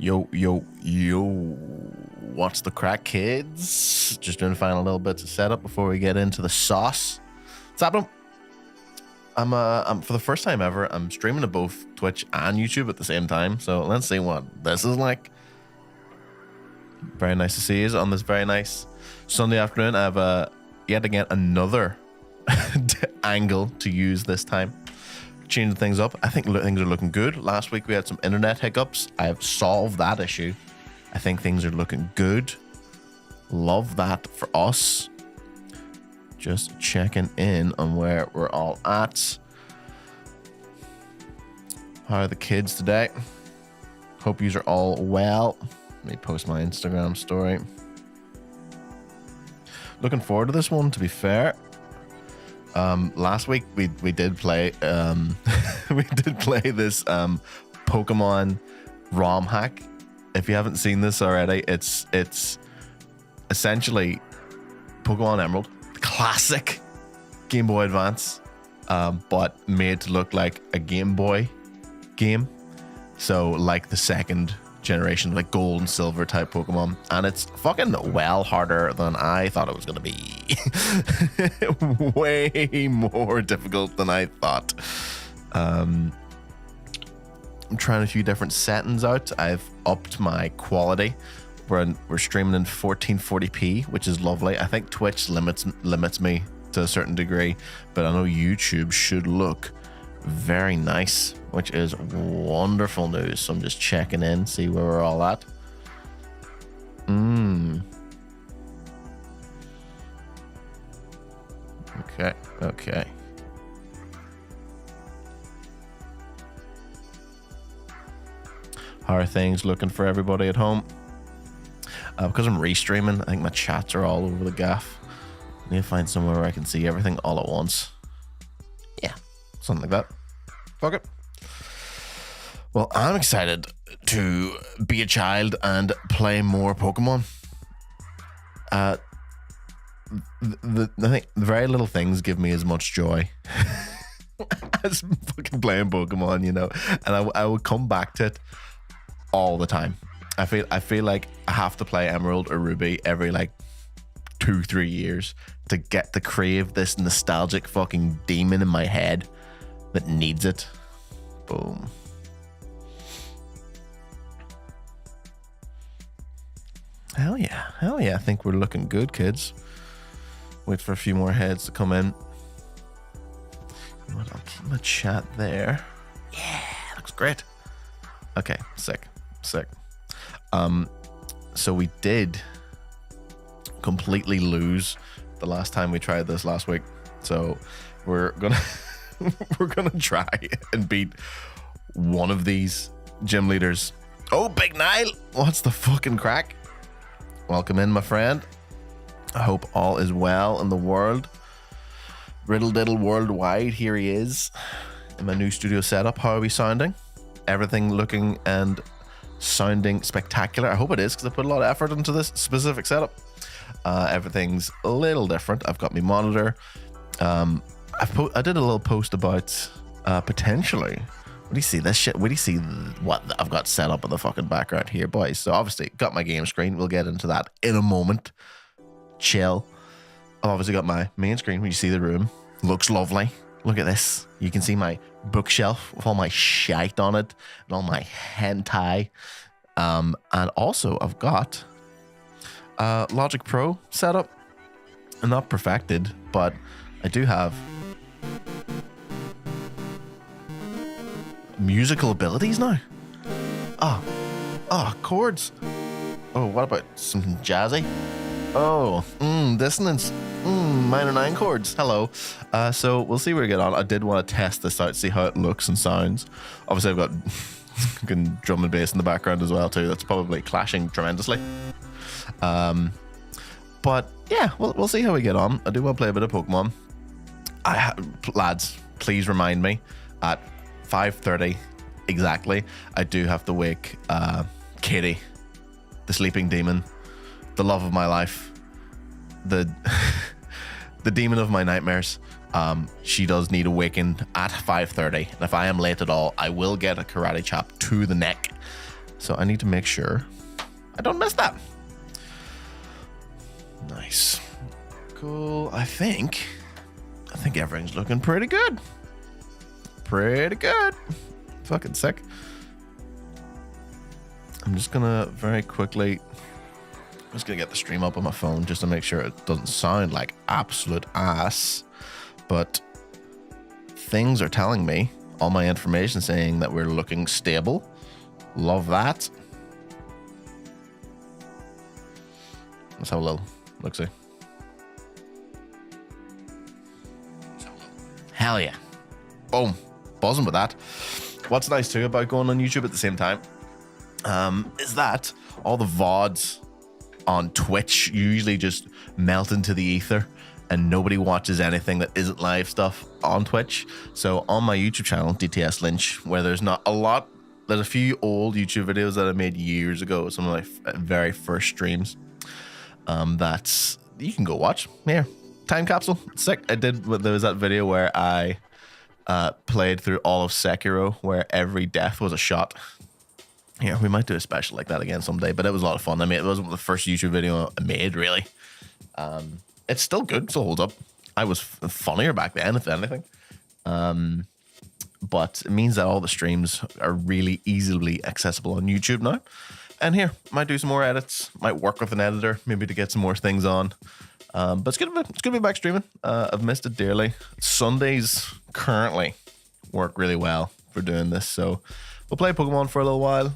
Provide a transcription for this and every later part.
Yo, yo, yo. What's the crack, kids? Just doing final little bits of setup before we get into the sauce. What's happening? I'm for the first time ever, I'm streaming to both Twitch and YouTube at the same time. So let's see what this is like. Very nice to see you on this very nice Sunday afternoon. I have yet again another angle to use this time. Changing things up. I think things are looking good. Last week we had some internet hiccups. I've solved that issue. I think things are looking good. Love that for us. Just checking in on where we're all at. How are the kids today? Hope you are all well. Let me post my Instagram story. Looking forward to this one, to be fair. Last week we did play we did play this Pokemon ROM hack. If you haven't seen this already, it's essentially Pokemon Emerald, classic Game Boy Advance, but made to look like a Game Boy game. So like the second generation, like gold and silver type Pokemon, and it's fucking well harder than I thought it was going to be. Way more difficult than I thought. I'm trying a few different settings out. I've upped my quality. We're streaming in 1440p, which is lovely. I think Twitch limits me to a certain degree, but I know YouTube should look very nice, which is wonderful news. So I'm just checking in, see where we're all at. Okay. How are things looking for everybody at home? Because I'm restreaming, I think my chats are all over the gaff. I need to find somewhere where I can see everything all at once. Yeah, something like that. Fuck it. Well, I'm excited to be a child and play more Pokemon. I think very little things give me as much joy as fucking playing Pokemon, you know. And I would come back to it all the time. I feel like I have to play Emerald or Ruby every like 2-3 years to get to crave this nostalgic fucking demon in my head that needs it. Boom. Hell yeah. I think we're looking good, kids. Wait for a few more heads to come in. You know what, I'll keep my chat there. Yeah, looks great. Okay, sick. So we did completely lose the last time we tried this last week. So we're gonna try and beat one of these gym leaders. Oh, Big Nile, what's the fucking crack? Welcome in, my friend. I hope all is well in the world. Riddle diddle worldwide, here he is in my new studio setup. How are we sounding? Everything looking and sounding spectacular. I hope it is, because I put a lot of effort into this specific setup. Everything's a little different. I've got my monitor. I did a little post about potentially. What do you see this shit? What do you see what I've got set up in the fucking background here, boys? So obviously got my game screen. We'll get into that in a moment. Chill. I've obviously got my main screen where you see the room. Looks lovely. Look at this. You can see my bookshelf with all my shite on it and all my hentai. And also I've got Logic Pro set up. And not perfected, but I do have musical abilities now. Oh, chords. Oh, what about some jazzy? Oh, dissonance. Minor 9 chords. Hello. So we'll see where we get on. I did want to test this out, see how it looks and sounds. Obviously, I've got fucking drum and bass in the background as well too. That's probably clashing tremendously. But yeah, we'll see how we get on. I do want to play a bit of Pokemon. Lads, please remind me at 5:30 exactly. I do have to wake Katie, the sleeping demon, the love of my life, the demon of my nightmares. She does need awakened at 5:30, and if I am late at all, I will get a karate chop to the neck. So I need to make sure I don't miss that. Nice. Cool. I think everything's looking pretty good. Pretty good. Fucking sick. I'm just gonna very quickly, I'm just gonna get the stream up on my phone just to make sure it doesn't sound like absolute ass. But things are telling me, all my information saying that we're looking stable. Love that. Let's have a little look-see. Hell yeah. Boom. Buzzing with that. What's nice too about going on YouTube at the same time is that all the VODs on Twitch usually just melt into the ether and nobody watches anything that isn't live stuff on Twitch. So on my YouTube channel, DTS Lynch, where there's not a lot, there's a few old YouTube videos that I made years ago, some of my very first streams, that's you can go watch. Here, time capsule, sick. There was that video where I played through all of Sekiro, where every death was a shot. Yeah, we might do a special like that again someday, but it was a lot of fun. I mean, it wasn't the first YouTube video I made, really. It's still good, still holds up. I was funnier back then, if anything. But it means that all the streams are really easily accessible on YouTube now. And here, might do some more edits, might work with an editor, maybe to get some more things on. But it's gonna be back streaming. I've missed it dearly. Sundays currently work really well for doing this, so we'll play Pokemon for a little while.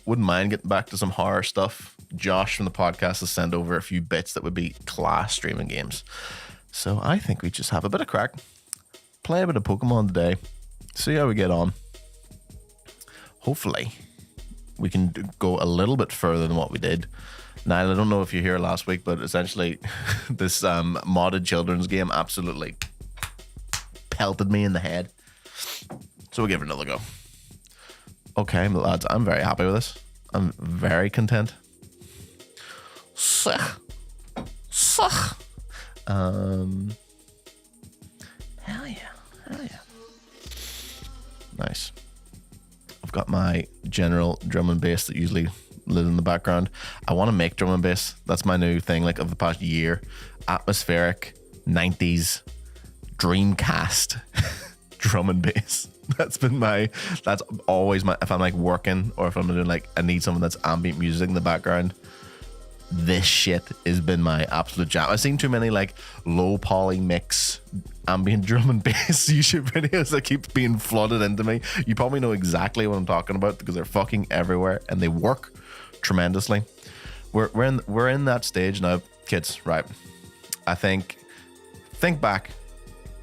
Wouldn't mind getting back to some horror stuff. Josh from the podcast has sent over a few bits that would be class streaming games. So I think we just have a bit of crack, play a bit of Pokemon today, see how we get on. Hopefully we can go a little bit further than what we did. Niall, I don't know if you're here last week, but essentially this modded children's game absolutely pelted me in the head. So we'll give it another go. Okay, lads, I'm very happy with this. I'm very content. Hell yeah. Nice. I've got my general drum and bass that usually lives in the background. I want to make drum and bass. That's my new thing, like, of the past year. Atmospheric 90s Dreamcast drum and bass. That's always my, if I'm like working or if I'm doing like, I need something that's ambient music in the background, this shit has been my absolute jam. I've seen too many like low poly mix ambient drum and bass YouTube videos that keep being flooded into me. You probably know exactly what I'm talking about because they're fucking everywhere and they work tremendously. We're in that stage now, kids, right? I think back,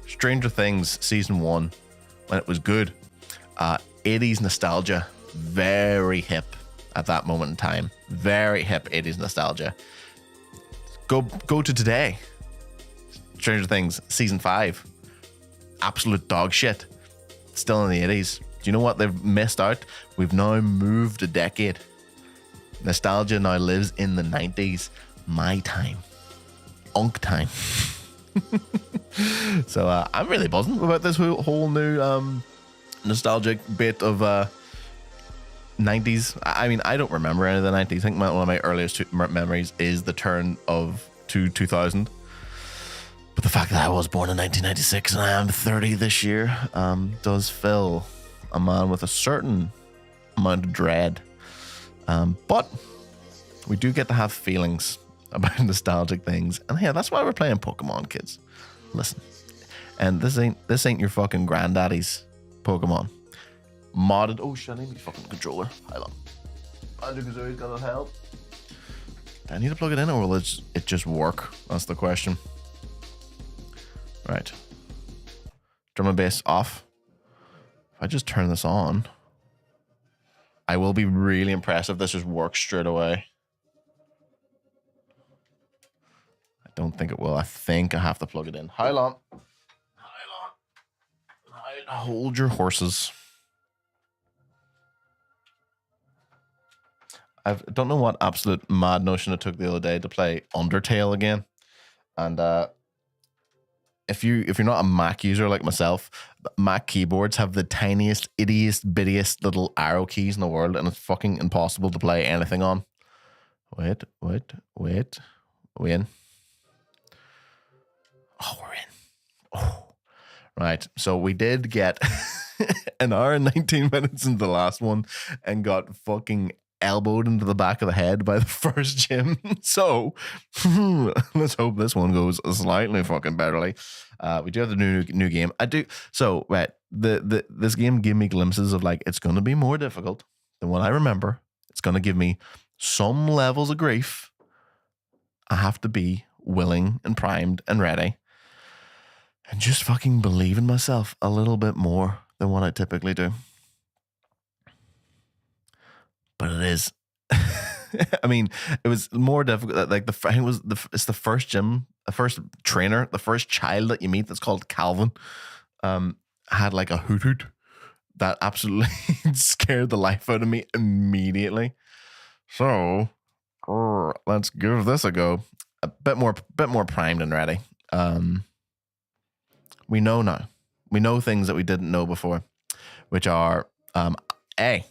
Stranger Things season 1, when it was good. 80s nostalgia, very hip at that moment in time. Very hip 80s nostalgia. Go to today. Stranger Things season 5, absolute dog shit. Still in the 80s. Do you know what they've missed out? We've now moved a decade. Nostalgia now lives in the 90s. My time. Unk time. So I'm really buzzing about this whole new nostalgic bit of 90s. I mean, I don't remember any of the 90s. I think one of my earliest memories is the turn of 2000. But the fact that I was born in 1996 and I am 30 this year does fill a man with a certain amount of dread. But we do get to have feelings about nostalgic things, and yeah, that's why we're playing Pokemon, kids. Listen, and this ain't your fucking granddaddy's Pokemon. Modded. Oh shit! I need my fucking controller. Hold on. Banjo-Kazooie's got help. Do I need to plug it in, or will it just work? That's the question. Right. Drum and bass off. If I just turn this on, I will be really impressed if this just works straight away. I don't think it will. I think I have to plug it in. Hold on. Hold your horses. I don't know what absolute mad notion I took the other day to play Undertale again. And if you're not a Mac user like myself, Mac keyboards have the tiniest, bittiest little arrow keys in the world, and it's fucking impossible to play anything on. Wait. We in? Oh, we're in. Oh, right. So we did get an hour and 19 minutes into the last one and got fucking elbowed into the back of the head by the first gym. So let's hope this one goes slightly fucking betterly. We do have the new game. I do. So right, this game gave me glimpses of like it's going to be more difficult than what I remember. It's going to give me some levels of grief. I have to be willing and primed and ready, and just fucking believe in myself a little bit more than what I typically do. But it is. I mean, it was more difficult. Like it's the first gym, the first trainer, the first child that you meet that's called Calvin. Had like a hoot that absolutely scared the life out of me immediately. So let's give this a go. A bit more primed and ready. We know now. We know things that we didn't know before, which are A,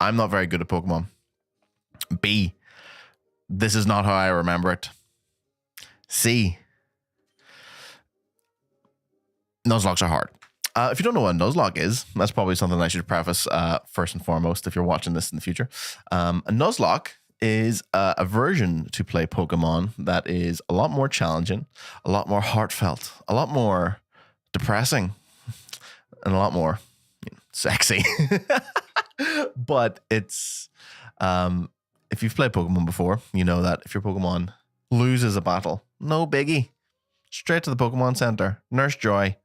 I'm not very good at Pokemon. B, this is not how I remember it. C, Nuzlocks are hard. If you don't know what a Nuzlocke is, that's probably something I should preface first and foremost if you're watching this in the future. A Nuzlocke is a version to play Pokemon that is a lot more challenging, a lot more heartfelt, a lot more depressing, and a lot more sexy. But it's if you've played Pokemon before, you know that if your Pokemon loses a battle, no biggie. Straight to the Pokemon Center. Nurse Joy,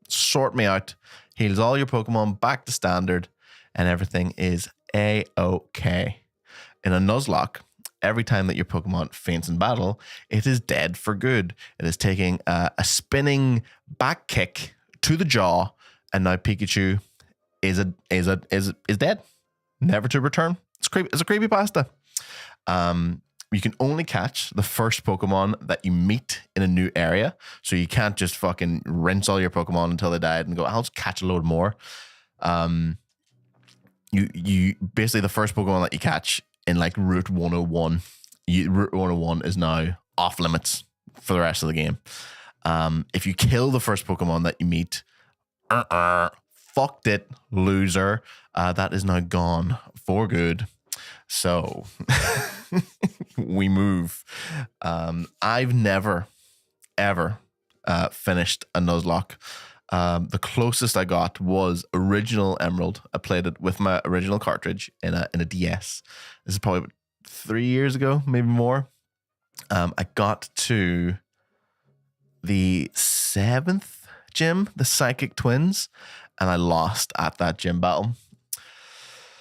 sort me out, heals all your Pokemon back to standard, and everything is A-OK. In a Nuzlocke, every time that your Pokemon faints in battle, it is dead for good. It is taking a spinning back kick to the jaw, and now Pikachu is dead, never to return. It's creepy. It's a creepypasta. You can only catch the first Pokemon that you meet in a new area, so you can't just fucking rinse all your Pokemon until they died and go, I'll just catch a load more. You basically the first Pokemon that you catch in like Route 101, Route 101 is now off limits for the rest of the game. If you kill the first Pokemon that you meet, fucked it, loser. That is now gone for good. So we move. I've never, ever finished a Nuzlocke. The closest I got was original Emerald. I played it with my original cartridge in a DS. This is probably 3 years ago, maybe more. I got to the 7th gym, the Psychic Twins, and I lost at that gym battle.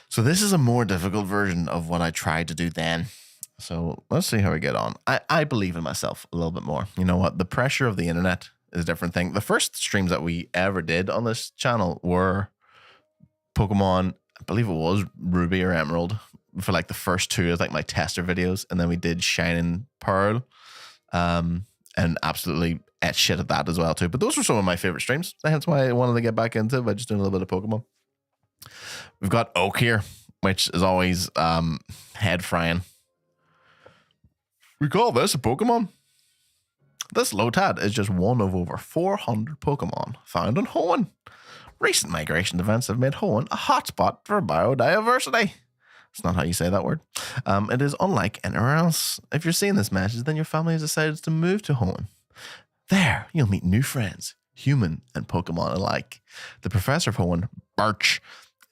So this is a more difficult version of what I tried to do then. So let's see how we get on. I believe in myself a little bit more. You know what? The pressure of the internet is a different thing. The first streams that we ever did on this channel were Pokemon, I believe it was Ruby or Emerald, for like the first two as like my tester videos. And then we did Shining Pearl, and absolutely ate shit at that as well too. But those were some of my favorite streams. Hence why I wanted to get back into it by just doing a little bit of Pokemon. We've got Oak here, which is always head frying. We call this a Pokemon. This Lotad is just one of over 400 Pokemon found in Hoenn. Recent migration events have made Hoenn a hotspot for biodiversity. It's not how you say that word. It is unlike anywhere else. If you're seeing this message, then your family has decided to move to Hoenn. There, you'll meet new friends, human and Pokemon alike. The professor of Hoenn, Birch,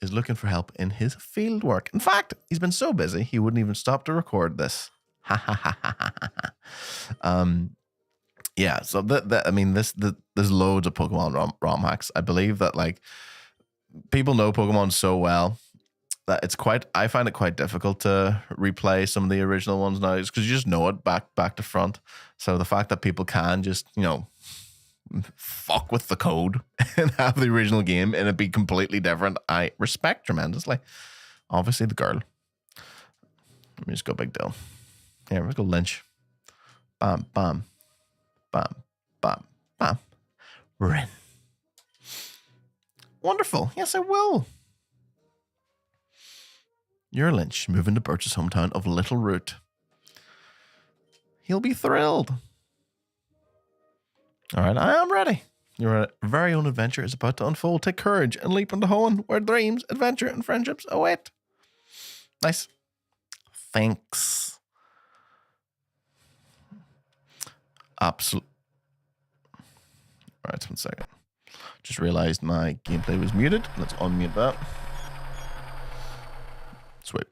is looking for help in his field work. In fact, he's been so busy he wouldn't even stop to record this. Yeah, so I mean, there's loads of Pokemon ROM hacks. I believe that like people know Pokemon so well that I find it quite difficult to replay some of the original ones now, because you just know it back to front. So the fact that people can just, fuck with the code and have the original game and it be completely different, I respect tremendously. Obviously the girl. Let me just go big deal. Here, let's go Lynch. Bam, bam, bam, bam, bam. Rin. Wonderful. Yes, I will. You're Lynch, moving to Birch's hometown of Little Root. He'll be thrilled. All right, I am ready. Your very own adventure is about to unfold. Take courage and leap into Hoenn, where dreams, adventure, and friendships await. Nice. Thanks. Absolutely. All right, 1 second. Just realized my gameplay was muted. Let's unmute that. Sweet.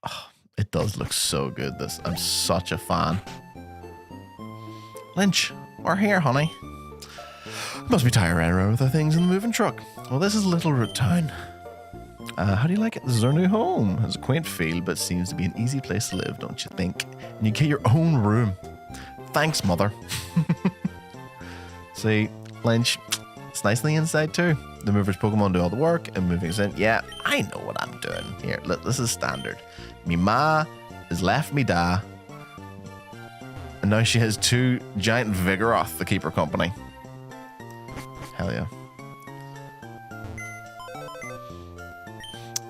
Oh, it does look so good, this. I'm such a fan. Lynch, we're here, honey. Must be tired running around with our things in the moving truck. Well, this is Little Root Town. How do you like it? This is our new home. It's a quaint feel, but seems to be an easy place to live, don't you think? And you get your own room. Thanks, mother. See, Lynch, it's nice on the inside too. The movers Pokemon do all the work and moving us in. Yeah, I know what I'm doing. Here, look, this is standard. Me ma has left me da. And now she has 2 giant Vigoroth to keep her company. Hell yeah.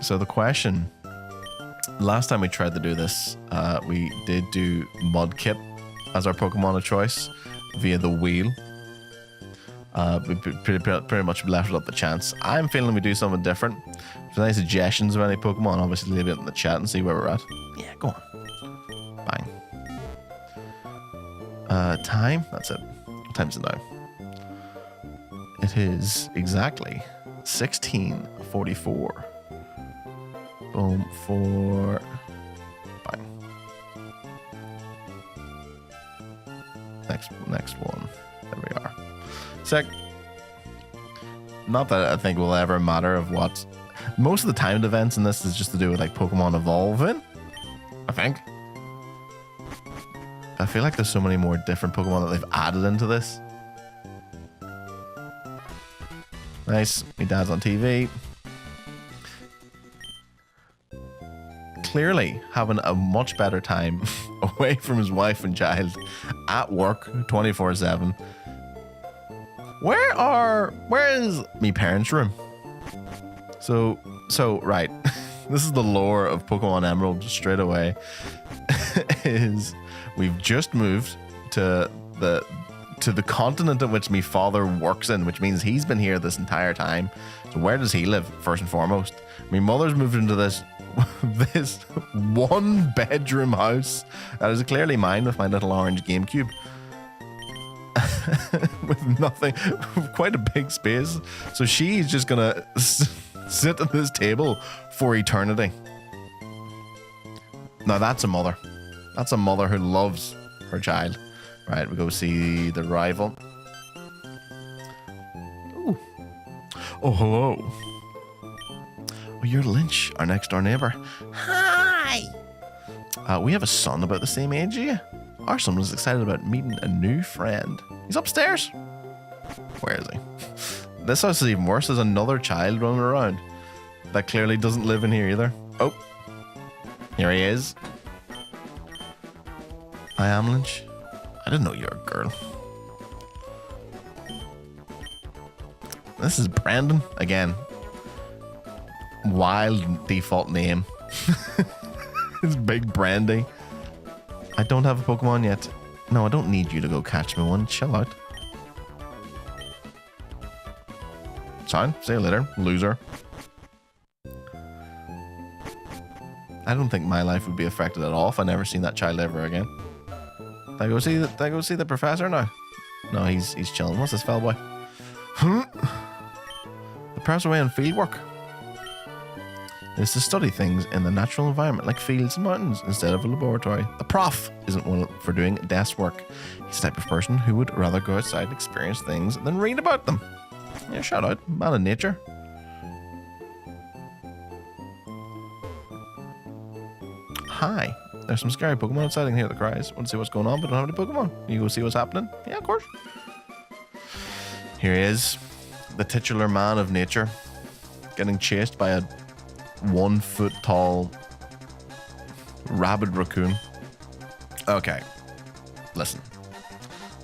So the question, last time we tried to do this, we did do Mudkip as our Pokemon of choice via the wheel. We pretty much left it up to chance. I'm feeling we do something different. If there's any suggestions of any Pokemon, obviously leave it in the chat and see where we're at. Yeah, go on. Bang. Time? That's it. What time's it now? It is exactly 16:44. Boom, 4. Bang. Next one. There we are. Sick. Not that I think will ever matter of what. Most of the timed events in this is just to do with like Pokemon evolving. I think. I feel like there's so many more different Pokemon that they've added into this. Nice. My dad's on TV. Clearly having a much better time away from his wife and child at work 24/7. Where is me parents' room? So right. This is the lore of Pokemon Emerald straight away. Is we've just moved to the continent in which my father works in, which means he's been here this entire time. So where does he live, first and foremost? My mother's moved into this 1-bedroom house that is clearly mine with my little orange GameCube. With nothing, quite a big space. So she's just gonna sit at this table for eternity. Now that's a mother. That's a mother who loves her child. Right, we go see the rival. Ooh. Oh, hello. Oh, you're Lynch, our next door neighbor. Hi. We have a son about the same age as you. Our son was excited about meeting a new friend. He's upstairs. Where is he? This house is even worse. There's another child running around that clearly doesn't live in here either. Oh, here he is. I am Lynch. I didn't know you were a girl. This is Brandon again. Wild default name. It's Big Brandy. I don't have a Pokemon yet. No, I don't need you to go catch me one. Chill out. Fine. See you later, loser. I don't think my life would be affected at all if I never seen that child ever again. Did I go see the professor now? No, he's chilling. What's this fell boy? The professor away on field work. Is to study things in the natural environment like fields and mountains instead of a laboratory. The prof isn't one for doing desk work. He's the type of person who would rather go outside and experience things than read about them. Yeah, shout out, man of nature. Hi, there's some scary Pokemon outside. I can hear the cries. Want to see what's going on, but don't have any Pokemon. You go see what's happening? Yeah, of course. Here he is, the titular man of nature, getting chased by a 1-foot tall rabid raccoon. Okay, listen.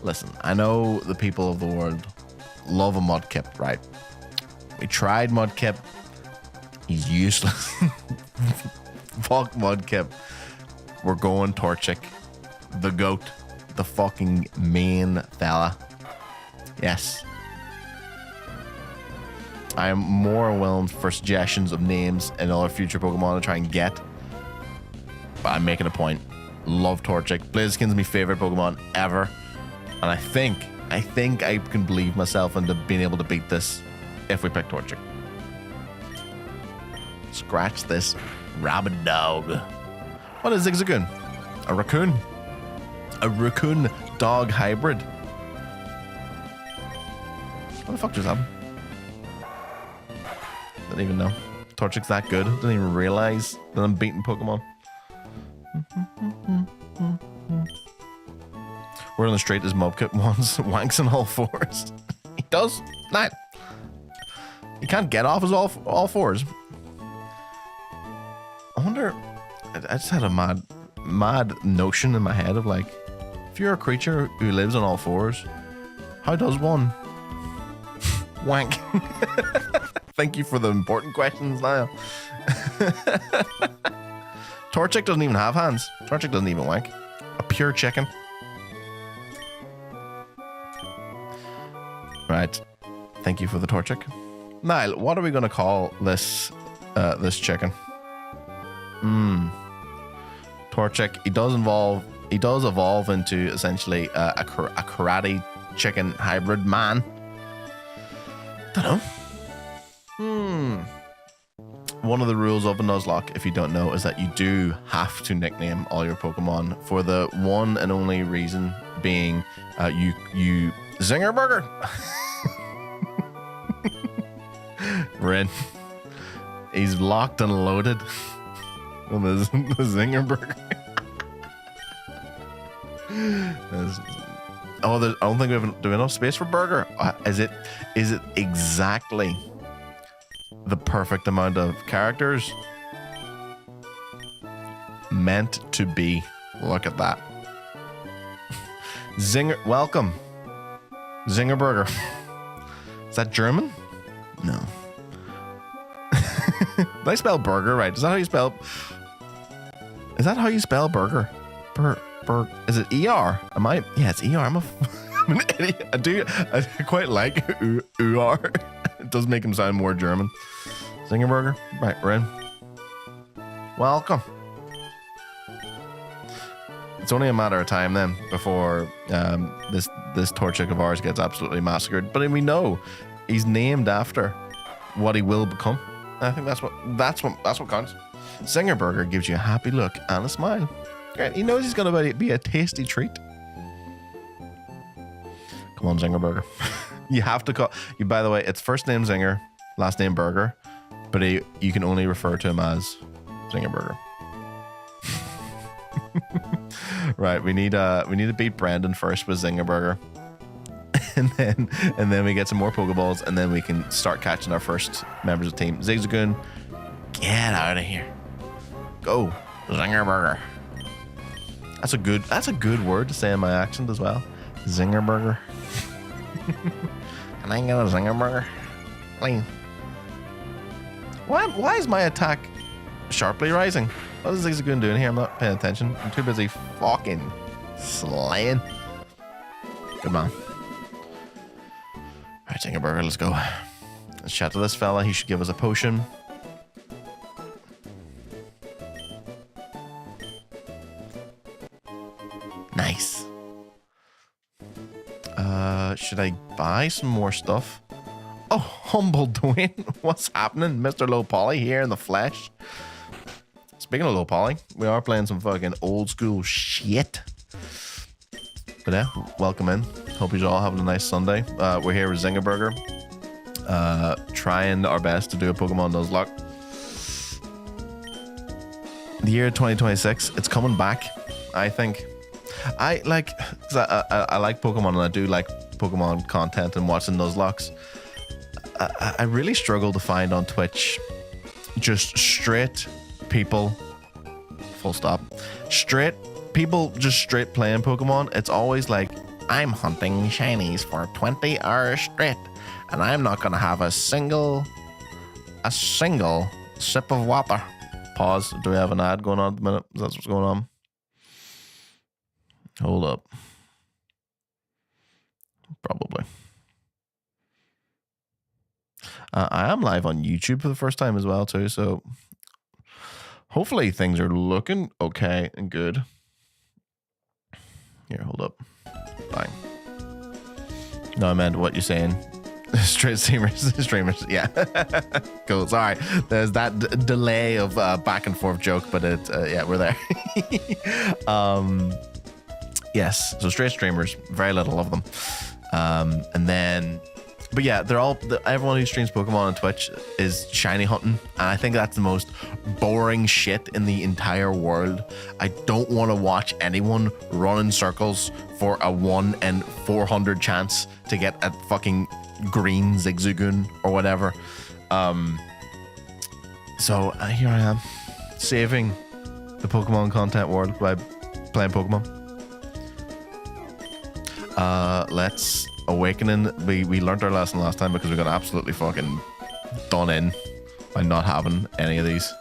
Listen, I know the people of the world love a Mudkip, right? We tried Mudkip. He's useless. Fuck Mudkip. We're going Torchic. The goat. The fucking main fella. Yes. I am more willing for suggestions of names and other future Pokemon to try and get. But I'm making a point. Love Torchic. Blaziken's my favorite Pokemon ever. And I think I can believe myself into being able to beat this if we pick Torchic. Scratch this rabid dog. What is Zigzagoon? A raccoon. A raccoon dog hybrid. What the fuck just happened? Didn't even know. Torchic's that good. Didn't even realize that I'm beating Pokemon. We're on the street as Mudkip wants wanks on all fours. He does. Nah. He can't get off his all fours. I wonder. I just had a mad notion in my head of like, if you're a creature who lives on all fours, how does one wank? Thank you for the important questions, Niall. Torchic doesn't even have hands. Torchic doesn't even wank. A pure chicken. Right. Thank you for the Torchic. Niall, what are we going to call this this chicken? Torchic. He does evolve into essentially a karate chicken hybrid man. Don't know. One of the rules of a Nuzlocke, if you don't know, is that you do have to nickname all your Pokemon for the one and only reason being you Zinger Burger. Red. He's locked and loaded on the Zinger Burger. I don't think we have enough space for burger. Is it exactly the perfect amount of characters? Meant to be. Look at that. Zinger, welcome. Zinger Burger. Is that German? No. Did I spell burger right? Is that how you spell? Is that how you spell burger? Is it ER? Am I? Yeah, it's ER. I'm an idiot. I quite like UR. It does make him sound more German. Zinger Burger. Right, we're in. Welcome. It's only a matter of time then before this Torchic of ours gets absolutely massacred. But we know he's named after what he will become. And I think that's what counts. Zinger Burger gives you a happy look and a smile. Great. He knows he's going to be a tasty treat. Come on, Zinger Burger. You have to call you. By the way, it's first name Zinger, last name Burger, but you can only refer to him as Zinger Burger. Right, we need to beat Brandon first with Zinger Burger, and then we get some more Pokeballs, and then we can start catching our first members of the team. Zigzagoon, get out of here. Go, Zinger Burger. That's a good word to say in my accent as well. Zinger Burger. Can I get a Zinger Burger? Please. Why is my attack sharply rising? What is Zigzagoon doing here? I'm not paying attention. I'm too busy fucking slaying. Good man. Alright, Zinger Burger, let's go. Let's chat to this fella. He should give us a potion. Nice. Should I buy some more stuff? Oh, humble Dwayne. What's happening? Mr. Low Poly here in the flesh. Speaking of Low Poly, we are playing some fucking old school shit. But yeah, welcome in. Hope you're all having a nice Sunday. We're here with Zinger Burger. Trying our best to do a Pokemon Nuzlocke. The year 2026, it's coming back, I think. I like Pokemon, and I do like Pokemon content and watching Nuzlocks. I really struggle to find on Twitch just straight people, full stop, straight people just straight playing Pokemon. It's always like I'm hunting shinies for 20 hours straight, and I'm not gonna have a single sip of water. Pause. Do we have an ad going on at the minute? Is that what's going on? Hold up. Probably. I am live on YouTube for the first time as well too, so hopefully things are looking okay and good. Here, hold up. Bang. No, I meant what you're saying. Straight streamers, yeah. Cool. Sorry, there's that delay of back and forth joke, but it, yeah, we're there. Yes. So straight streamers, very little of them, and then. But yeah, everyone who streams Pokemon on Twitch is shiny hunting, and I think that's the most boring shit in the entire world. I don't want to watch anyone run in circles for a 1 in 400 chance to get a fucking green Zigzagoon or whatever. So here I am, saving the Pokemon content world by playing Pokemon. Let's Awakening. We learned our lesson last time because we got absolutely fucking done in by not having any of these.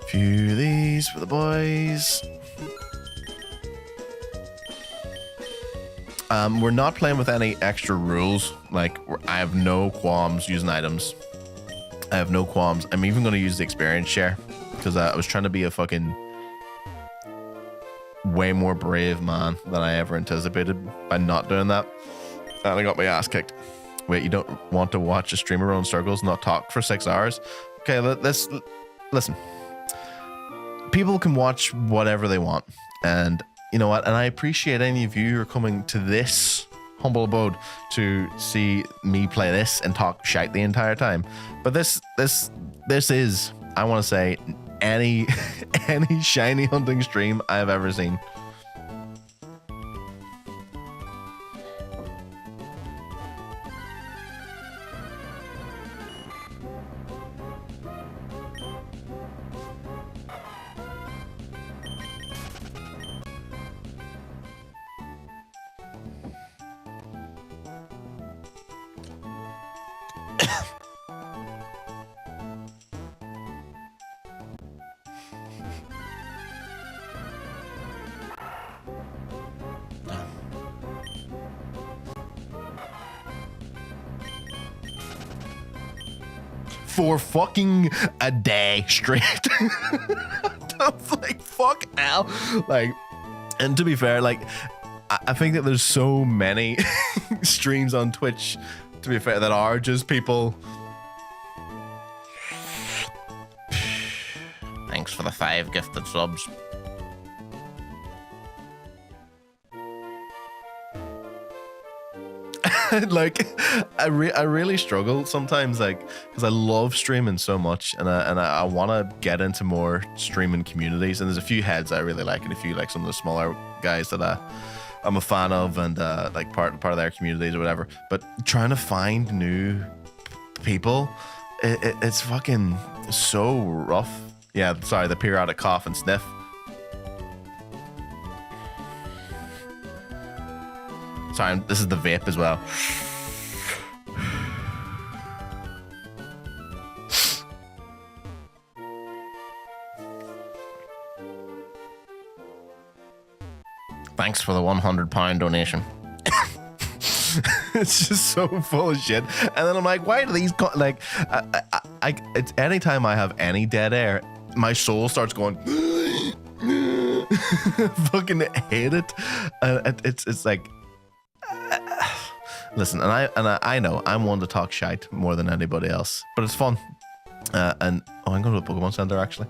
Few of these for the boys. We're not playing with any extra rules. Like, I have no qualms using items. I have no qualms. I'm even going to use the experience share because I was trying to be a fucking way more brave man than I ever anticipated by not doing that, and I got my ass kicked. Wait, you don't want to watch a streamer run circles, not talk for 6 hours? Okay, let's listen. People can watch whatever they want, and you know what? And I appreciate any of you who are coming to this humble abode to see me play this and talk shite the entire time. But this is, I want to say, any shiny hunting stream I've ever seen. For fucking a day straight. I'm like, fuck hell. Like, and to be fair, like, I think that there's so many streams on Twitch, to be fair, that are just people. Thanks for the 5 gifted subs. Like, I really struggle sometimes, like, because I love streaming so much, and I want to get into more streaming communities, and there's a few heads I really like, and a few like some of the smaller guys that I'm a fan of, and like part of their communities or whatever. But trying to find new people, it's fucking so rough. Yeah, sorry, the periodic cough and sniff. Sorry, this is the vape as well. Thanks for the £100 donation. It's just so full of shit. And then I'm like, why do these like? It's anytime I have any dead air, my soul starts going. Fucking hate it. It's like. Listen, and I know I'm one to talk shite more than anybody else, but it's fun. And I'm going to the Pokemon Center actually.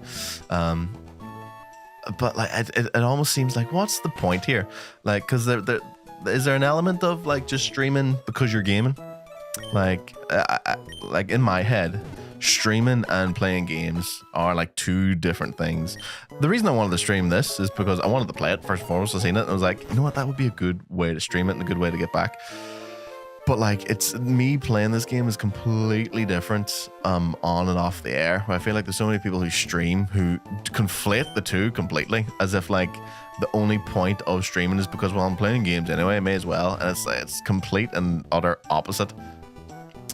But like it almost seems like, what's the point here? Like, because is there an element of like just streaming because you're gaming? Like, like in my head, streaming and playing games are like 2 different things. The reason I wanted to stream this is because I wanted to play it first and foremost. I seen it and I was like, you know what, that would be a good way to stream it and a good way to get back. But like, it's me playing this game is completely different on and off the air. I feel like there's so many people who stream who conflate the two completely, as if like the only point of streaming is because, well, I'm playing games anyway, I may as well. And it's complete and utter opposite.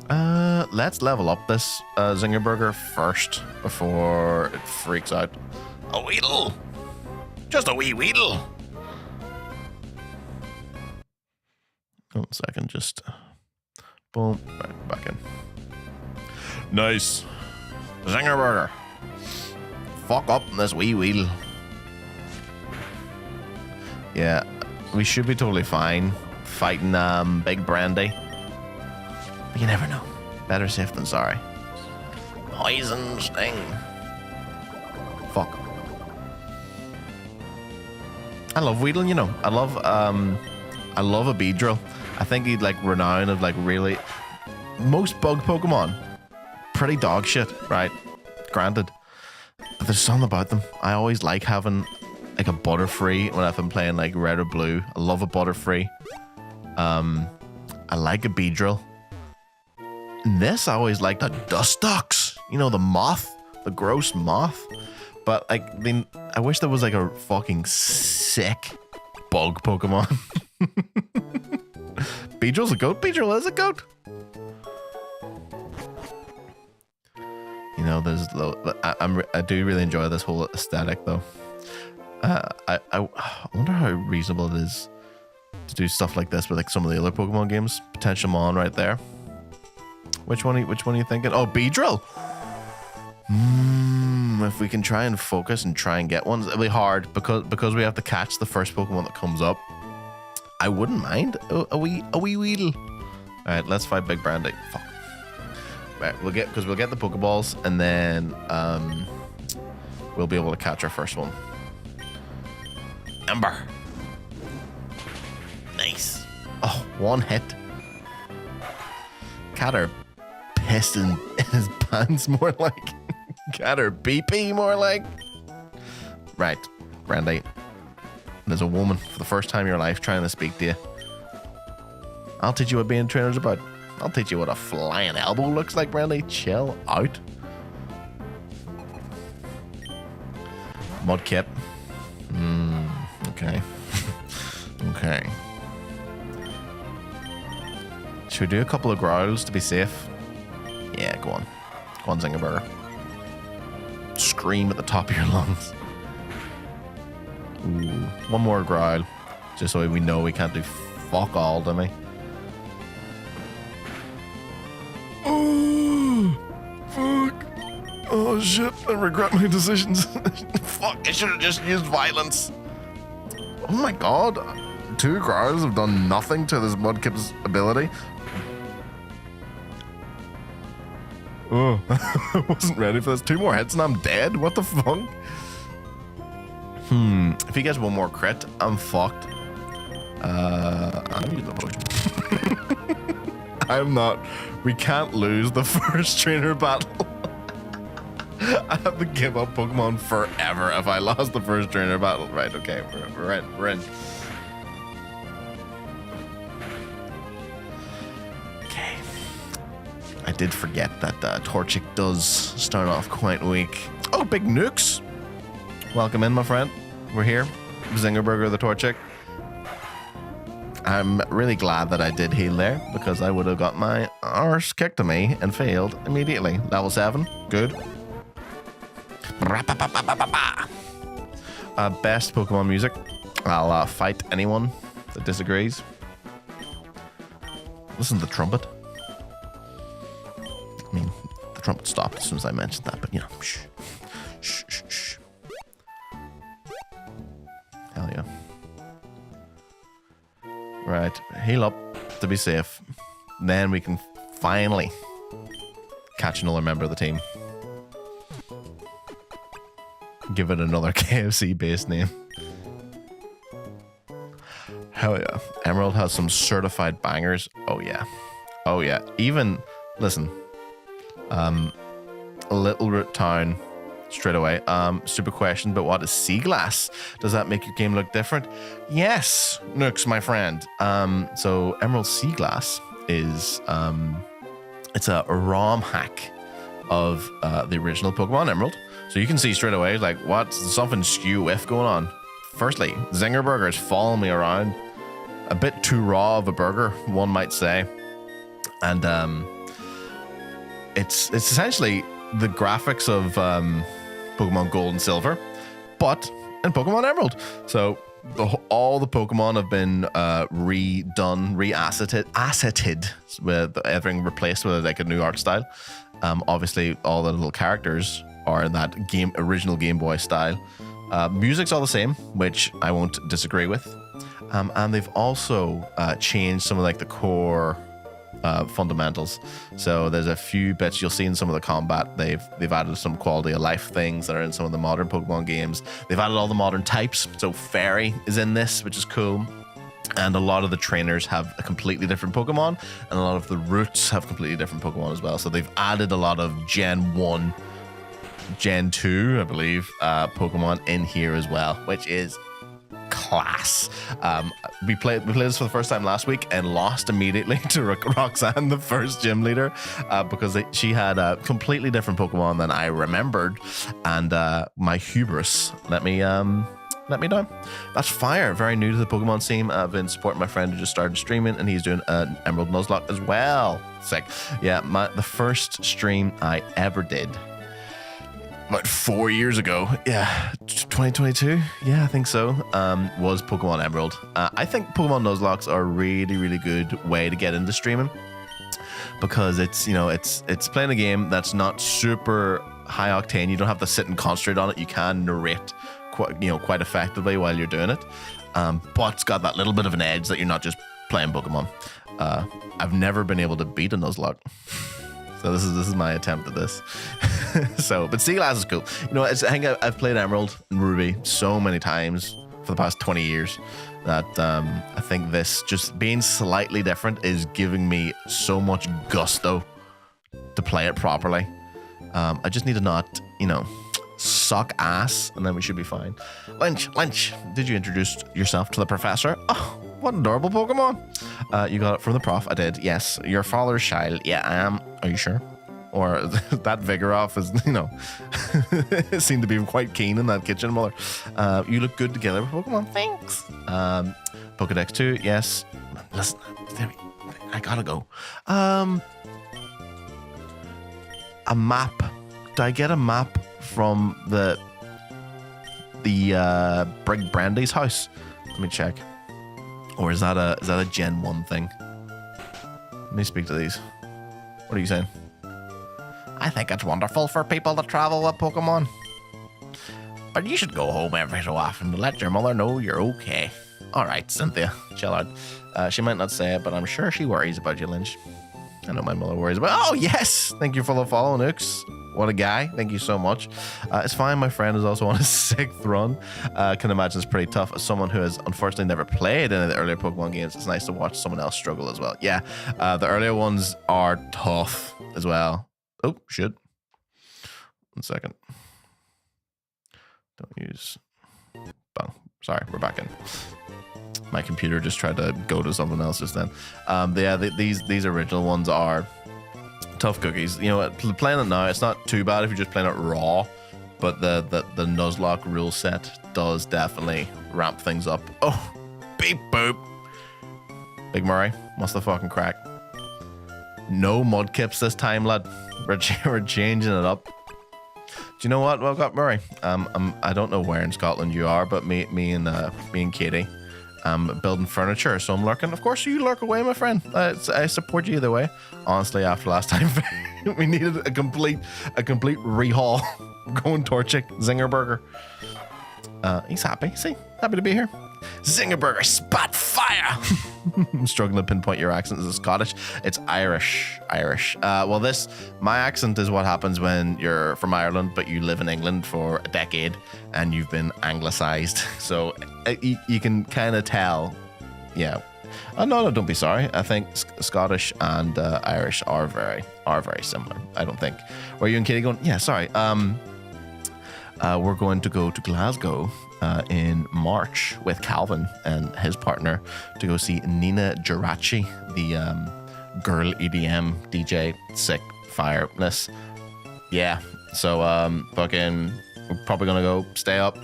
Let's level up this Zinger Burger first before it freaks out. A Weedle! Just a wee Weedle! One second, just boom, back in. Nice. Zinger Burger. Fuck up this wee Weedle. Yeah, we should be totally fine fighting Big Brandy. But you never know. Better safe than sorry. Poison sting. Fuck. I love Weedle, you know. I love a Beedrill. I think he'd like renown of like really most bug Pokemon. Pretty dog shit, right? Granted. But there's something about them. I always like having like a Butterfree when I've been playing like Red or Blue. I love a Butterfree. I like a Beedrill. And this I always liked a Dustox. You know, the moth, the gross moth. But like, I wish there was like a fucking sick bug Pokemon. Beedrill's a goat. Beedrill is a goat. You know, there's I do really enjoy this whole aesthetic though. I wonder how reasonable it is to do stuff like this with like some of the other Pokemon games. Potentialmon right there. Which one are you thinking? Oh, Beedrill. If we can try and focus and try and get ones, it'll be hard because we have to catch the first Pokemon that comes up. I wouldn't mind a wee Weedle. All right, let's fight Big Brandy. Fuck. Right, we'll get the Pokeballs and then we'll be able to catch our first one. Ember. Nice. Oh, one hit. Cat are pissed in his pants more like. Cat or BP more like. Right, Brandy. There's a woman for the first time in your life trying to speak to you. I'll teach you what being a trainer's about. I'll teach you what a flying elbow looks like, Brandy. Chill out. Mudkip. Okay. Okay. Should we do a couple of growls to be safe? Yeah, go on. Go on, Zinger Burger. Scream at the top of your lungs. Ooh, one more growl. Just so we know we can't do fuck all, do we? Oh, fuck. Oh, shit. I regret my decisions. Fuck, I should have just used violence. Oh my god. 2 growls have done nothing to this Mudkip's ability. Oh, I wasn't ready for this. 2 more hits and I'm dead? What the fuck? If he gets one more crit, I'm fucked. I'm using the potion. I'm not. We can't lose the first trainer battle. I have to give up Pokemon forever if I lost the first trainer battle. Right, okay, we're in. Okay. I did forget that Torchic does start off quite weak. Oh, Big Nukes. Welcome in, my friend. We're here. Zinger Burger the Torchic. I'm really glad that I did heal there because I would have got my arse kicked to me and failed immediately. Level 7. Good. Best Pokemon music. I'll fight anyone that disagrees. Listen to the trumpet. I mean, the trumpet stopped as soon as I mentioned that, but you know, shh. Shh, shh, shh. Hell yeah. Right, heal up to be safe. Then we can finally catch another member of the team. Give it another KFC based name. Hell yeah. Emerald has some certified bangers. Oh yeah. Oh yeah. Even, listen, Little Root Town straight away. Stupid question, but what is Seaglass? Does that make your game look different? Yes, Nooks, my friend. So Emerald Seaglass is it's a ROM hack of the original Pokemon Emerald. So you can see straight away, like, what's something skew with going on. Firstly, Zinger Burger is following me around. A bit too raw of a burger, one might say. And it's essentially the graphics of Pokemon Gold and Silver, but in Pokemon Emerald. So all the Pokemon have been redone, asseted, with everything replaced with like a new art style. Obviously, all the little characters are in that original Game Boy style. Music's all the same, which I won't disagree with. And they've also changed some of like the core fundamentals. So there's a few bits you'll see in some of the combat. They've added some quality of life things that are in some of the modern Pokemon games. They've added all the modern types. So Fairy is in this, which is cool. And a lot of the trainers have a completely different Pokemon, and a lot of the routes have completely different Pokemon as well. So they've added a lot of Gen 1, Gen 2, I believe, Pokemon in here as well, which is class. We played this for the first time last week and lost immediately to Roxanne, the first gym leader, because she had a completely different Pokemon than I remembered, and my hubris let me down. That's Fire, very new to the Pokemon scene. I've been supporting my friend who just started streaming, and he's doing an Emerald Nuzlocke as well. Sick. Yeah, the first stream I ever did about 4 years ago, 2022, yeah, I think so, was Pokemon Emerald. I think Pokemon Nuzlockes are a really, really good way to get into streaming, because it's playing a game that's not super high octane. You don't have to sit and concentrate on it. You can narrate quite effectively while you're doing it, but it's got that little bit of an edge that you're not just playing Pokemon. I've never been able to beat a Nuzlocke. So this is my attempt at this. But Seaglass is cool. I think I've played Emerald and Ruby so many times for the past 20 years that I think this just being slightly different is giving me so much gusto to play it properly. I just need to not, suck ass, and then we should be fine. Lynch, did you introduce yourself to the professor? Oh, what an adorable Pokemon. You got it from the prof. I did, yes. Your father's child. Yeah, I am. Are you sure? Or that Vigoroth is, seemed to be quite keen in that kitchen, mother. You look good together with Pokemon. Thanks. Pokedex 2, yes. Listen, I gotta go. A map. Did I get a map from the Brig Brandy's house? Let me check. Or is that a Gen 1 thing? Let me speak to these. What are you saying? I think it's wonderful for people to travel with Pokemon, but you should go home every so often to let your mother know you're okay. Alright, Cynthia, chill out. She might not say it, but I'm sure she worries about you, Lynch. I know my mother worries about. Oh yes, thank you for the follow, Nooks. What a guy. Thank you so much. It's fine. My friend is also on his 6th run. I can imagine it's pretty tough. As someone who has unfortunately never played any of the earlier Pokemon games, it's nice to watch someone else struggle as well. Yeah, the earlier ones are tough as well. Oh, shit. 1 second. Don't use... Oh, sorry, we're back in. My computer just tried to go to something else just then. These original ones are tough cookies. Playing it now, it's not too bad if you're just playing it raw, but the Nuzlocke rule set does definitely ramp things up. Oh, beep boop. Big Murray, what's the fucking crack? No Mudkips this time, lad. We're changing it up. Do you know what? Well, got Murray. I don't know where in Scotland you are, but me and Katie, building furniture, so I'm lurking. Of course, you lurk away, my friend. I support you either way. Honestly, after last time, we needed a complete rehaul. Going Torchic, Zinger Burger. He's happy. See, happy to be here. Zinger Burger, spot fire. I'm struggling to pinpoint your accent. Is it Scottish? It's Irish. Well, my accent is what happens when you're from Ireland, but you live in England for a decade and you've been anglicized. So you can kind of tell. Yeah. No, don't be sorry. I think Scottish and Irish are very similar. I don't think. Were you and Katie going? Yeah, sorry. We're going to go to Glasgow in March with Calvin and his partner to go see Nina Geraci, the girl EDM DJ sick fireness. Yeah, so fucking we're probably gonna go stay up.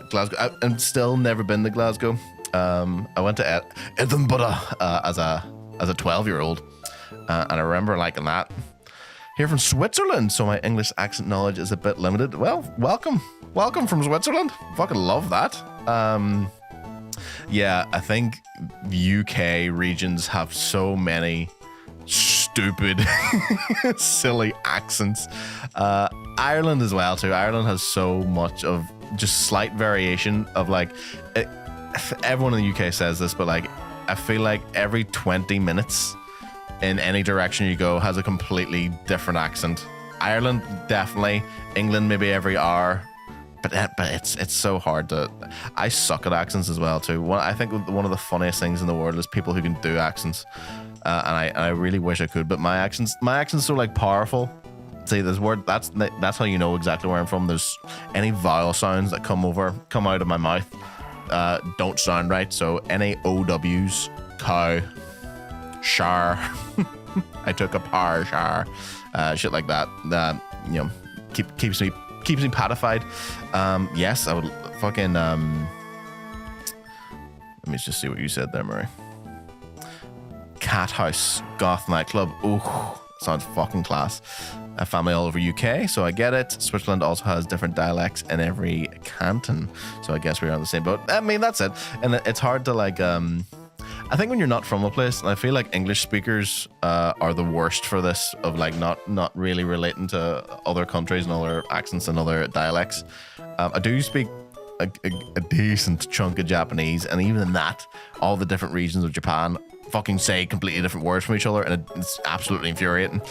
Glasgow. I've still never been to Glasgow. I went to Edinburgh as a 12-year-old, and I remember liking that. Here from Switzerland, so my English accent knowledge is a bit limited. Well, welcome from Switzerland. Fucking love that. Yeah, I think UK regions have so many stupid, silly accents. Ireland as well too. Ireland has so much of just slight variation of like. Everyone in the UK says this, but like, I feel like every 20 minutes in any direction you go has a completely different accent. Ireland definitely. England maybe every hour. But it's so hard to. I suck at accents as well too. I think one of the funniest things in the world is people who can do accents, and I really wish I could. But my accent's so like powerful. See, this word that's how you know exactly where I'm from. There's any vowel sounds that come out of my mouth don't sound right. So any OWs, cow, shower, I took a power shower, shit like that. You know, keeps me patified. Yes, I would fucking let me just see what you said there, Murray. Cat House Goth nightclub. Ooh, sounds fucking class. A family all over UK, so I get it. Switzerland also has different dialects in every canton, so I guess we're on the same boat. I mean, that's it. And it's hard to like I think when you're not from a place, and I feel like English speakers are the worst for this, of like not really relating to other countries and other accents and other dialects. I do speak a decent chunk of Japanese, and even in that, all the different regions of Japan fucking say completely different words from each other, and it's absolutely infuriating.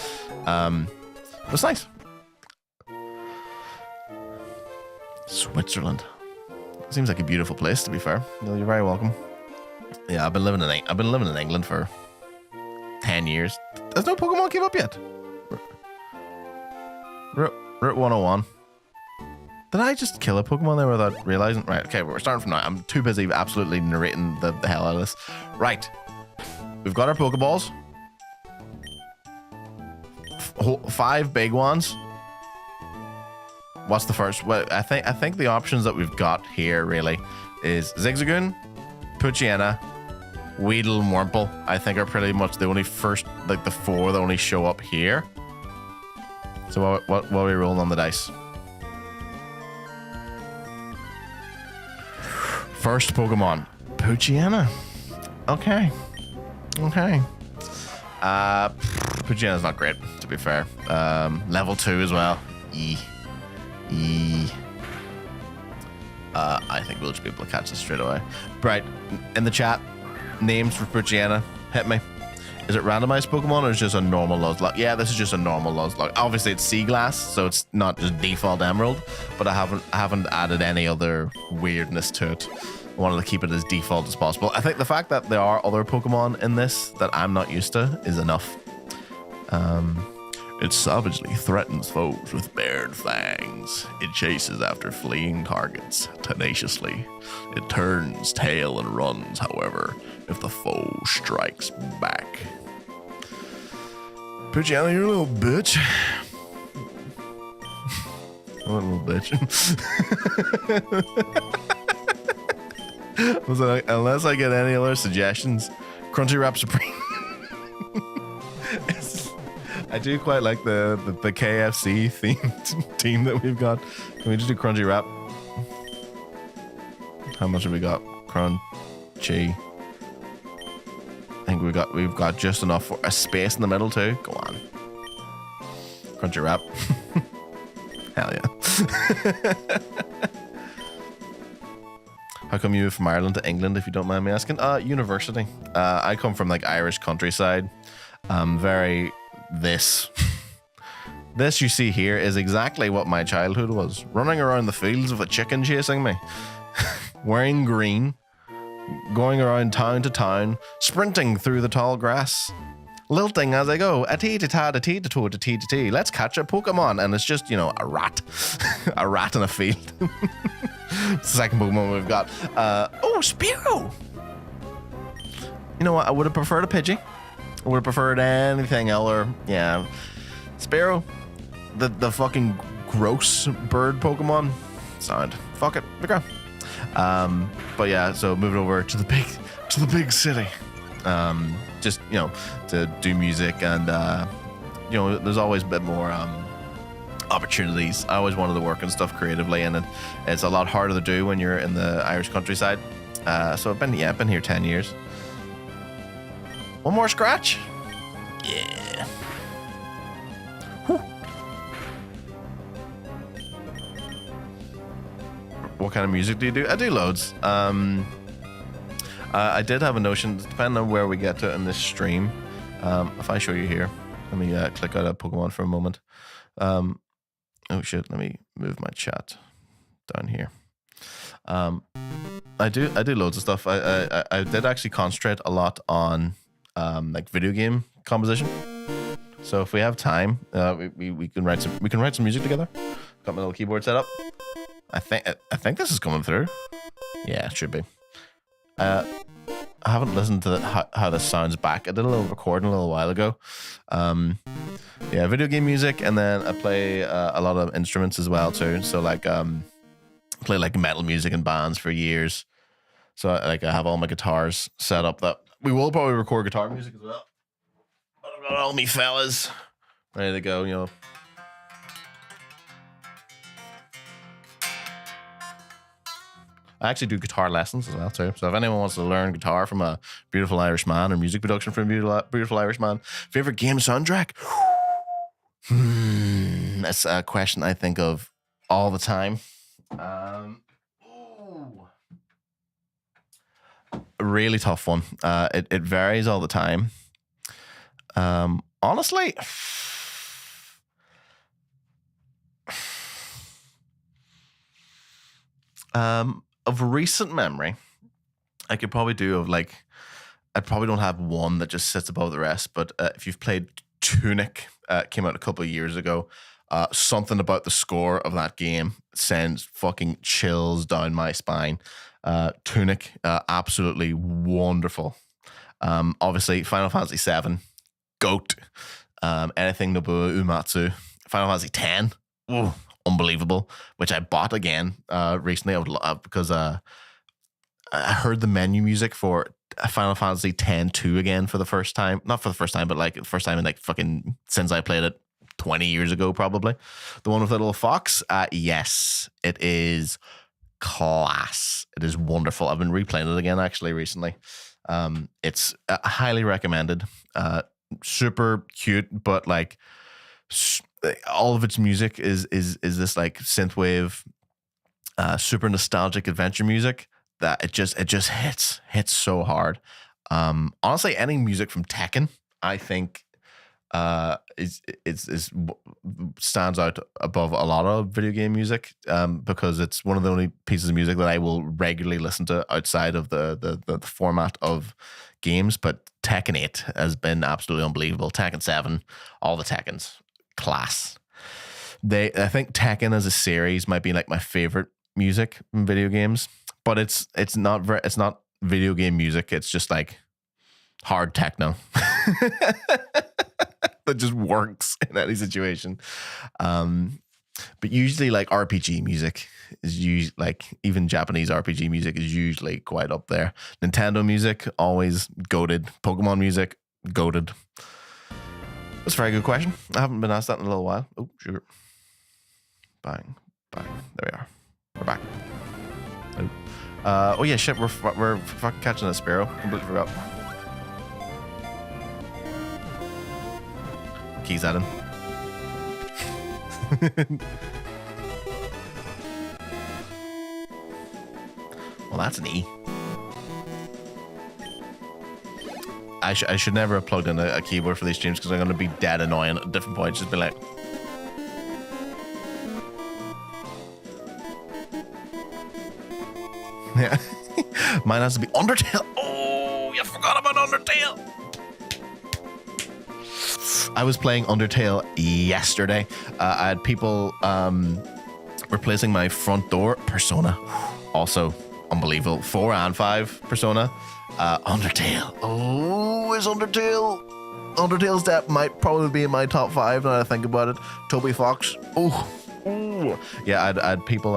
It's nice. Switzerland seems like a beautiful place, to be fair. No, you're very welcome. Yeah, I've been living in England for 10 years. There's no Pokemon came up yet. Route 101. Did I just kill a Pokemon there without realizing? Right, okay, we're starting from now. I'm too busy absolutely narrating the hell out of this. Right. We've got our Pokeballs. 5 big ones. What's the first? Well, I think the options that we've got here really is Zigzagoon, Poochyena, Weedle, and Wurmple. I think are pretty much the only first, like the 4 that only show up here. So what are we rolling on the dice? First Pokemon, Poochyena. Okay. Poochyena's not great, to be fair. Level 2 as well. I think we'll just be able to catch this straight away. Right, in the chat, names for Poochyena, hit me. Is it randomized Pokemon or is it just a normal Nuzlocke? Yeah, this is just a normal Nuzlocke. Obviously, it's Seaglass, so it's not just default Emerald, but I haven't added any other weirdness to it. I wanted to keep it as default as possible. I think the fact that there are other Pokemon in this that I'm not used to is enough. It savagely threatens foes with bared fangs. It chases after fleeing targets tenaciously. It turns tail and runs, however, if the foe strikes back. Poochyena, you're a little bitch. What a little bitch. Was it, unless I get any other suggestions, Crunchyroll Supreme. I do quite like the KFC themed team that we've got. Can we just do Crunchy Wrap? How much have we got? Crunchy. I think we've got just enough for a space in the middle too. Go on. Crunchy Wrap. Hell yeah. How come you moved from Ireland to England, if you don't mind me asking? University. I come from like Irish countryside. This you see here is exactly what my childhood was. Running around the fields with a chicken chasing me. Wearing green. Going around town to town. Sprinting through the tall grass. Lilting as I go. A-tee-ta-ta-ta-tee-ta-to-ta-tee-ta-tee. Let's catch a Pokemon. And it's just, you know, a rat. A rat in a field. It's the second Pokemon we've got. Oh, Spearow! You know what? I would have preferred a Pidgey. would have preferred anything else. Yeah, Sparrow, the fucking gross bird Pokemon. Sound. Fuck it. Okay. But yeah, so moving over to the big city. Just, you know, to do music and you know, there's always a bit more opportunities. I always wanted to work on stuff creatively, and it's a lot harder to do when you're in the Irish countryside. So I've been here 10 years. One more scratch. Yeah. Whew. What kind of music do you do? I do loads. I did have a notion, depending on where we get to in this stream. If I show you here, let me click out of Pokemon for a moment. Oh shit, let me move my chat down here. I do loads of stuff. I did actually concentrate a lot on like video game composition. So if we have time, we can write some music together. Got my little keyboard set up. I think this is coming through. Yeah, it should be. I haven't listened to how this sounds back. I did a little recording a little while ago. Yeah, video game music, and then I play a lot of instruments as well too. So like play like metal music in bands for years. So I have all my guitars set up. That we will probably record guitar music as well. I've got all me fellas ready to go. You know. I actually do guitar lessons as well too. So if anyone wants to learn guitar from a beautiful Irish man, or music production from a beautiful Irish man, favorite game soundtrack? That's a question I think of all the time. A really tough one. It varies all the time. Honestly, of recent memory, I could probably do of like, I probably don't have one that just sits above the rest, but if you've played Tunic, came out a couple of years ago, something about the score of that game sends fucking chills down my spine. Tunic, absolutely wonderful. Obviously, Final Fantasy VII, GOAT. Anything Nobuo Uematsu. Final Fantasy X, ooh, unbelievable, which I bought again recently. I would love because I heard the menu music for Final Fantasy X-2 again for the first time. Not for the first time, but like the first time in like fucking since I played it 20 years ago, probably. The one with the little fox. Yes, it is class. It is wonderful. I've been replaying it again actually recently. It's highly recommended. Super cute, but like all of its music is this like synthwave, super nostalgic adventure music that it just hits so hard. Honestly, any music from Tekken, I think, is stands out above a lot of video game music, because it's one of the only pieces of music that I will regularly listen to outside of the format of games. But Tekken 8 has been absolutely unbelievable. Tekken 7, all the Tekkens, class. I think Tekken as a series might be like my favorite music in video games, but it's not video game music. It's just like hard techno that just works in any situation. But usually like RPG music is usually like, even Japanese RPG music is usually quite up there. Nintendo music, always goated. Pokemon music, goated. That's a very good question. I haven't been asked that in a little while. Oh, sugar. Bang, bang. There we are. We're back. Oh yeah, shit. We're fucking catching a Sparrow. Completely forgot. Keys at him. Well, that's an E. I should never have plugged in a keyboard for these streams because I'm going to be dead annoying at different points. Just be like... Yeah. Mine has to be Undertale. Oh, you forgot about Undertale. I was playing Undertale yesterday. I had people replacing my front door. Persona. Also unbelievable. 4 and 5 Persona. Undertale. Oh, is Undertale Undertale step might probably be in my top 5 now that I think about it. Toby Fox. Ooh. Yeah, I had people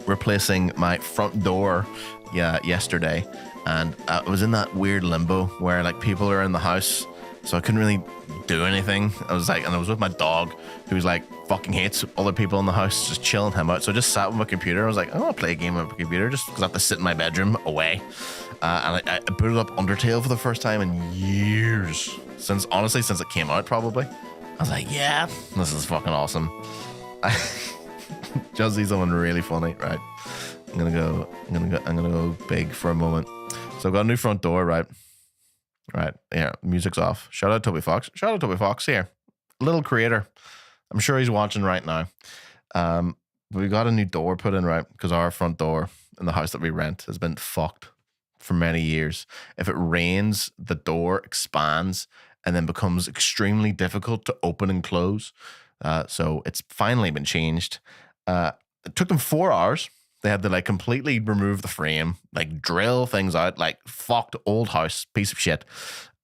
replacing my front door yesterday, and I was in that weird limbo where like people are in the house, so I couldn't really do anything. I was with my dog, who's like fucking hates other people in the house, just chilling him out. So I just sat with my computer. I was like, I want to play a game on my computer just because I have to sit in my bedroom away. And I booted up Undertale for the first time in years, since it came out probably. I was like, yeah, this is fucking awesome. Just see someone really funny, right? I'm gonna go big for a moment. So I've got a new front door, right? Right, yeah, music's off. Shout out Toby Fox. Here. Little creator. I'm sure he's watching right now. We got a new door put in, right? Because our front door in the house that we rent has been fucked for many years. If it rains, the door expands and then becomes extremely difficult to open and close. So it's finally been changed. It took them 4 hours. They had to like completely remove the frame, like drill things out, like fucked old house, piece of shit.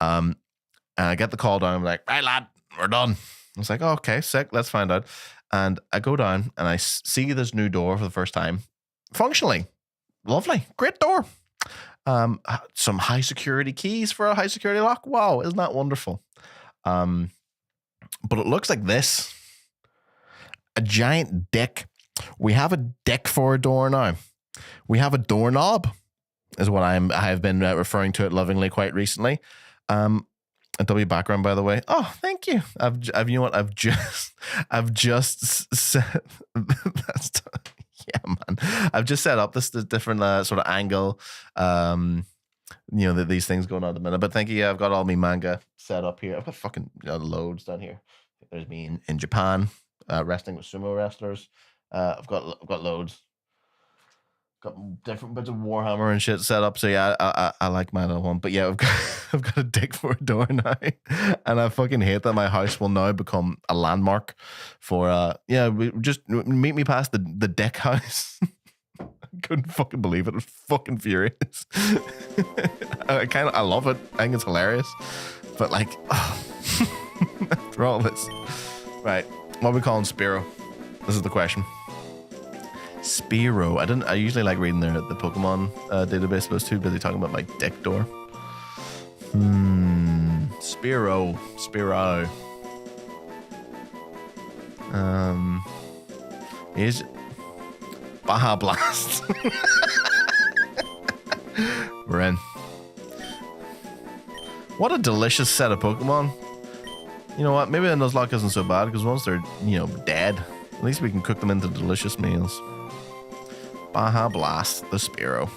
And I get the call down, I'm like, right lad, we're done. I was like, oh, okay, sick, let's find out. And I go down and I see this new door for the first time. Functionally, lovely, great door. Some high security keys for a high security lock. Wow, isn't that wonderful? But it looks like this. A giant dick. We have a dick for a door now. We have a doorknob, is what I have been referring to it lovingly quite recently. A W background, by the way. Oh, thank you. You know what? I've just set. That's yeah, man. I've just set up this different sort of angle. These things going on at the minute. But thank you. I've got all my manga set up here. I've got fucking loads down here. There's me in Japan, wrestling with sumo wrestlers. I've got loads. Got different bits of Warhammer and shit set up. So yeah, I like my little one. But yeah, I've got a dick for a door now, and I fucking hate that my house will now become a landmark for just meet me past the dick house. I couldn't fucking believe it. I was fucking furious. I love it. I think it's hilarious. But like, after all this, right? What are we calling Spiro? This is the question. Spiro. I usually like reading the Pokemon database, but I was too busy talking about my dick door. Spiro. He's Baja Blast. We're in. What a delicious set of Pokemon. You know what? Maybe the Nuzlocke isn't so bad because once they're, dead, at least we can cook them into delicious meals. Baja Blast, the Spiro.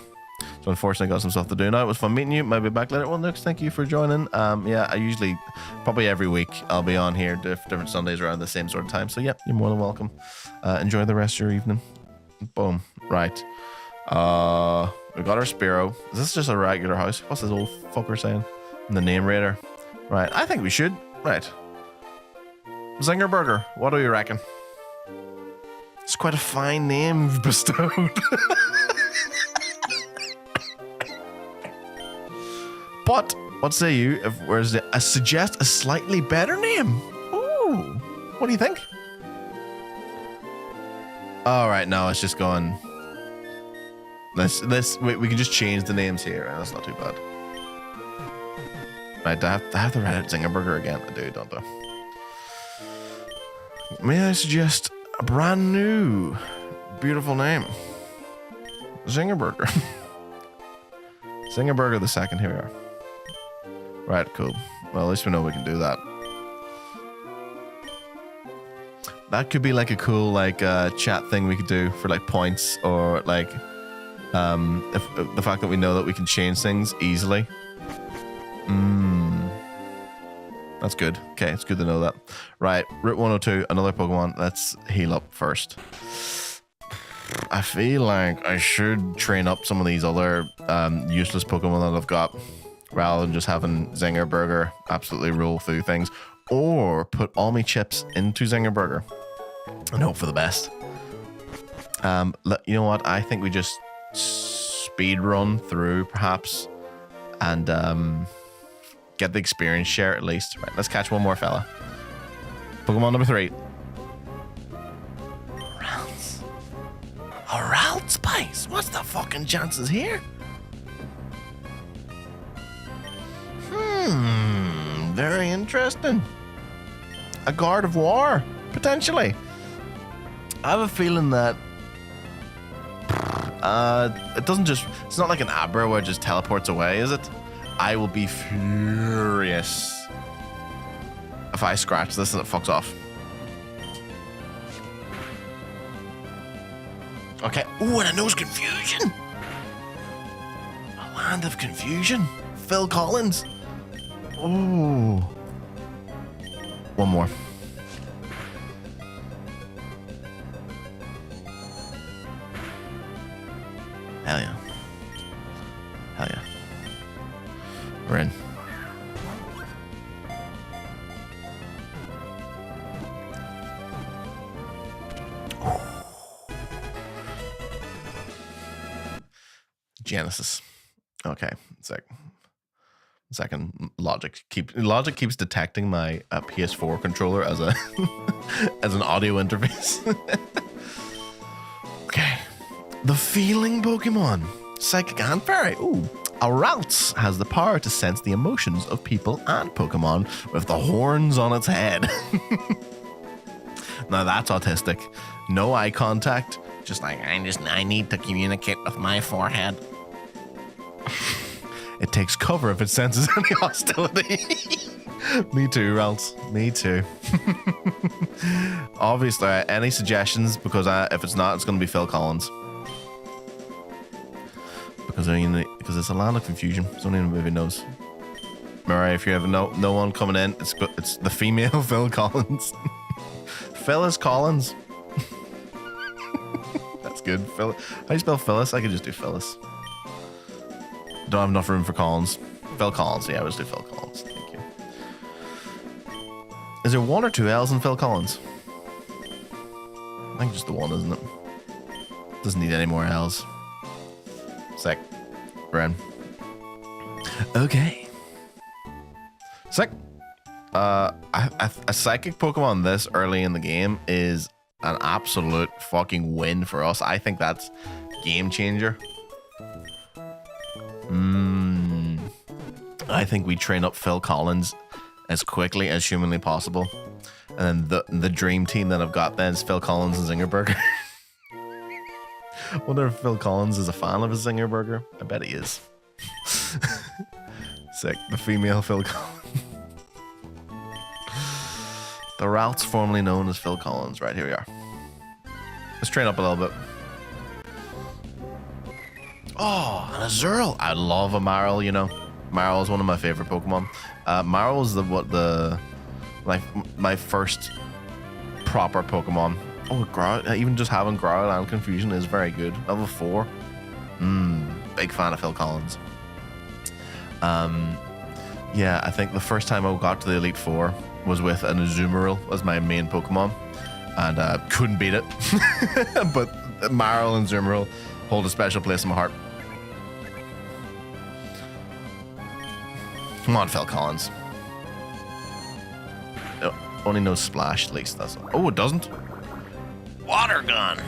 So unfortunately, got some stuff to do now. It was fun meeting you. Might be back later. Well, Nux, thank you for joining. I usually, probably every week, I'll be on here different Sundays around the same sort of time. So yeah, you're more than welcome. Enjoy the rest of your evening. Boom. Right. We got our Spiro. Is this just a regular house? What's this old fucker saying? The name raider. Right. I think we should. Right. Zinger Burger. What do you reckon? It's quite a fine name you've bestowed. But what say you if I suggest a slightly better name? Ooh, what do you think? All right, no, it's just going. We can just change the names here. Right? That's not too bad. Right, I have to write out Zinger Burger again. I do, don't I? May I suggest a brand new, beautiful name? Zinger Burger. Zinger Burger the second. Here we are. Right, cool. Well, at least we know we can do that. That could be like a cool chat thing we could do for like points or like if the fact that we know that we can change things easily. That's good. Okay, it's good to know that. Right, Route 102, another Pokemon. Let's heal up first. I feel like I should train up some of these other useless Pokemon that I've got rather than just having Zinger Burger absolutely roll through things, or put all my chips into Zinger Burger and hope for the best. You know what? I think we just speed run through perhaps and get the experience share at least. Right, let's catch one more fella. Pokemon number 3. Ralts. A Ralt Spice. What's the fucking chances here? Very interesting. A Guard of War, potentially. I have a feeling that it doesn't just, it's not like an Abra where it just teleports away, is it? I will be furious if I scratch this and it fucks off. Okay. Ooh, and I know it's Confusion. A Land of Confusion. Phil Collins. Ooh. One more. Hell yeah. Hell yeah. We're in. Genesis. Okay, second. Logic keeps detecting my PS4 controller as a as an audio interface. Okay, the feeling Pokemon, Psychic and Fairy. Ooh, a Ralts has the power to sense the emotions of people and Pokemon with the horns on its head. Now that's autistic. No eye contact. Just like I need to communicate with my forehead. It takes cover if it senses any hostility. Me too, Ralts. Me too. Obviously, any suggestions? Because if it's not, it's going to be Phil Collins. Because it's a Land of Confusion. Someone in the movie knows. Alright, if you have no one coming in, it's the female Phil Collins. Phyllis Collins. That's good. How do you spell Phyllis? I could just do Phyllis. Don't have enough room for Collins. Phil Collins. Yeah, I was do Phil Collins. Thank you. Is there 1 or 2 L's in Phil Collins? I think just the one, isn't it? Doesn't need any more L's. Sick. Ren. Okay. Sick. A psychic Pokemon this early in the game is an absolute fucking win for us. I think that's game changer. I think we train up Phil Collins as quickly as humanly possible. And then the dream team that I've got then is Phil Collins and Zingerberger. Wonder if Phil Collins is a fan of a Zingerberger. I bet he is. Sick. The female Phil Collins. The Ralts formerly known as Phil Collins. Right, here we are. Let's train up a little bit. Oh, and a Zerl. I love a Marill, you know. Marill is one of my favorite Pokemon. Marill is my first proper Pokemon. Oh, Growl, even just having Growl and Confusion is very good. Level 4. Big fan of Phil Collins. Yeah, I think the first time I got to the Elite Four was with an Azumarill as my main Pokemon, and couldn't beat it. But Marill and Azumarill hold a special place in my heart. Come on, Phil Collins. Only knows Splash, at least. Oh, it doesn't. Water Gun.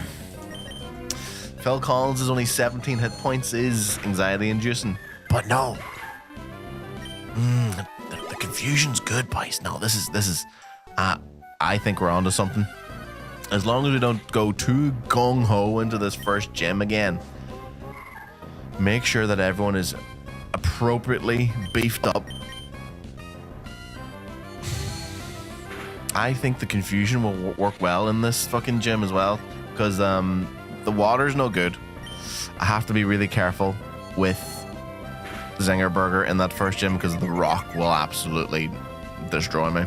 Phil Collins is only 17 hit points, is anxiety inducing. But no. The confusion's good, boys. No, this is. I think we're onto something. As long as we don't go too gung ho into this first gym again, make sure that everyone is appropriately beefed up. I think the confusion will work well in this fucking gym as well, because the water's no good. I have to be really careful with Zingerberger in that first gym because the rock will absolutely destroy me.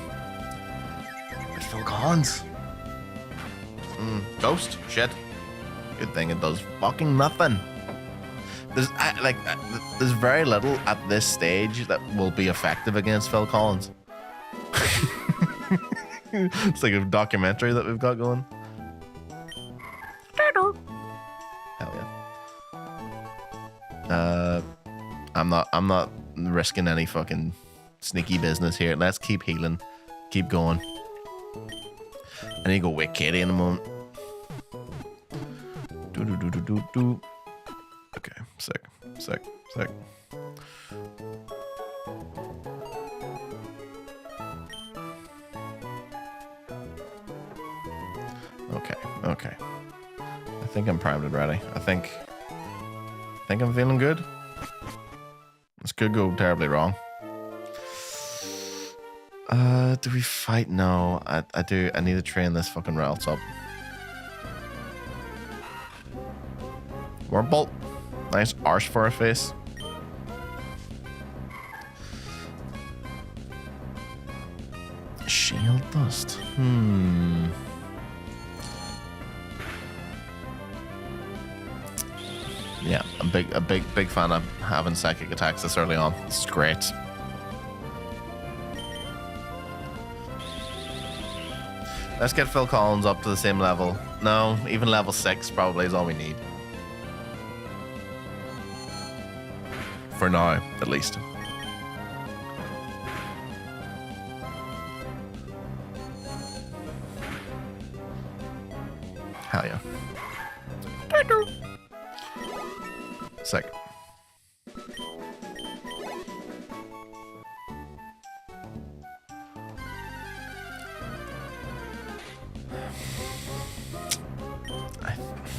It's Phil Collins. Ghost? Shit. Good thing it does fucking nothing. There's very little at this stage that will be effective against Phil Collins. It's like a documentary that we've got going. Hell yeah. I'm not risking any fucking sneaky business here. Let's keep healing. Keep going. I need to go wake Katie in a moment. Do. Okay, sick. Okay. I think I'm primed and ready. I think I'm feeling good. This could go terribly wrong. Do we fight? No, I do. I need to train this fucking Ralts up. Wormbolt. Nice arch for our face. Shield dust. Yeah, a big fan of having psychic attacks this early on. This is great. Let's get Phil Collins up to the same level. No, even level 6 probably is all we need. For now, at least. Hell yeah. Sick.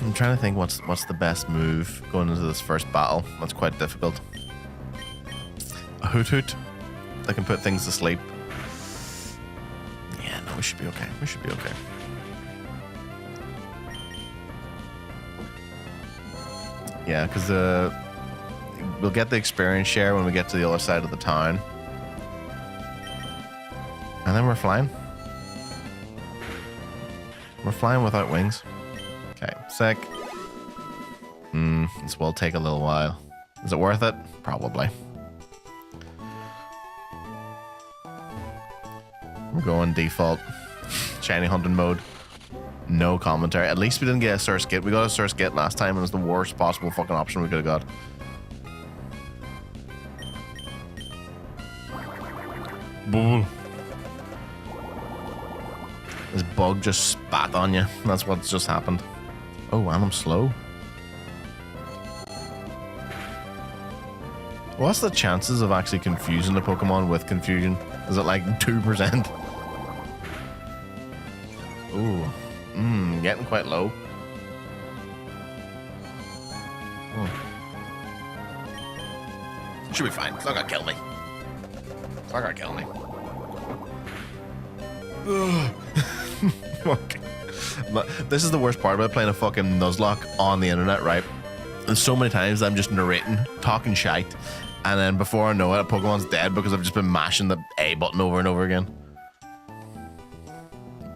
I'm trying to think what's the best move going into this first battle. That's quite difficult. A hoot hoot that can put things to sleep. Yeah, no, we should be okay. We should be okay. Yeah, because we'll get the experience share when we get to the other side of the town. And then we're flying. We're flying without wings. Okay, sick. This will take a little while. Is it worth it? Probably. We're going default. Shiny hunting mode. No commentary. At least we didn't get a Source Gate. We got a Source Gate last time and it was the worst possible fucking option we could have got. Bull. This bug just spat on you. That's what's just happened. Oh, and I'm slow. What's the chances of actually confusing the Pokemon with confusion? Is it like 2%? Ooh. Getting quite low. Should be fine. It's not gonna kill me. It's not gonna kill me. Okay. This is the worst part about playing a fucking Nuzlocke on the internet, right? And so many times I'm just narrating, talking shite, and then before I know it, a Pokemon's dead because I've just been mashing the A button over and over again.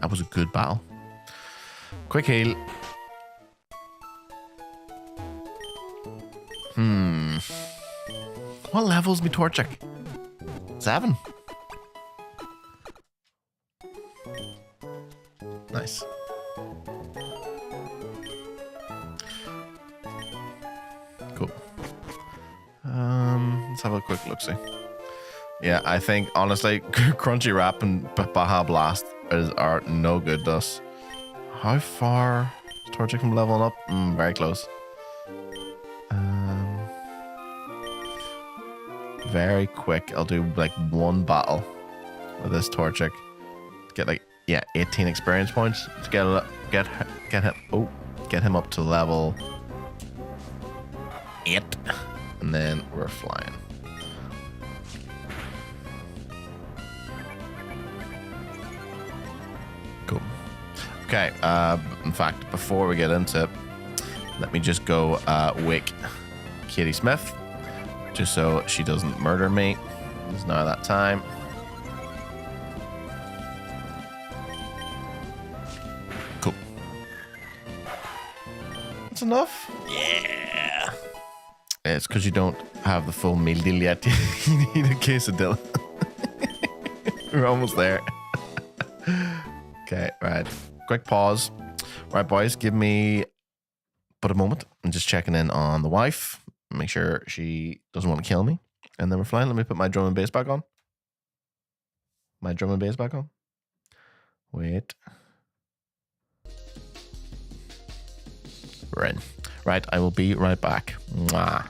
That was a good battle. Quick heal. What level's me Torchic? 7. Nice. Cool. Let's have a quick look-see. Yeah, I think, honestly, Crunchy Wrap and Baja Blast are no good to us. How far is Torchic from leveling up? Very close. Very quick. I'll do like one battle with this Torchic. Get like 18 experience points to get him up to level 8, and then we're flying. Cool. Okay. In fact, before we get into it, let me just go wake Katie Smith, just so she doesn't murder me. It's now that time. Cool. That's enough. Yeah. It's because you don't have the full meal deal yet. You need a quesadilla. We're almost there. Okay, right. Quick pause. Right, boys, give me but a moment. I'm just checking in on the wife. Make sure she doesn't want to kill me. And then we're flying. Let me put my drum and bass back on. My drum and bass back on? Wait. We're in. Right, I will be right back. Mwah.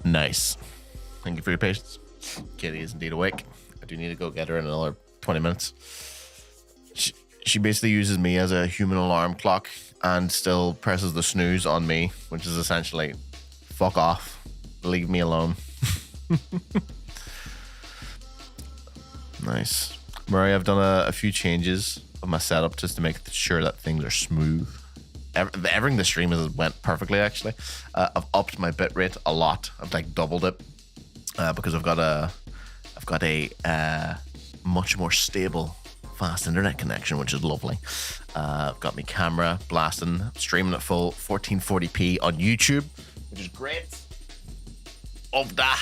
Nice. Thank you for your patience. Kitty is indeed awake. I do need to go get her in another 20 minutes. She basically uses me as a human alarm clock and still presses the snooze on me, which is essentially fuck off. Leave me alone. Nice. Murray, I've done a few changes of my setup just to make sure that things are smooth. Everything the stream has went perfectly, actually. I've upped my bitrate a lot. I've like doubled it because I've got a much more stable, fast internet connection, which is lovely. I've got my camera blasting, streaming at full 1440p on YouTube, which is great. Of that,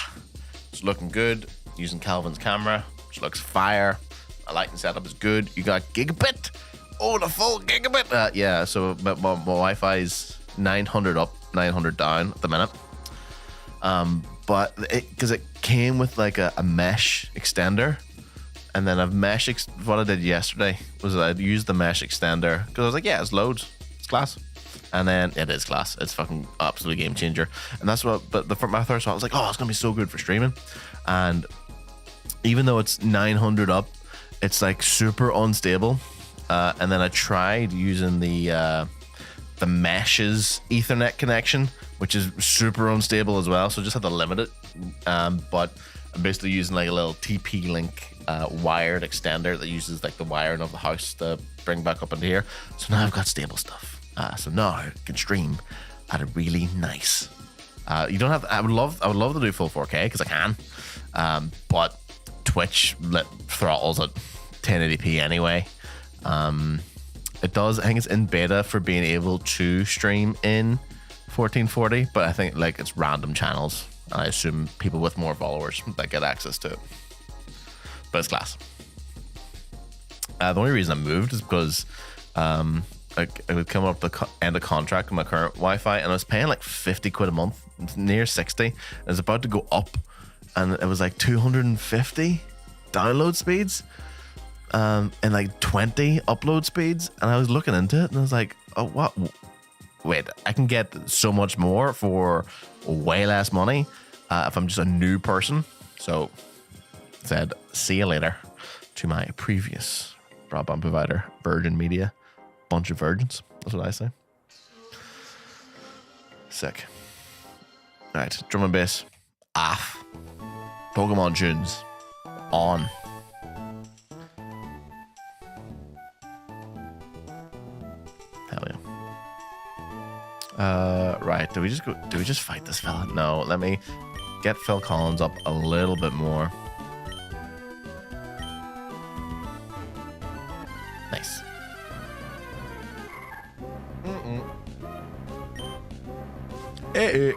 it's looking good. Using Calvin's camera, which looks fire. My lighting setup is good. You got gigabit. Oh, the full gigabit. Yeah, so my Wi-Fi is 900 up, 900 down at the minute. But because it came with like a mesh extender, and then I've what I did yesterday was I used the mesh extender because I was like, yeah, it's loads, it's class. And then it is class. It's fucking absolute game changer. And that's what. But my first thought, I was like, oh, it's gonna be so good for streaming. And even though it's 900 up, it's like super unstable. And then I tried using the mesh's Ethernet connection, which is super unstable as well. So I just had to limit it. But I'm basically using like a little TP-Link wired extender that uses like the wiring of the house to bring back up into here. So now I've got stable stuff. So now I can stream at a really nice. You don't have. I would love to do full 4K because I can. But Twitch throttles at 1080p anyway. It does. I think it's in beta for being able to stream in 1440, but I think like it's random channels. I assume people with more followers that get access to it. But it's class. The only reason I moved is because I would come up the end of contract with my current Wi-Fi, and I was paying like 50 quid a month, near 60. It was about to go up, and it was like 250 download speeds. And like 20 upload speeds, and I was looking into it and I was like, oh, what? Wait, I can get so much more for way less money if I'm just a new person. So I said, see you later to my previous broadband provider, Virgin Media. Bunch of virgins, that's what I say. Sick. All right, drum and bass off. Pokemon tunes on. Hell yeah. Right, do we just fight this fella? No, let me get Phil Collins up a little bit more. Nice. Hey.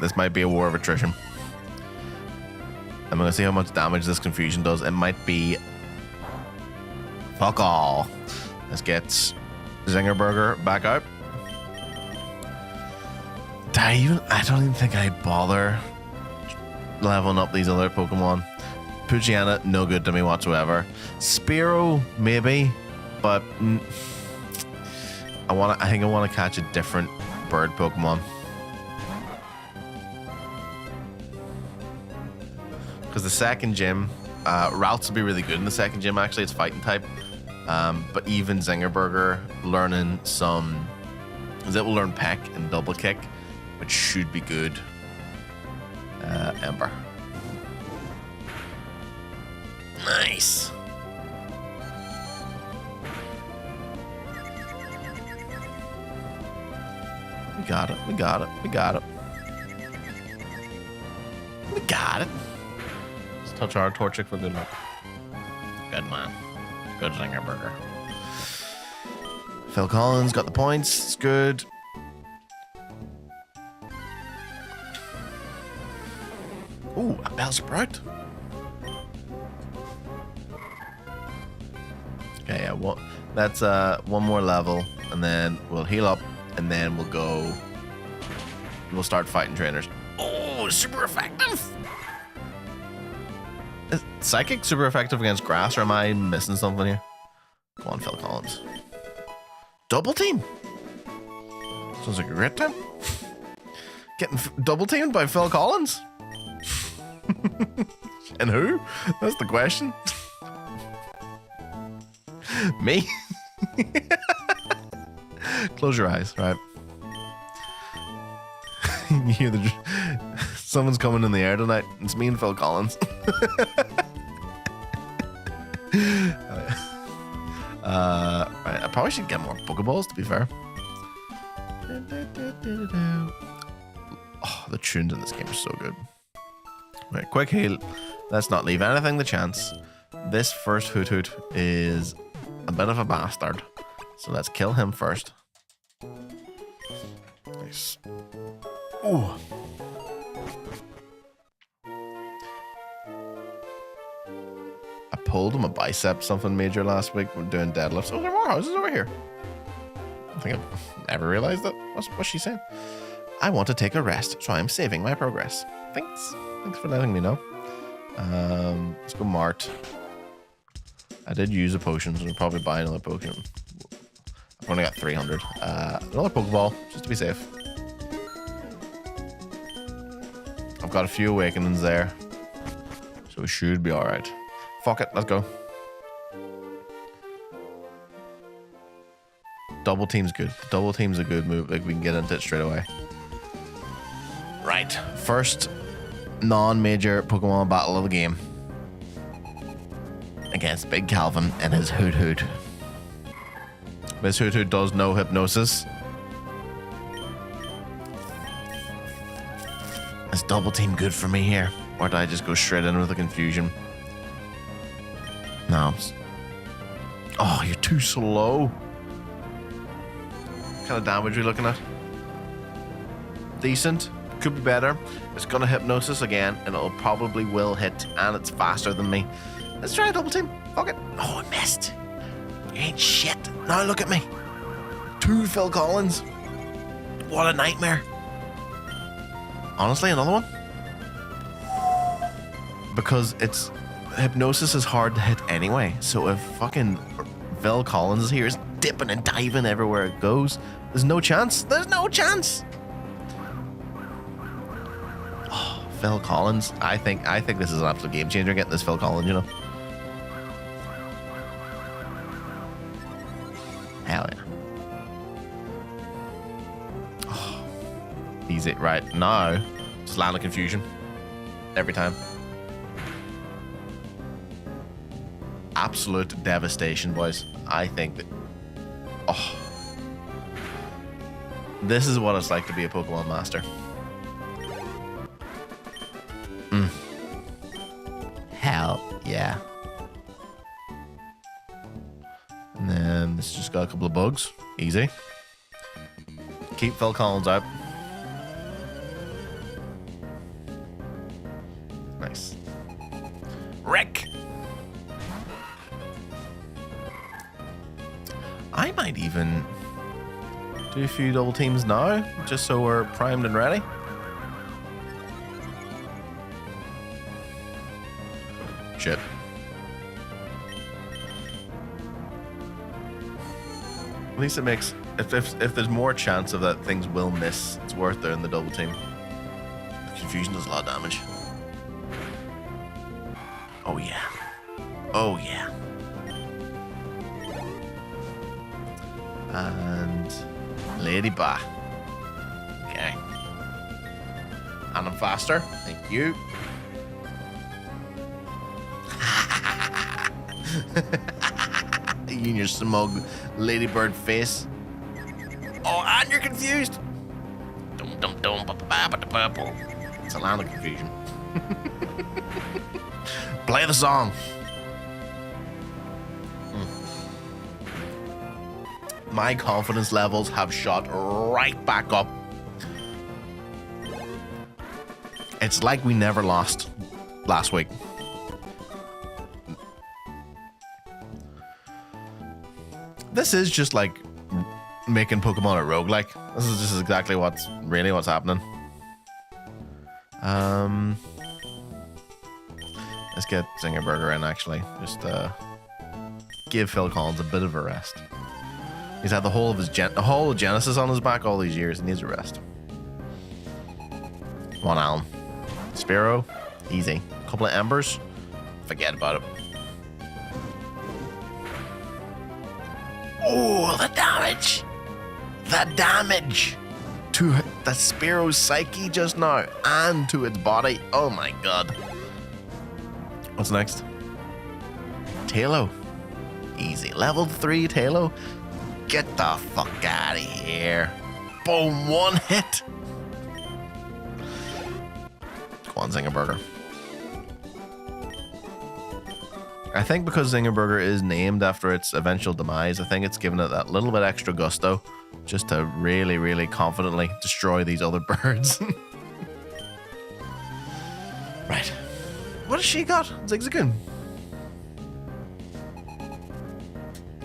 This might be a war of attrition. I'm gonna see how much damage this confusion does. It might be fuck all. Let's get Zingerberger back out. I don't even think I'd bother leveling up these other Pokemon. Poochyena, no good to me whatsoever. Spearow, maybe. but I think I want to catch a different bird Pokemon. Because the second gym, Ralts will be really good in the second gym. Actually, it's fighting type. But even Zingerberger learning some, because it will learn Peck and Double Kick, which should be good. Ember. Nice. We got it. We got it. We got it. We got it. Let's touch our Torchic for good luck. Good man. Good Zingerberger. Phil Collins got the points. It's good. Ooh, a Bellsprout. Okay, yeah, well, that's one more level, and then we'll heal up, and then we'll go. We'll start fighting trainers. Oh, super effective! Is Psychic super effective against grass, or am I missing something here? Come on, Phil Collins. Double team. Sounds like a great time. Getting double teamed by Phil Collins. And who? That's the question. Me? Close your eyes, right? You hear someone's coming in the air tonight. It's me and Phil Collins. Right, I probably should get more Pokeballs, to be fair. Oh, the tunes in this game are so good. Right, quick heal. Let's not leave anything to chance. This first Hoot Hoot is a bit of a bastard, so let's kill him first. Nice. Ooh. I pulled him a bicep something major last week. We're doing deadlifts. Oh, there are more houses over here. I don't think I've ever realized that. What's she saying? I want to take a rest, so I'm saving my progress. Thanks. Thanks for letting me know. Let's go Mart. I did use a potion, so I'll probably buy another potion. I've only got 300. Another Pokeball, just to be safe. I've got a few awakenings there, so we should be alright. Fuck it, let's go. Double team's good. Double team's a good move. Like, we can get into it straight away. Right, first non-major Pokemon battle of the game against Big Calvin and his Hoot Hoot. This Hoot Hoot does no hypnosis. Is double team good for me here, or do I just go straight in with a confusion? No. Oh, you're too slow. What kind of damage are we looking at? Decent. Could be better. It's gonna hypnosis again, and it'll probably will hit, and it's faster than me. Let's try a double team. Fuck it. Oh, I missed. You ain't shit. Now look at me. 2 Phil Collins. What a nightmare. Honestly, another one. Because it's hypnosis is hard to hit anyway. So if fucking Phil Collins is here, is dipping and diving everywhere it goes, there's no chance. There's no chance. Phil Collins. I think this is an absolute game changer getting this Phil Collins, you know. Hell yeah. Oh, easy. Right, now just land of confusion. Every time. Absolute devastation, boys. I think that this is what it's like to be a Pokemon master. Hell yeah. And then this just got a couple of bugs. Easy. Keep Phil Collins out. Nice. Rick! I might even do a few double teams now, just so we're primed and ready. Shit. At least it makes if there's more chance of that things will miss, it's worth doing the double team. The confusion does a lot of damage. Oh yeah. Oh yeah. And Lady Ba. Okay. And I'm faster. Thank you. You and your smug ladybird face. Oh, and you're confused. It's a land of confusion. Play the song. My confidence levels have shot right back up. It's like we never lost last week. This is just like making Pokemon a roguelike. This is just exactly what's happening. Let's get Zinger Burger in actually. Just give Phil Collins a bit of a rest. He's had the whole of his whole Genesis on his back all these years. He needs a rest. Come on, Alan. Spearow, easy. A couple of embers, forget about it. Oh, the damage! The damage to the Spearow's psyche just now and to its body. Oh my god. What's next? Tailo. Easy. Level 3 Tailo. Get the fuck out of here. Boom, one hit. Go on, Zinger Burger. I think because Zinger Burger is named after its eventual demise, I think it's given it that little bit extra gusto just to really, really confidently destroy these other birds. Right. What has she got? Zigzagoon.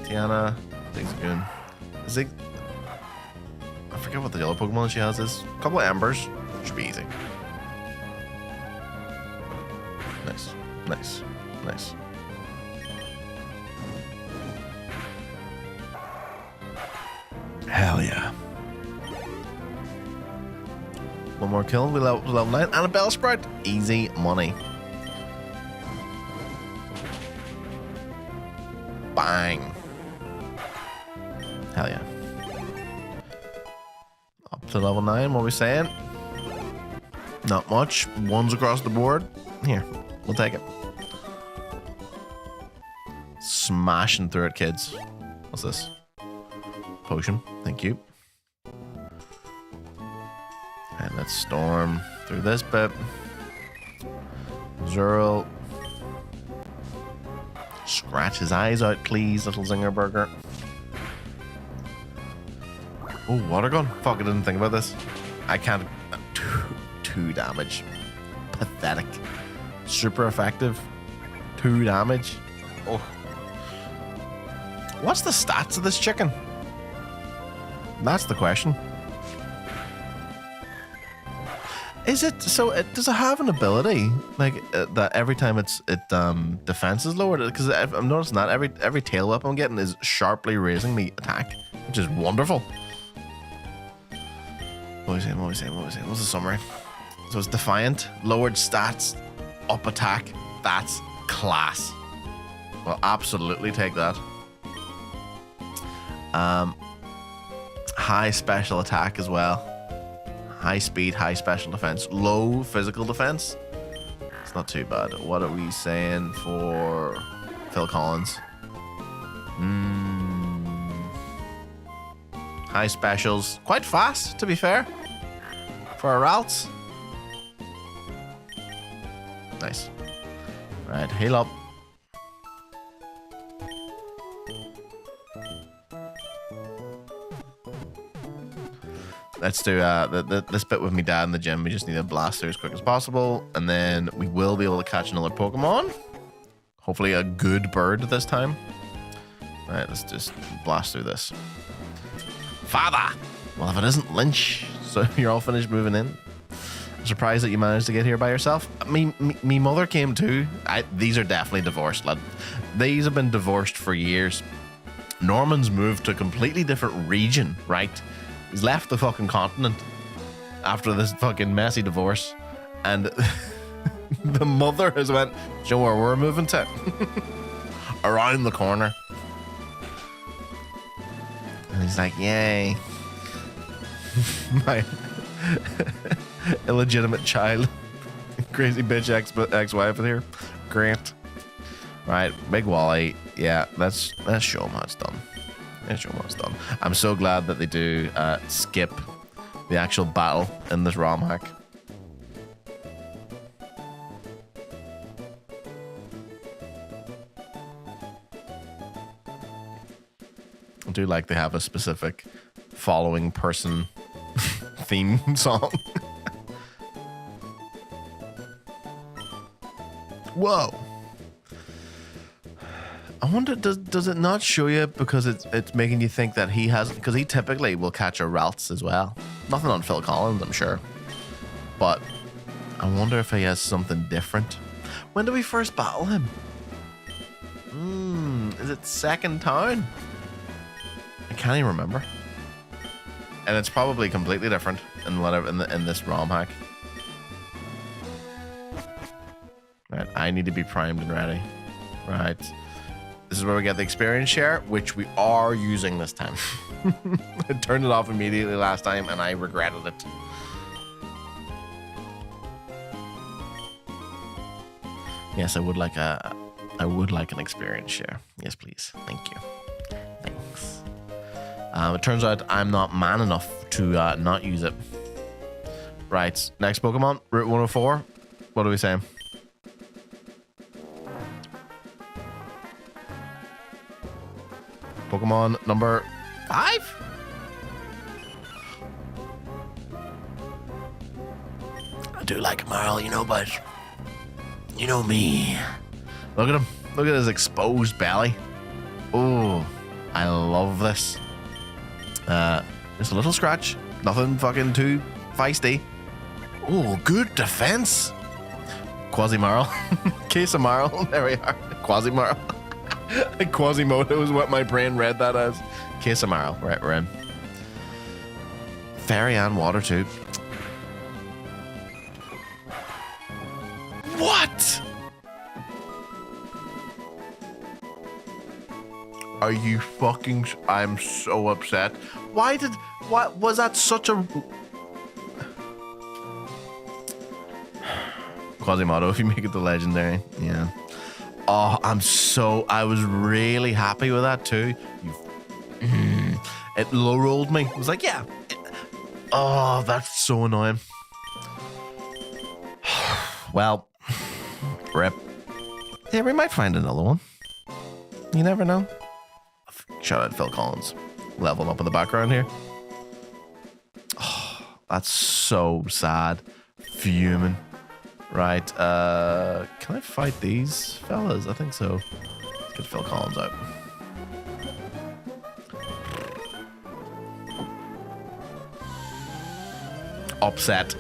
Tiana, Zigzagoon. I forget what the yellow Pokemon she has is. A couple of embers. Should be easy. Nice. Nice. Nice. Hell yeah. One more kill. We level 9. And a Bellsprout. Easy money. Bang. Hell yeah. Up to level 9, what are we saying? Not much. Ones across the board. Here, we'll take it. Smashing through it, kids. What's this? Potion. Thank you. And let's storm through this bit. Zuriel. Scratch his eyes out, please, little Zinger Burger. Oh, water gun. Fuck, I didn't think about this. I can't. Two damage. Pathetic. Super effective. 2 damage. Oh. What's the stats of this chicken? That's the question. Is it so? Does it have an ability like that every time it defense is lowered? Because I'm noticing that every tail whip I'm getting is sharply raising the attack, which is wonderful. What was he saying? What's the summary? So it's defiant, lowered stats, up attack. That's class. Well, absolutely take that. High special attack as well. High speed, high special defense, low physical defense. It's not too bad. What are we saying for Phil Collins? High specials. Quite fast, to be fair. For a Ralts. Nice. Right, heal up. Let's do this bit with me dad in the gym. We just need to blast through as quick as possible. And then we will be able to catch another Pokemon. Hopefully a good bird this time. All right, let's just blast through this. Father! Well, if it isn't Lynch, so you're all finished moving in. I'm surprised that you managed to get here by yourself. Me mother came too. These are definitely divorced, lad. These have been divorced for years. Norman's moved to a completely different region, right? He's left the fucking continent after this fucking messy divorce. And the mother has went, do you know where we're moving to? Around the corner. And he's like, yay. My illegitimate child. Crazy bitch ex-wife here. Great. Right, Big Wally. Yeah, let's show him how it's done. Let's show him how it's done. I'm so glad that they do skip the actual battle in this ROM hack. I do like they have a specific following person theme song. Whoa. I wonder, does it not show you because it's making you think that he has, because he typically will catch a Ralts as well. Nothing on Phil Collins, I'm sure. But I wonder if he has something different. When do we first battle him? Is it second town? I can't even remember. And it's probably completely different in whatever in this ROM hack. Right, I need to be primed and ready. Right. This is where we get the experience share, which we are using this time. I turned it off immediately last time and I regretted it. Yes, I would like an experience share. Yes, please. Thank you. Thanks. It turns out I'm not man enough to not use it. Right, next Pokemon, Route 104. What are we saying? Pokemon number 5? I do like Marl, you know, but you know me. Look at him. Look at his exposed belly. Oh, I love this. Just a little scratch. Nothing fucking too feisty. Oh, good defense. Quasi-Marl. Case of Marl. There we are. Quasi-Marl. Quasimodo is what my brain read that as. Case of Marl. Right, we're in. Fairy and water tube. What? Are you fucking... I'm so upset. What was that such a... Quasimodo, if you make it the legendary. Yeah. Oh, I was really happy with that too. It low rolled me. I was like, yeah. Oh, that's so annoying. Well, rip. Yeah, we might find another one. You never know. Shout out Phil Collins. Leveling up in the background here. Oh, that's so sad. Fuming. Right, can I fight these fellas? I think so. Let's get Phil Collins out. Upset.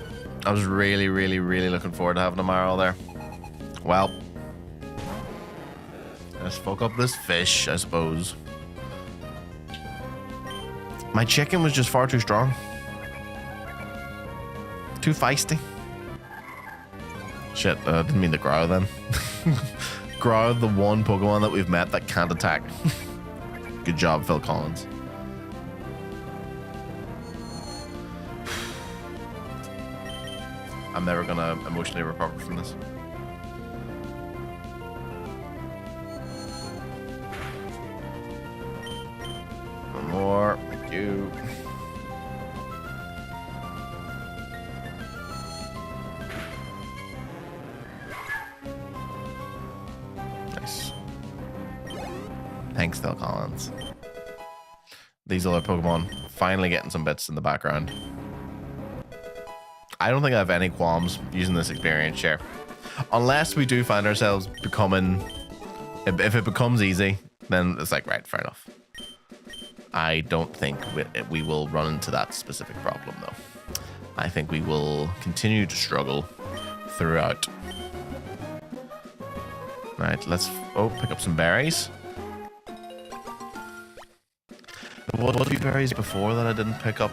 I was really, really, really looking forward to having a Marl there. Well, let's fuck up this fish, I suppose. My chicken was just far too strong. Too feisty. Shit, I didn't mean to grow then. Grow, the one Pokemon that we've met that can't attack. Good job, Phil Collins. I'm never gonna emotionally recover from this. One more, thank you. Thanks, Phil Collins. These other Pokemon finally getting some bits in the background. I don't think I have any qualms using this experience share. Unless we do find ourselves becoming... If it becomes easy, then it's like, right, fair enough. I don't think we will run into that specific problem, though. I think we will continue to struggle throughout. Right, let's pick up some berries. What were the berries before that I didn't pick up?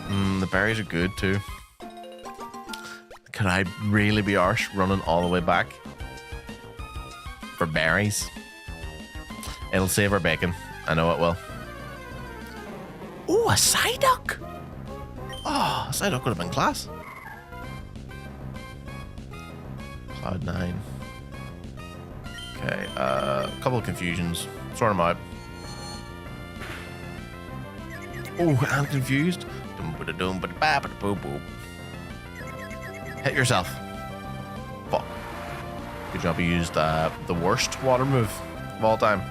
The berries are good too. Could I really be arse running all the way back for berries? It'll save our bacon. I know it will. Oh, a Psyduck! Oh, a Psyduck would have been class. Cloud 9. Okay, a couple of confusions. Sort them out. Oh, I'm confused. Hit yourself. Fuck. Good job you used the worst water move of all time.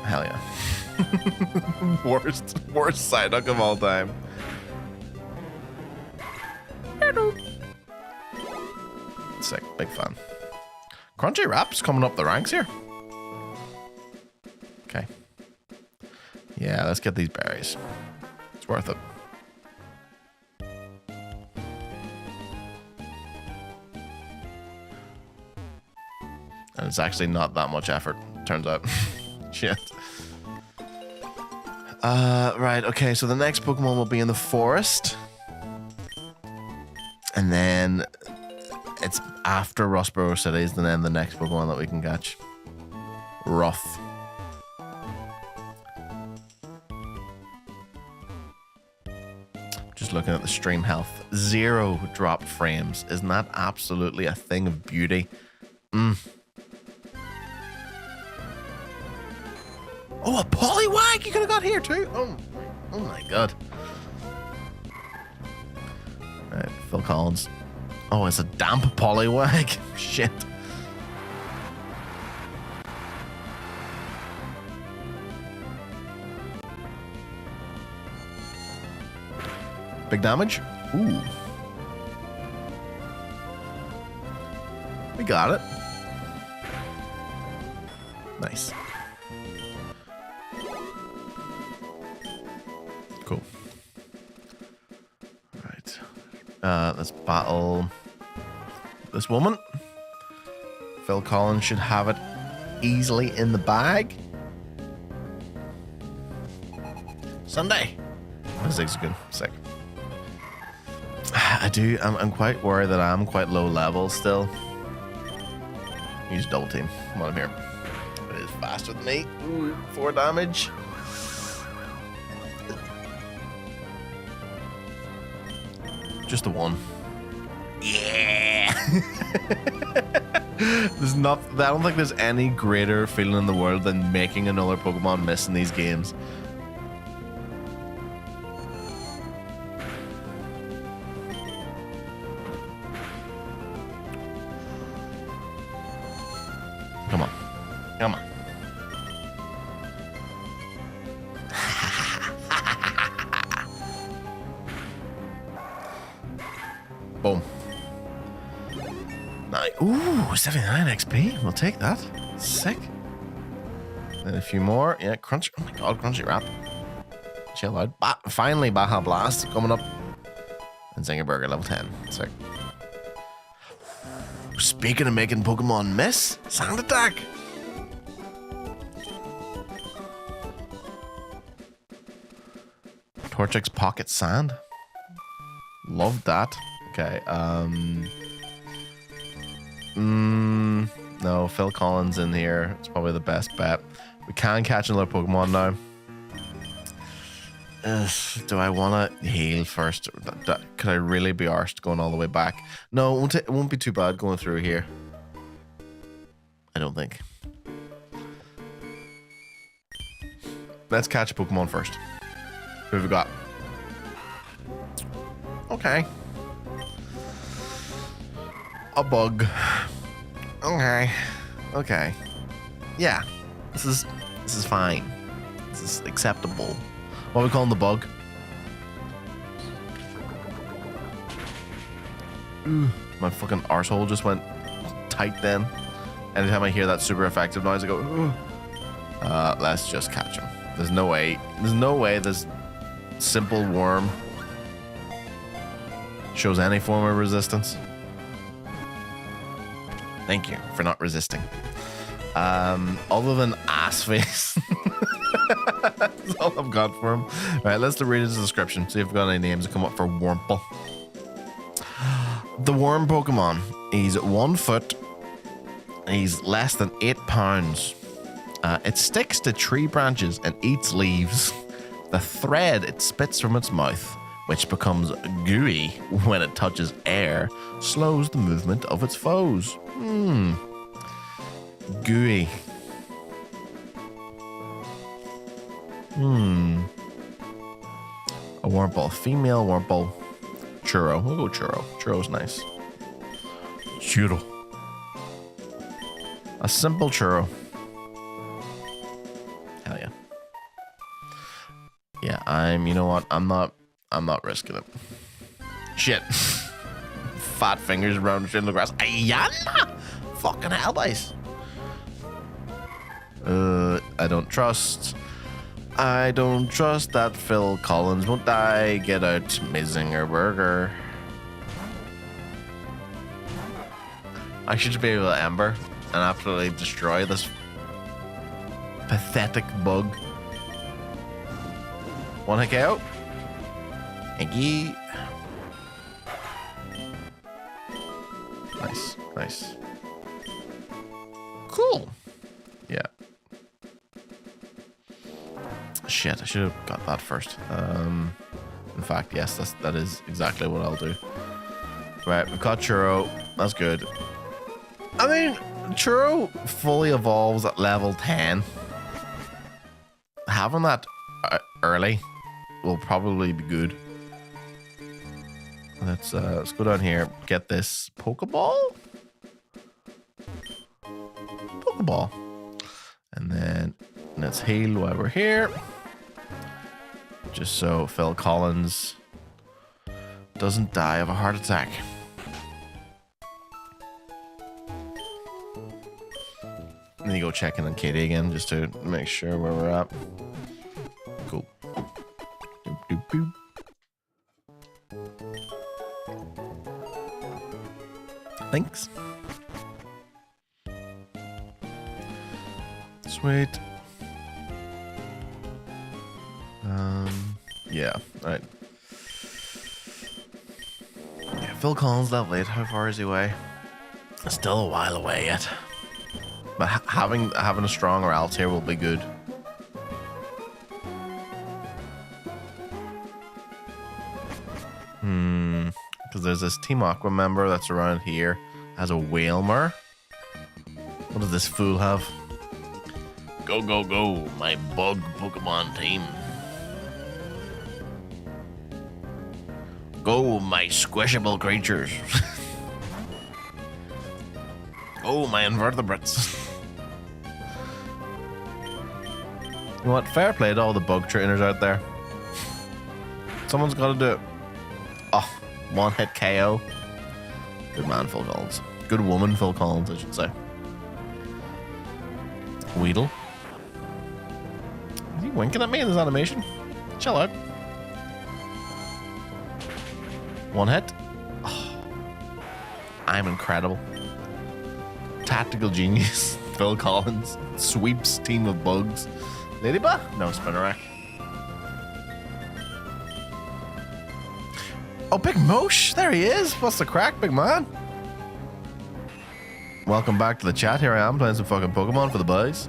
Hell yeah. worst Psyduck of all time. Sick, big fan. Crunchy Wrap's coming up the ranks here. Okay. Yeah, let's get these berries. It's worth it. And it's actually not that much effort, turns out. Shit. Right, okay, so the next Pokemon will be in the forest. And then it's after Rustboro Cities, and then the next Pokemon that we can catch. Rough. Just looking at the stream health. 0 dropped frames. Isn't that absolutely a thing of beauty? Oh, a Poliwag! You could have got here too. Oh my god. Right, Phil Collins. Oh, it's a damp Poliwag. Shit. Big damage. Ooh. We got it. Nice. Cool. Right. Let's battle this woman. Phil Collins should have it easily in the bag. Sunday. This is good. Sick. I'm quite worried that I'm quite low level still. Use double team. Come on, I'm here. It is faster than me. Ooh, 4 damage. Just the one. Yeah. I don't think there's any greater feeling in the world than making another Pokemon miss in these games. Come on. Come on. Boom. Nice. Ooh, 79 XP. We'll take that. Sick. And a few more. Yeah, Crunch. Oh my god, Crunchy Wrap. Chill out. Finally, Baja Blast coming up. And Zinger Burger level 10. Sick. Speaking of making Pokemon miss, Sand Attack. Torchic's Pocket Sand. Love that. Okay, no, Phil Collins in here. It's probably the best bet. We can catch another Pokemon now. Do I want to heal first? Could I really be arsed going all the way back? No, it won't be too bad going through here. I don't think. Let's catch a Pokemon first. Who have we got? Okay. A bug. Okay. Okay. Yeah. This is fine. This is acceptable. What are we calling the bug? Ooh, my fucking arsehole just went tight then. Anytime I hear that super effective noise, I go, ooh. Let's just catch him. There's no way this simple worm shows any form of resistance. Thank you for not resisting. Other than ass face. That's all I've got for him. All right, let's read his description. See if we've got any names that come up for Wurmple. The worm Pokemon. He's 1 foot. He's less than 8 pounds. It sticks to tree branches and eats leaves. The thread it spits from its mouth, which becomes gooey when it touches air, slows the movement of its foes. Gooey. A Wurmple. Female Wurmple. Churro. We'll go Churro. Churro's nice. Churro. A simple Churro. Hell yeah. Yeah, you know what? I'm not risking it. Shit. Fat fingers around the grass. Ayana! Fucking hell, boys. I don't trust that Phil Collins won't die. Get out, Mazinger Burger. I should be able to Ember and absolutely destroy this pathetic bug. 1 hit KO. Thank you. Nice. Cool. Yeah. Shit, I should have got that first. In fact, yes, that is exactly what I'll do. Right, we've got Churro. That's good. I mean, Churro fully evolves at level 10. Having that early will probably be good. Let's go down here, get this Pokeball, and then let's heal while we're here, just so Phil Collins doesn't die of a heart attack. And then you go check in on Katie again just to make sure where we're at. Cool. Doop, doop, doop. Thanks. Sweet. Yeah, alright. Yeah, Phil Collins level 8. How far is he away? Still a while away yet. But having a stronger alt here will be good. Because there's this Team Aqua member that's around here. Has a Whalmer. What does this fool have? Go, go, go, my bug Pokemon team. Go, my squishable creatures. Oh, my invertebrates. You know what? Fair play to all the bug trainers out there. Someone's got to do it. Oh, 1 hit KO. Good man, Phil Collins. Good woman, Phil Collins, I should say. Weedle. Is he winking at me in this animation? Chill out. 1 hit. Oh, I'm incredible. Tactical genius. Phil Collins. Sweeps team of bugs. Ladybug? No, Spinnerack. Oh, Big Mosh. There he is. What's the crack, big man? Welcome back to the chat. Here I am playing some fucking Pokemon for the boys.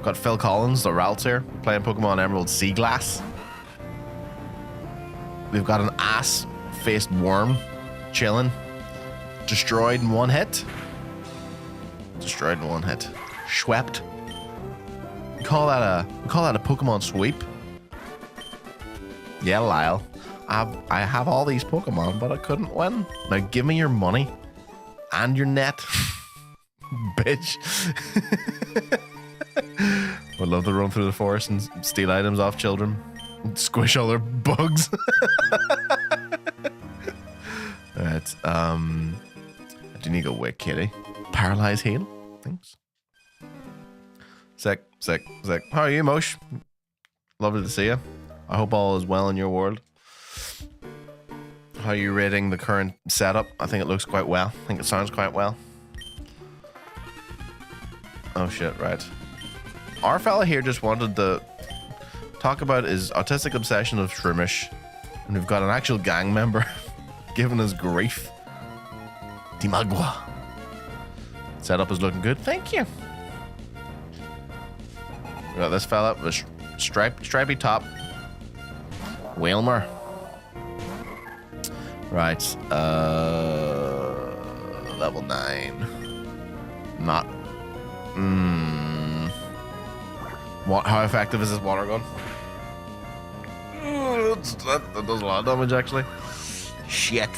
Got Phil Collins, the Ralts here, playing Pokemon Emerald Seaglass. We've got an ass-faced worm chilling. Destroyed in 1 hit. Destroyed in 1 hit. Swept. We call that a Pokemon sweep. Yeah, Lyle. I have all these Pokemon, but I couldn't win. Now give me your money and your net, bitch. Would love to run through the forest and steal items off children, and squish all their bugs. Alright, I do need to go wake Kitty. Paralyze heal. Thanks. Sick. How are you, Mosh? Lovely to see you. I hope all is well in your world. How are you rating the current setup? I think it looks quite well. I think it sounds quite well. Oh shit, right. Our fella here just wanted to talk about his autistic obsession of Shroomish. And we've got an actual gang member giving us grief. Dimagua. Setup is looking good. Thank you. We got this fella with a stripy top. Whalmer. Right. Level 9. Not. What? How effective is this water gun? That does a lot of damage, actually. Shit.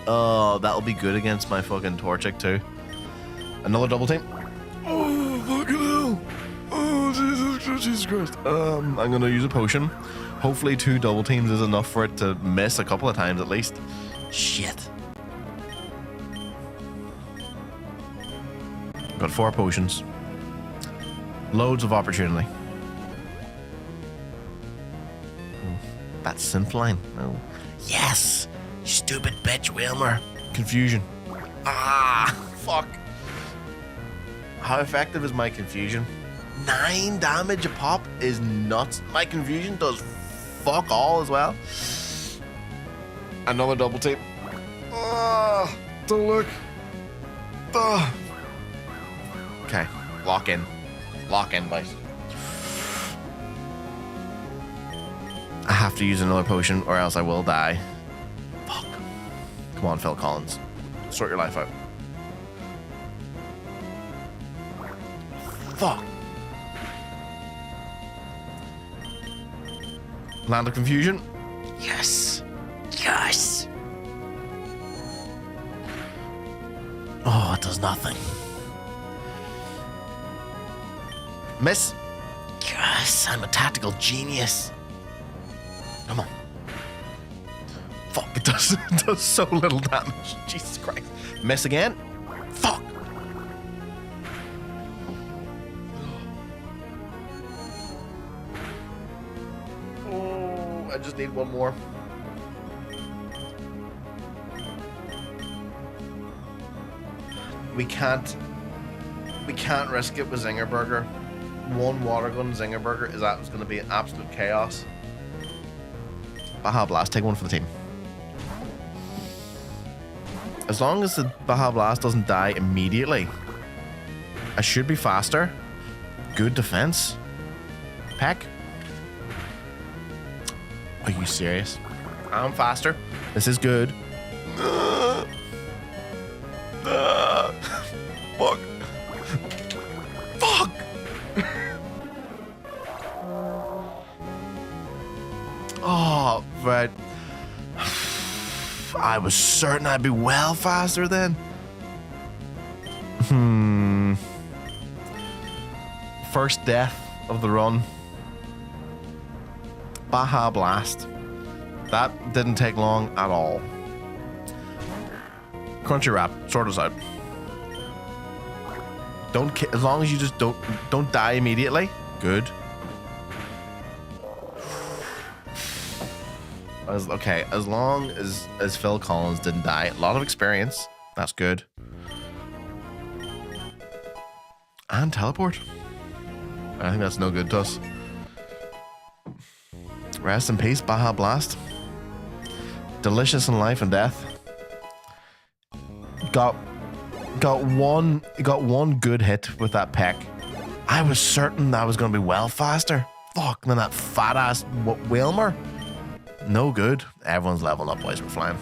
Oh, that'll be good against my fucking Torchic too. Another double team. Oh, fucking hell. Oh, Jesus Christ. I'm gonna use a potion. Hopefully 2 double teams is enough for it to miss a couple of times at least. Shit. Got 4 potions. Loads of opportunity. That synth line. Oh. Yes! Stupid bitch, Wilmer. Confusion. Ah, fuck. How effective is my confusion? 9 damage a pop is nuts. My confusion does fuck all as well. Another double team. Ah, don't look. Ah. Okay, lock in. Lock in, boys. I have to use another potion or else I will die. Fuck. Come on, Phil Collins. Sort your life out. Fuck. Land of Confusion. Yes. Yes. Oh, it does nothing. Miss. Yes, I'm a tactical genius. Come on. Fuck, it does so little damage. Jesus Christ. Miss again. Fuck. Oh, I just need one more. We can't risk it with Zinger Burger. One water gun Zinger Burger is going to be absolute chaos. Baja Blast, take one for the team. As long as the Baja Blast doesn't die immediately, I should be faster. Good defense. Peck. Are you serious? I'm faster. This is good. Fuck. Fuck. Oh, but I was certain I'd be well faster then. First death of the run. Baja Blast. That didn't take long at all. Crunchy Wrap, sort us out. As long as you just don't die immediately. Good. Okay, as long as Phil Collins didn't die. A lot of experience. That's good. And teleport. I think that's no good to us. Rest in peace, Baja Blast. Delicious in life and death. Got one good hit with that peck. I was certain that was going to be well faster. Fuck, then that fat ass Wilmer. No good. Everyone's leveling up, boys. We're flying.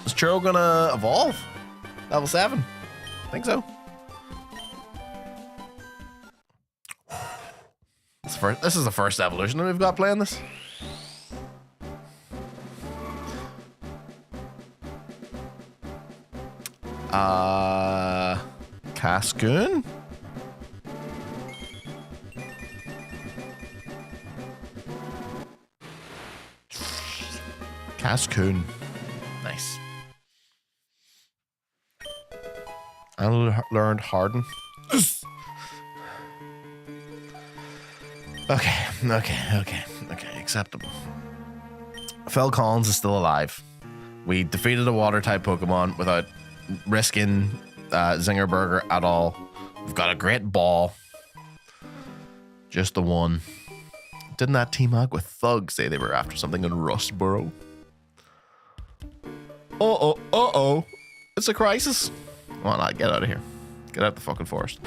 Is Churro gonna evolve? Level 7. Think so. This is the first evolution that we've got playing this. Cascoon? Cascoon. Nice. I learned Harden. Okay. Acceptable. Phil Collins is still alive. We defeated a water type Pokemon without risking Zinger Burger at all. We've got a great ball. Just the one. Didn't that Team Hug with Thug say they were after something in Rustboro? Uh-oh. It's a crisis. Come on, lad, get out of here. Get out of the fucking forest.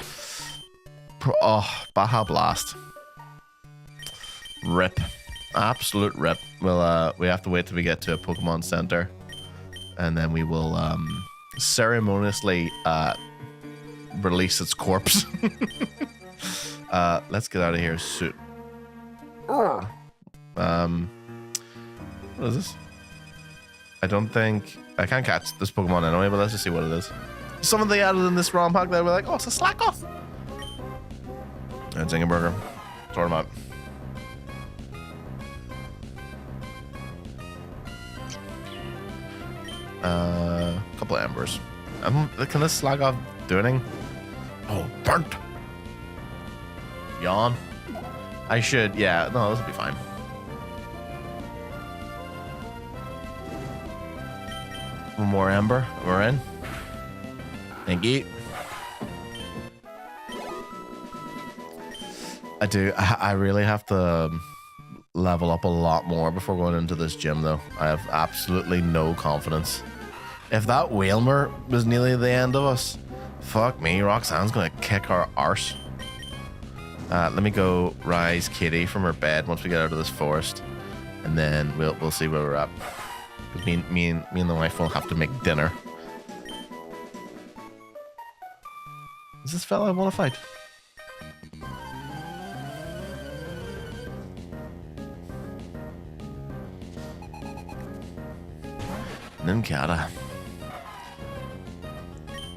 Oh, Baja Blast. Rip. Absolute rip. Well, we have to wait till we get to a Pokemon Center. And then we will ceremoniously release its corpse. Let's get out of here soon. What is this? I don't think I can't catch this Pokemon anyway, but let's just see what it is. Some of the added in this ROM pack that were like, oh, it's a slack off. And Zingerberger. Sort him out. Couple of embers. Can this slag off do anything? Oh, burnt. Yawn. I should, yeah, no, this will be fine. One more ember, we're in. Thank you. I really have to level up a lot more before going into this gym, though. I have absolutely no confidence. If that Whalmer was nearly the end of us, fuck me, Roxanne's gonna kick our arse. Let me go rise Kitty from her bed once we get out of this forest, and then we'll see where we're at. Because me and the wife will have to make dinner. Is this fella I want to fight? Nincada.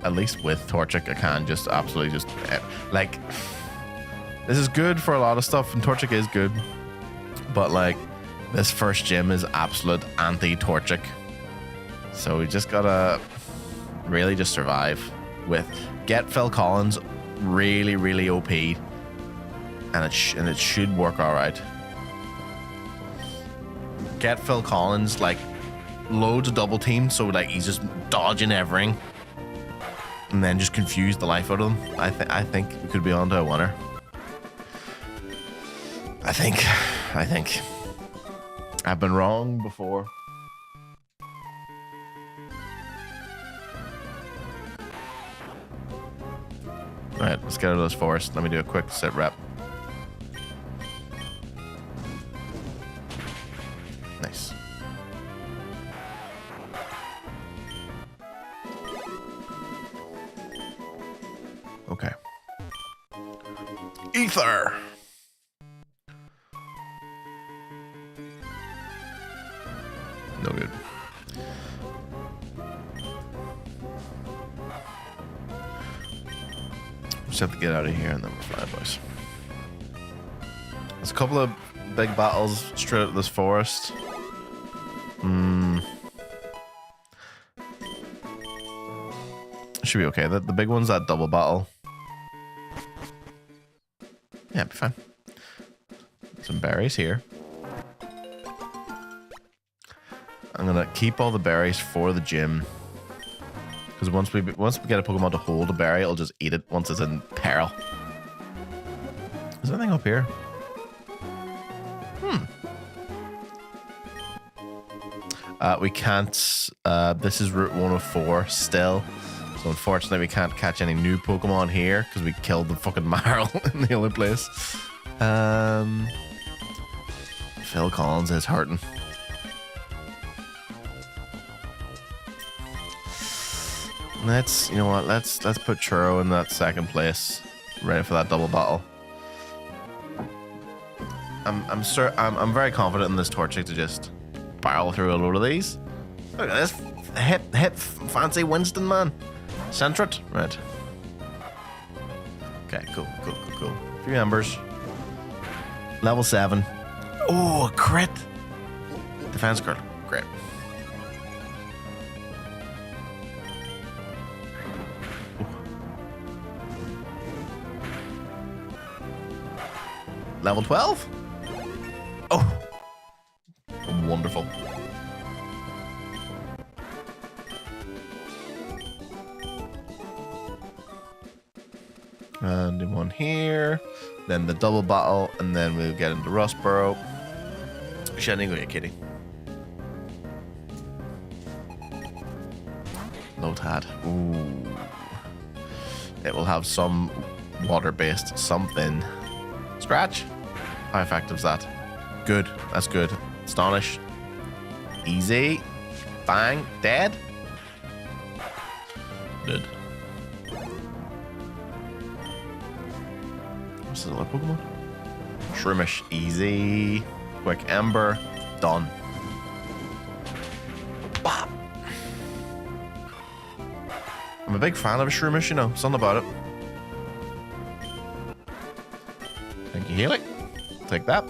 At least with Torchic, I can just absolutely just like. This is good for a lot of stuff, and Torchic is good, but like this first gym is absolute anti-Torchic, so we just gotta really just survive with get Phil Collins really OP, and it should work all right. Get Phil Collins like loads of double teams, so like he's just dodging everything, and then just confuse the life out of him. I think we could be onto a winner. I think I've been wrong before. All right, let's get out of this forest. Let me do a quick sit rep. Nice. Okay. Ether. No good. Just have to get out of here and then we'll fly, boys. There's a couple of big battles straight out of this forest. Should be okay. The big one's that double battle. Yeah, be fine. Some berries here. I'm gonna keep all the berries for the gym, because once we get a Pokemon to hold a berry, it'll just eat it once it's in peril. Is there anything up here? We can't. This is Route 104 still, so unfortunately we can't catch any new Pokemon here because we killed the fucking Marl in the other place. Phil Collins is hurting. You know what? Let's put Churro in that second place, ready for that double battle. I'm very confident in this Torchic to just barrel through a load of these. Look at this hip fancy Winston man. Centret, right? Okay, cool. A few embers. Level 7. Oh, a crit. Defense card, great. Level 12? Oh, wonderful. And in one here. Then the double battle, and then we'll get into Rustboro. Shining away, kitty. Lotad. Ooh. It will have some water-based something. Scratch. How effective is that? Good. That's good. Astonish. Easy. Bang. Dead. Dead. What's the other Pokemon? Shroomish. Easy. Quick Ember. Done. Bop. I'm a big fan of a Shroomish, you know. Something about it. Thank you, Helix. Take that.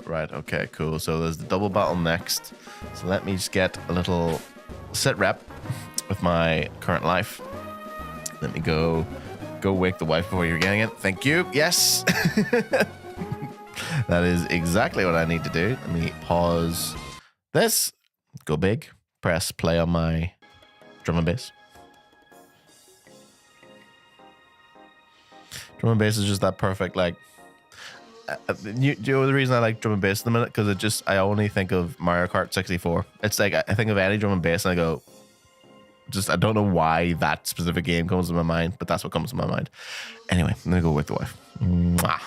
Right, okay, cool. So there's the double battle next. So let me just get a little sit rep with my current life. Let me go wake the wife before you're getting it. Thank you. Yes. That is exactly what I need to do. Let me pause this. Go big. Press play on my drum and bass. Drum and bass is just that perfect, like, you know the reason I like drum and bass at the minute? Because I only think of Mario Kart 64. It's like, I think of any drum and bass and I go, I don't know why that specific game comes to my mind, but that's what comes to my mind. Anyway, I'm gonna go wake the wife. Mwah.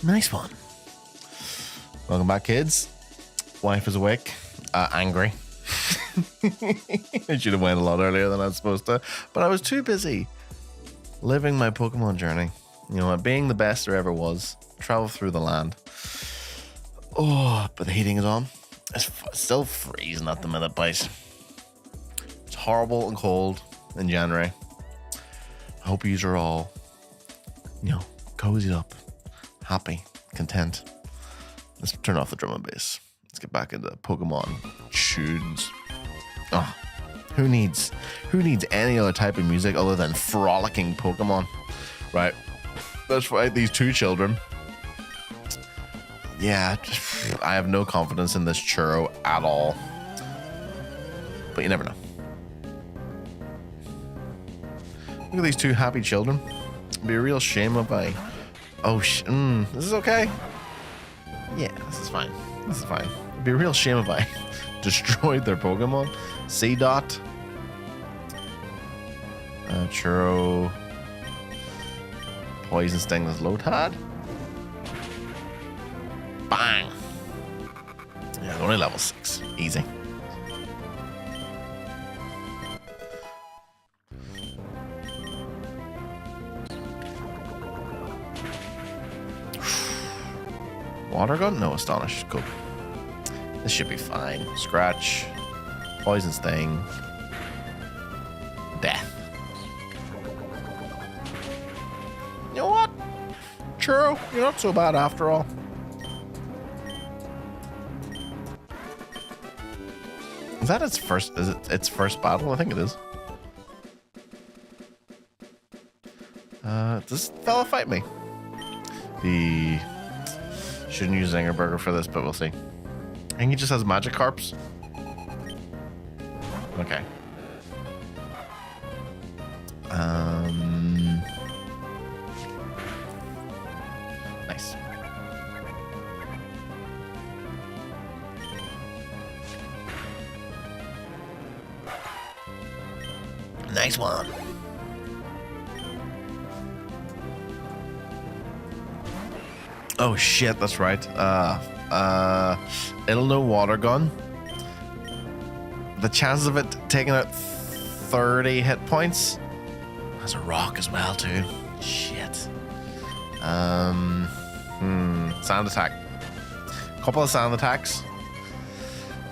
Nice one. Welcome back, kids. Wife is awake. Angry. I should have went a lot earlier than I was supposed to, but I was too busy living my Pokemon journey. You know what? Being the best there ever was. Travel through the land. Oh, but the heating is on. It's still freezing at the minute, boys. It's horrible and cold in January. I hope you are all, you know, cozied up, happy, content. Let's turn off the drum and bass. Let's get back into Pokemon tunes. Oh, who needs any other type of music other than frolicking Pokemon? Right. Let's fight these two children. Yeah, I have no confidence in this churro at all. But you never know. Look at these two happy children. It'd be a real shame if I... Oh, this is okay. Yeah, this is fine. This is fine. It'd be a real shame if I destroyed their Pokemon. C-Dot. Churro. Poison Sting is Lotad. Bang! Yeah, they're only level 6. Easy. Water gun? No, Astonish. Cool. This should be fine. Scratch. Poison Sting. Death. You know what? Churro, you're not so bad after all. Is that its first? Is it its first battle? I think it is. Does this fella fight me? He shouldn't use Zingerberger for this, but we'll see. I think he just has Magikarps. Okay. Nice. Nice one. Oh shit, that's right. It'll know Water Gun. The chances of it taking out 30 hit points There's a rock as well too. Shit. Sand attack. Couple of sand attacks.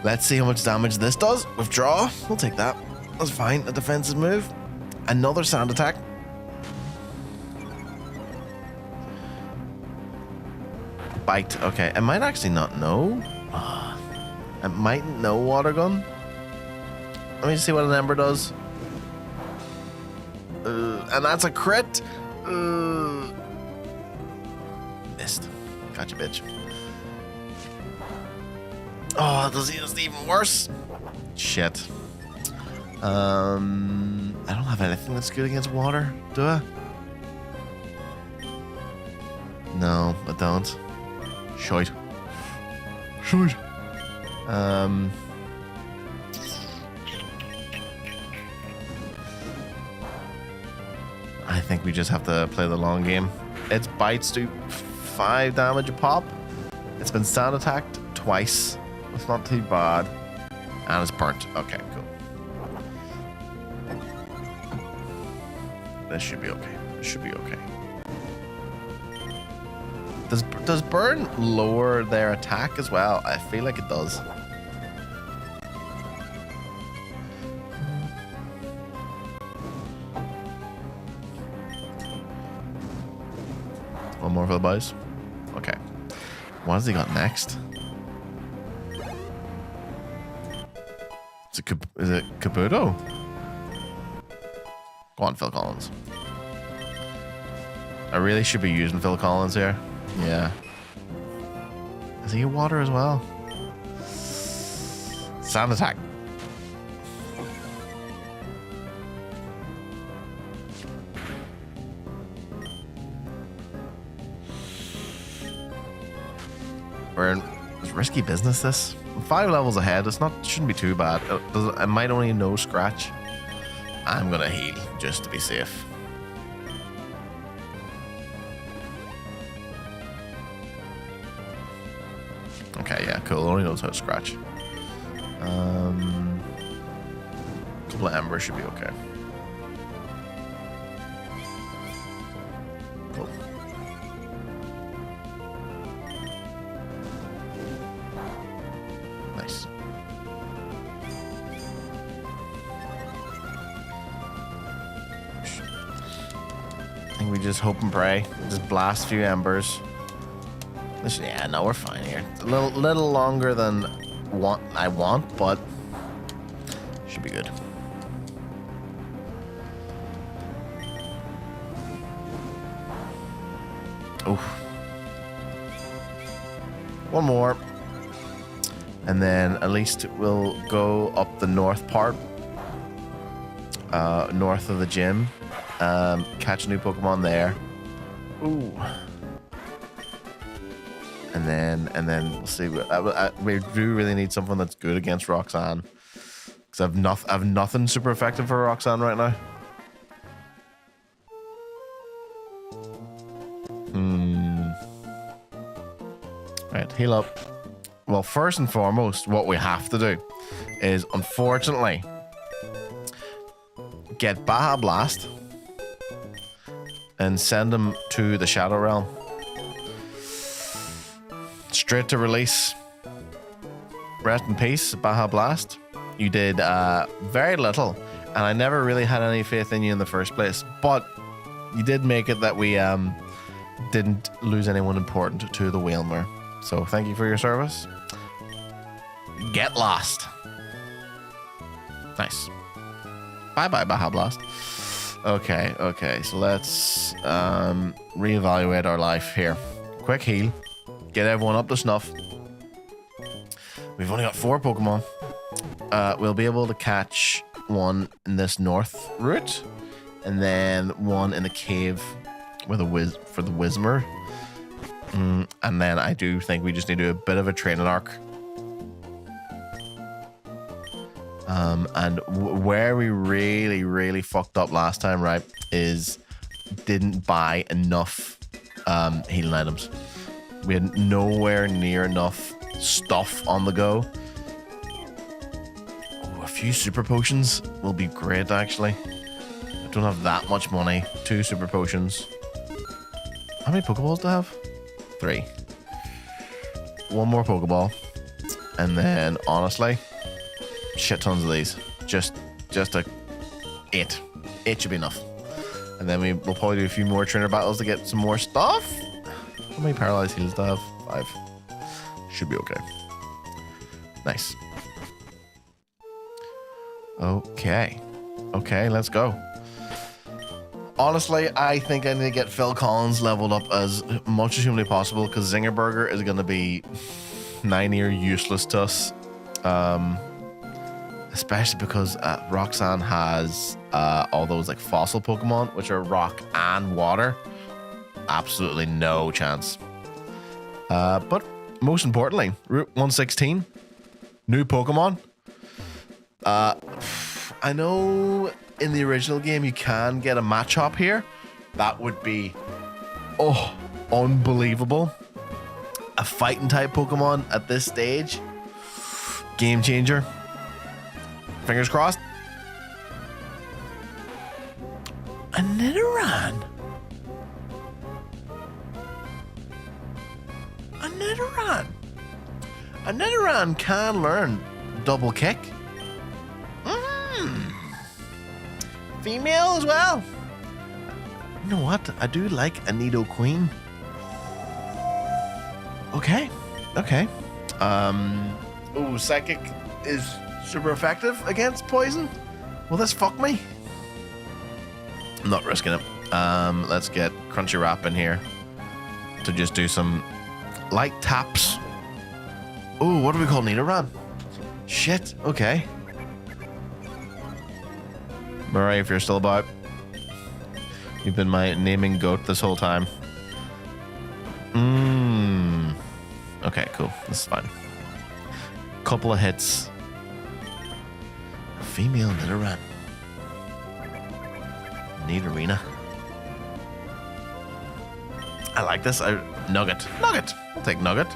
Let's see how much damage this does. Withdraw. We'll take that. That's fine. A defensive move. Another sand attack. Bite. Okay. It might actually not know. It might know water gun. Let me see what an ember does. And that's a crit. Missed. Gotcha, bitch. Oh, that's even worse. Shit. I don't have anything that's good against water, do I? No, I don't. Shite. Shite. I think we just have to play the long game. Its bites do 5 damage a pop. It's been sand attacked twice. It's not too bad. And it's burnt. Okay, cool. This should be okay. This should be okay. Does burn lower their attack as well? I feel like it does. One more for the boys. Okay. What has he got next? Is it Kabuto? Go on, Phil Collins. I really should be using Phil Collins here. Yeah. Is he a water as well? Sand attack. We're in risky business, this. 5 levels ahead. It's not, shouldn't be too bad. I might only know scratch. I'm gonna heal just to be safe. Okay, yeah, cool. Only knows how to scratch. Couple of embers should be okay. Cool. Nice. I think we just hope and pray. Just blast a few embers. Yeah, no, we're fine here. It's a little longer than I want, but should be good. Oh, one more, and then at least we'll go up the north part, north of the gym, catch a new Pokemon there. Ooh. And then we'll see. We do really need something that's good against Roxanne, because I've nothing super effective for Roxanne right now. Right, heal up. Well, first and foremost, what we have to do is, unfortunately, get Baja Blast and send him to the Shadow Realm. Straight to release. Rest in peace, Baja Blast. You did very little, and I never really had any faith in you in the first place. But you did make it that we didn't lose anyone important to the Whalmer. So thank you for your service. Get lost. Nice. Bye-bye, Baja Blast. Okay, so let's reevaluate our life here. Quick heal. Get everyone up to snuff. We've only got 4 Pokemon. We'll be able to catch one in this north route, and then one in the cave with for the Whismer. And then I do think we just need to do a bit of a training arc. And where we really fucked up last time, right, is didn't buy enough healing items. We had nowhere near enough stuff on the go. Oh, a few super potions will be great, actually. don't have that much money. 2 super potions. How many Pokeballs do I have? 3. 1 more Pokeball. And then, honestly, shit tons of these. Just a 8. 8 should be enough. And then we'll probably do a few more trainer battles to get some more stuff. How many paralyzed heals do I have? 5. Should be okay. Nice. Okay. Okay, let's go. Honestly, I think I need to get Phil Collins leveled up as much as humanly possible because Zingerberger is going to be 9-year useless to us. Especially because Roxanne has all those like fossil Pokemon, which are rock and water. Absolutely no chance. But most importantly, Route 116, new Pokemon. I know in the original game you can get a Machop here. That would be, unbelievable. A fighting type Pokemon at this stage. Game changer. Fingers crossed. A Nidoran. A Nidoran. A Nidoran can learn double kick. Female as well. You know what? I do like a Nidoqueen. Okay. Okay. Psychic is super effective against poison. Will this fuck me? I'm not risking it. Let's get Crunchy Wrap in here to just do some light taps. Oh, what do we call Nidoran? Shit. Okay. Murray, if you're still about, you've been my naming goat this whole time. Okay, cool. This is fine. Couple of hits. Female Nidoran. Nidorina. I like this. Nugget. Nugget. I'll take Nugget.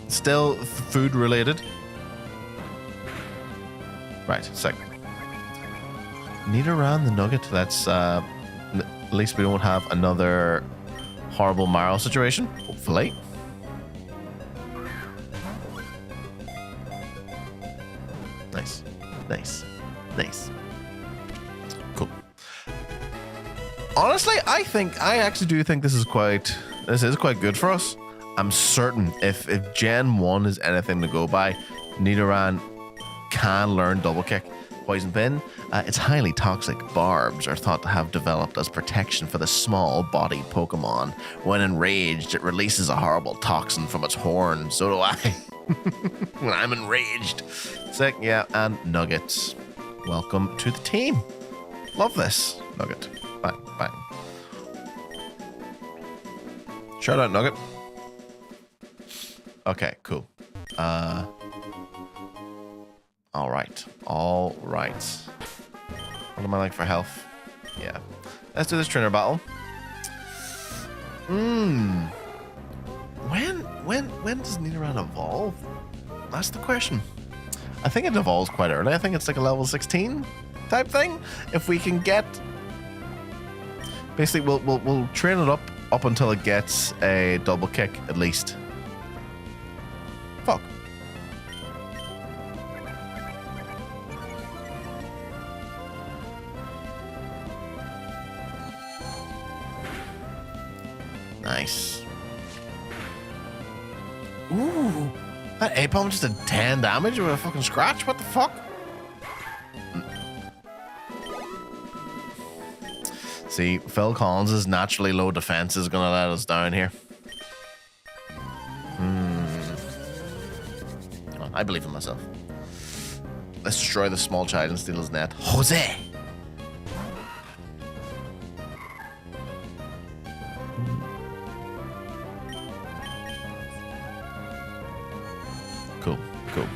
Still food related. Right, sick. Nidoran the Nugget. That's at least we don't have another horrible Marrow situation. Hopefully. Nice. Nice. Nice. Cool. Honestly, I actually do think this is quite good for us. I'm certain if Gen 1 is anything to go by, Nidoran can learn double kick. Poison Pin. Its highly toxic barbs are thought to have developed as protection for the small-bodied Pokemon. When enraged, it releases a horrible toxin from its horn. So do I. When I'm enraged. Sick, yeah. And Nuggets. Welcome to the team. Love this. Nugget. Bang, bang. Shout out, Nugget. Okay, cool. All right. All right. What am I like for health? Yeah. Let's do this trainer battle. When does Nidoran evolve? That's the question. I think it evolves quite early. I think it's like a level 16 type thing. If we can get, basically, we'll train it up until it gets a double kick at least. Fuck. Nice. Ooh, that Apom just did 10 damage with a fucking scratch? What the fuck? See, Phil Collins' naturally low defense is gonna let us down here. Well, I believe in myself. Let's destroy the small child and steal his net. Jose! Cool, cool.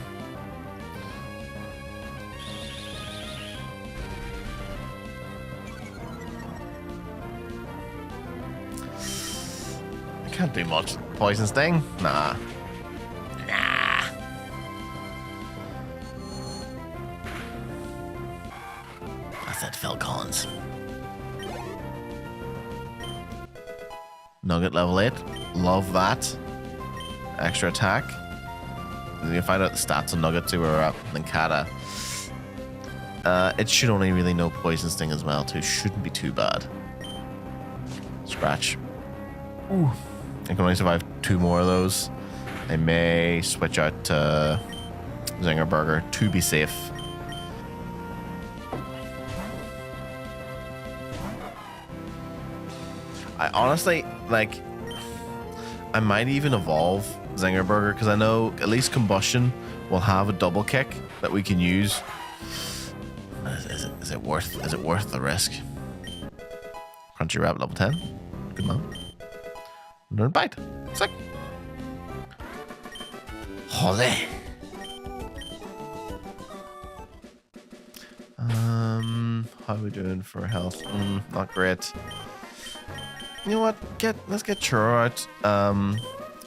I can't do much. Poison Sting? Nah. Nah. I said Phil Collins. Pokemons. Nugget level 8. Love that. Extra attack. And you can find out the stats on Nugget, see where we're at. Then Kata. It should only really know Poison Sting as well, too. Shouldn't be too bad. Scratch. Ooh. I can only survive 2 more of those. I may switch out to Zinger Burger to be safe. I honestly, like, I might even evolve Zinger Burger because I know at least Combustion will have a double kick that we can use. Is it worth the risk? Crunchy Rabbit level 10. Good man. Another bite. Sick. Holy. How are we doing for health? Not great. You know what? Let's get Churro out.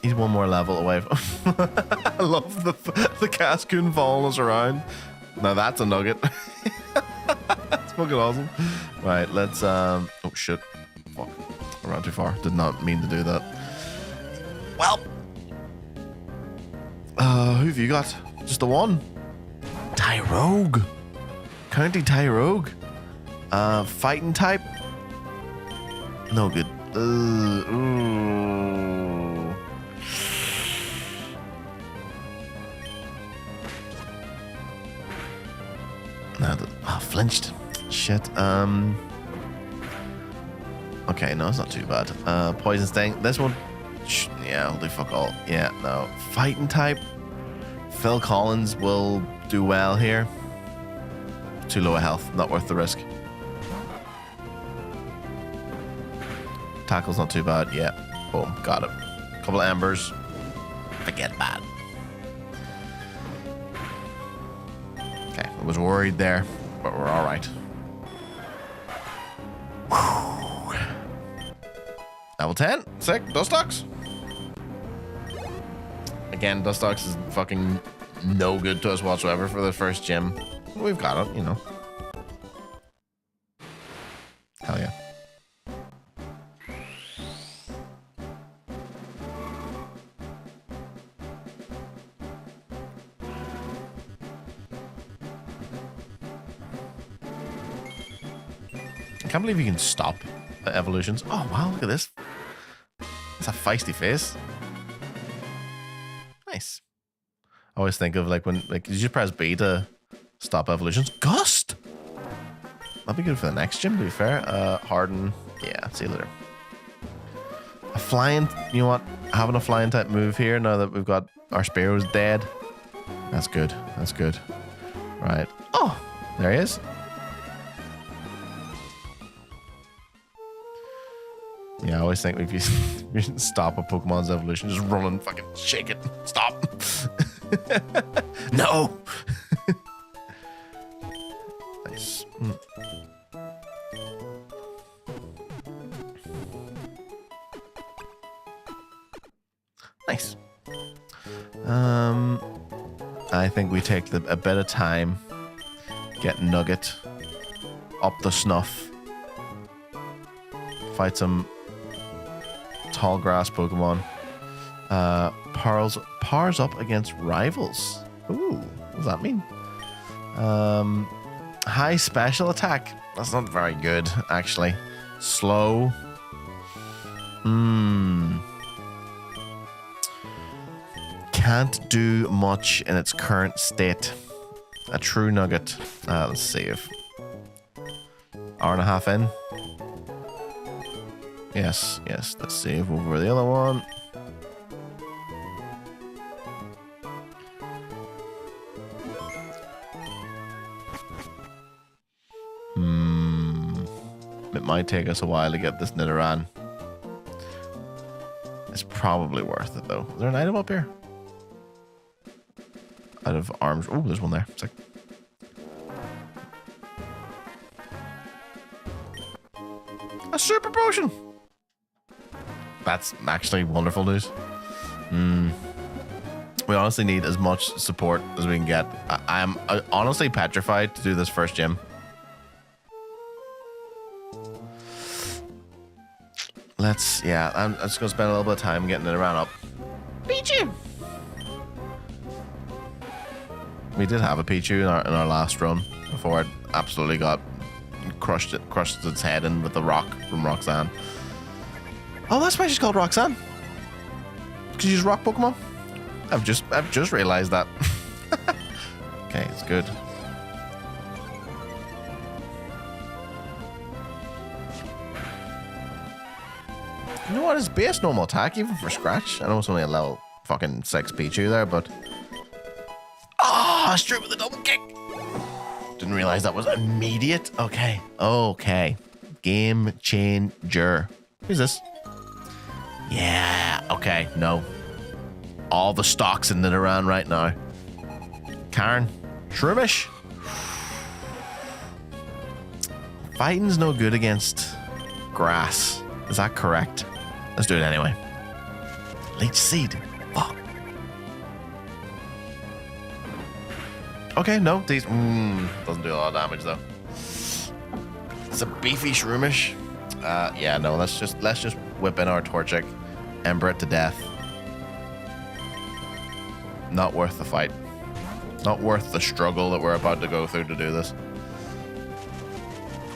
He's 1 more level away from I love the Cascoon following us around. Now that's a nugget. That's fucking awesome. Right, let's oh shit. Fuck. I ran too far. Did not mean to do that. Well. Who have you got? Just the one. Tyrogue. County Tyrogue. Fighting type. No good. Ooh. Flinched. Shit. Okay, no, it's not too bad. Poison Sting. This one. Yeah, I'll do fuck all. Yeah, no. Fighting type. Phil Collins will do well here. Too low a health. Not worth the risk. Tackle's not too bad. Yeah. Boom. Got it. Couple of embers. Forget bad. Okay. I was worried there, but we're all right. Whew. Level 10. Sick. Dustox. Again, Dustox is fucking no good to us whatsoever for the first gym. We've got it, you know. Hell yeah. I can't believe you can stop the evolutions. Oh, wow, look at this. It's a feisty face. Nice. I always think of like when, like, you just press B to stop evolutions. Gust! That'd be good for the next gym, to be fair. Harden. Yeah, see you later. A flying, you know what? Having a flying type move here now that we've got our Spearows dead. That's good. That's good. Right. Oh, there he is. Yeah, I always think if you stop a Pokemon's evolution, just run and fucking shake it. Stop. No. Nice. Nice. I think we take a bit of time, get Nugget up the snuff, fight some tall grass Pokemon. Powers up against rivals. Ooh, what does that mean? High special attack. That's not very good, actually. Slow. Can't do much in its current state. A true nugget. Let's save. Hour and a half in. Yes, yes. Let's save over the other one. It might take us a while to get this Nidoran. It's probably worth it, though. Is there an item up here? Out of arms. Oh, there's one there. Sick. A super potion! That's actually wonderful news. We honestly need as much support as we can get. I'm honestly petrified to do this first gym. I'm just gonna spend a little bit of time getting it around up. Pichu! We did have a Pichu in our last run before it absolutely got crushed its head in with the rock from Roxanne. Oh, that's why she's called Roxanne. Because she's rock Pokemon. I've just realized that. Okay, it's good. You know what? It's base normal attack even for scratch. I know it's only a level fucking 6 Pichu there, but straight with a double kick. Didn't realize that was immediate. Okay. Game changer. Who's this? Yeah. Okay. No. All the stocks in it around right now. Karen. Shroomish. Fighting's no good against grass. Is that correct? Let's do it anyway. Leech Seed. Fuck. Okay, no. These doesn't do a lot of damage though. It's a beefy Shroomish. Yeah, no. Let's just whip in our Torchic, Ember it to death. Not worth the fight. Not worth the struggle that we're about to go through to do this.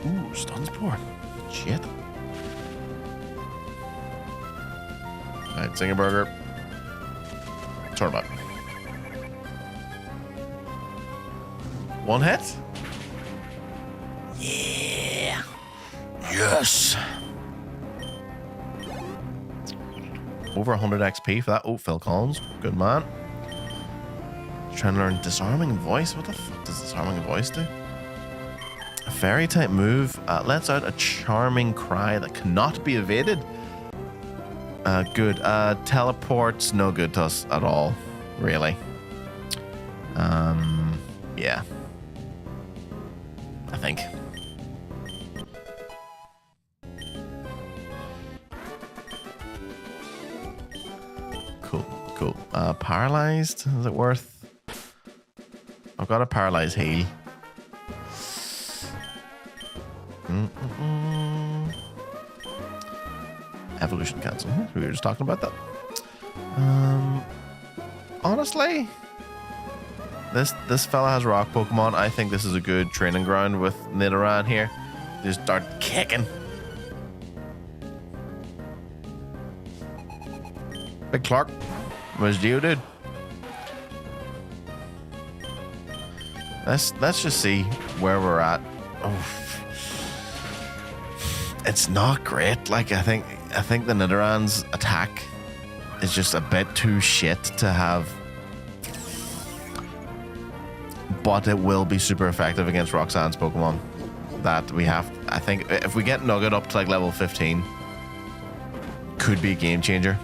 Ooh, Stun Spore. Shit. Alright, Zingerberger. Turbo. One hit? Yeah. Yes. Over 100 XP for that. Oh, Phil Collins. Good man. Trying to learn Disarming Voice. What the fuck does Disarming Voice do? A fairy type move lets out a charming cry that cannot be evaded. Good. Teleports, no good to us at all, really. Yeah. I think. Cool. Paralyzed? Is it worth? I've got a paralyzed heal. Evolution cancel. We were just talking about that. Honestly, this fella has rock Pokemon. I think this is a good training ground with Nidoran here. Just start kicking. Big Clark. Where's Geodude? Let's just see where we're at. Oh. It's not great. Like I think the Nidoran's attack is just a bit too shit to have, but it will be super effective against Roxanne's Pokemon. That we have. I think if we get Nugget up to like level 15, could be a game changer.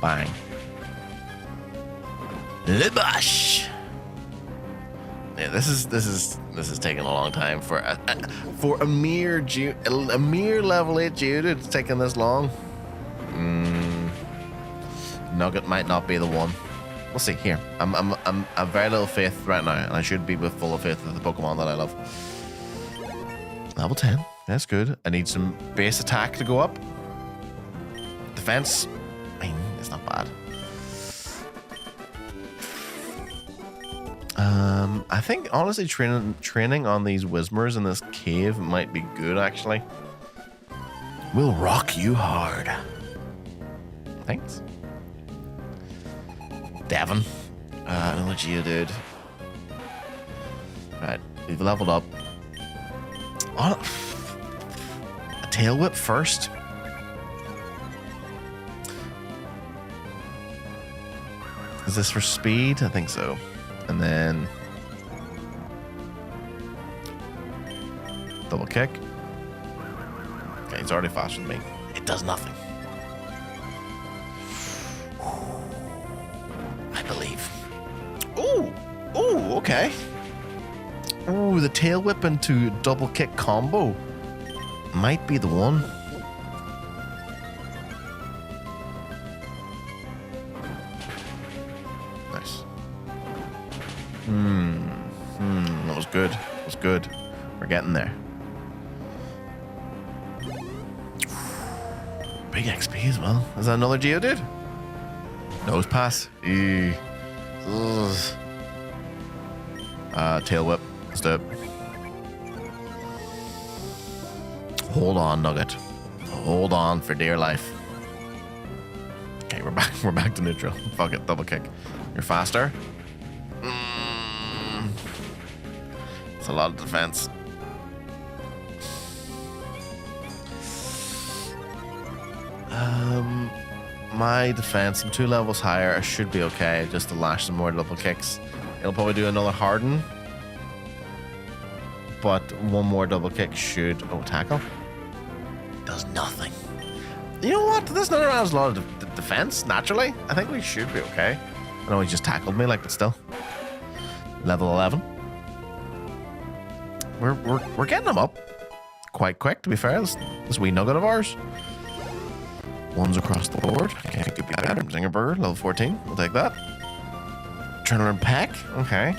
Bang. Libash. Yeah, this is taking a long time for a mere level 8 Geodude. It's taking this long. Nugget might not be the one. We'll see. Here, I'm very little faith right now, and I should be with full of faith of the Pokemon that I love. Level 10. That's good. I need some base attack to go up. Defense. I mean, it's not bad. I think honestly training on these Whismers in this cave might be good actually. We'll rock you hard. Thanks. Devon. Another Geodude. Right, we've leveled up. Oh, a Tail Whip first. Is this for speed? I think so. And then double kick. Okay, he's already faster than me. It does nothing. I believe. Ooh, okay. Ooh, the Tail Whip into double kick combo might be the one. That was good. That was good. We're getting there. Big XP as well. Is that another Geodude? Nose pass. Tail whip. Let's do it. Hold on, Nugget. Hold on for dear life. Okay, we're back. We're back to neutral. Fuck it, double kick. You're faster. It's a lot of defense. My defense, I'm 2 levels higher. I should be okay just to lash some more double kicks. It'll probably do another harden, but 1 more double kick should. Oh, tackle does nothing. You know what? This another round has a lot of defense naturally. I think we should be okay. I know he just tackled me, like, but still. Level 11. We're getting him up quite quick. To be fair, this wee nugget of ours. 1s across the board. Okay, could be better. Zinger Burger, level 14. We'll take that. Adrenaline Peck. Okay.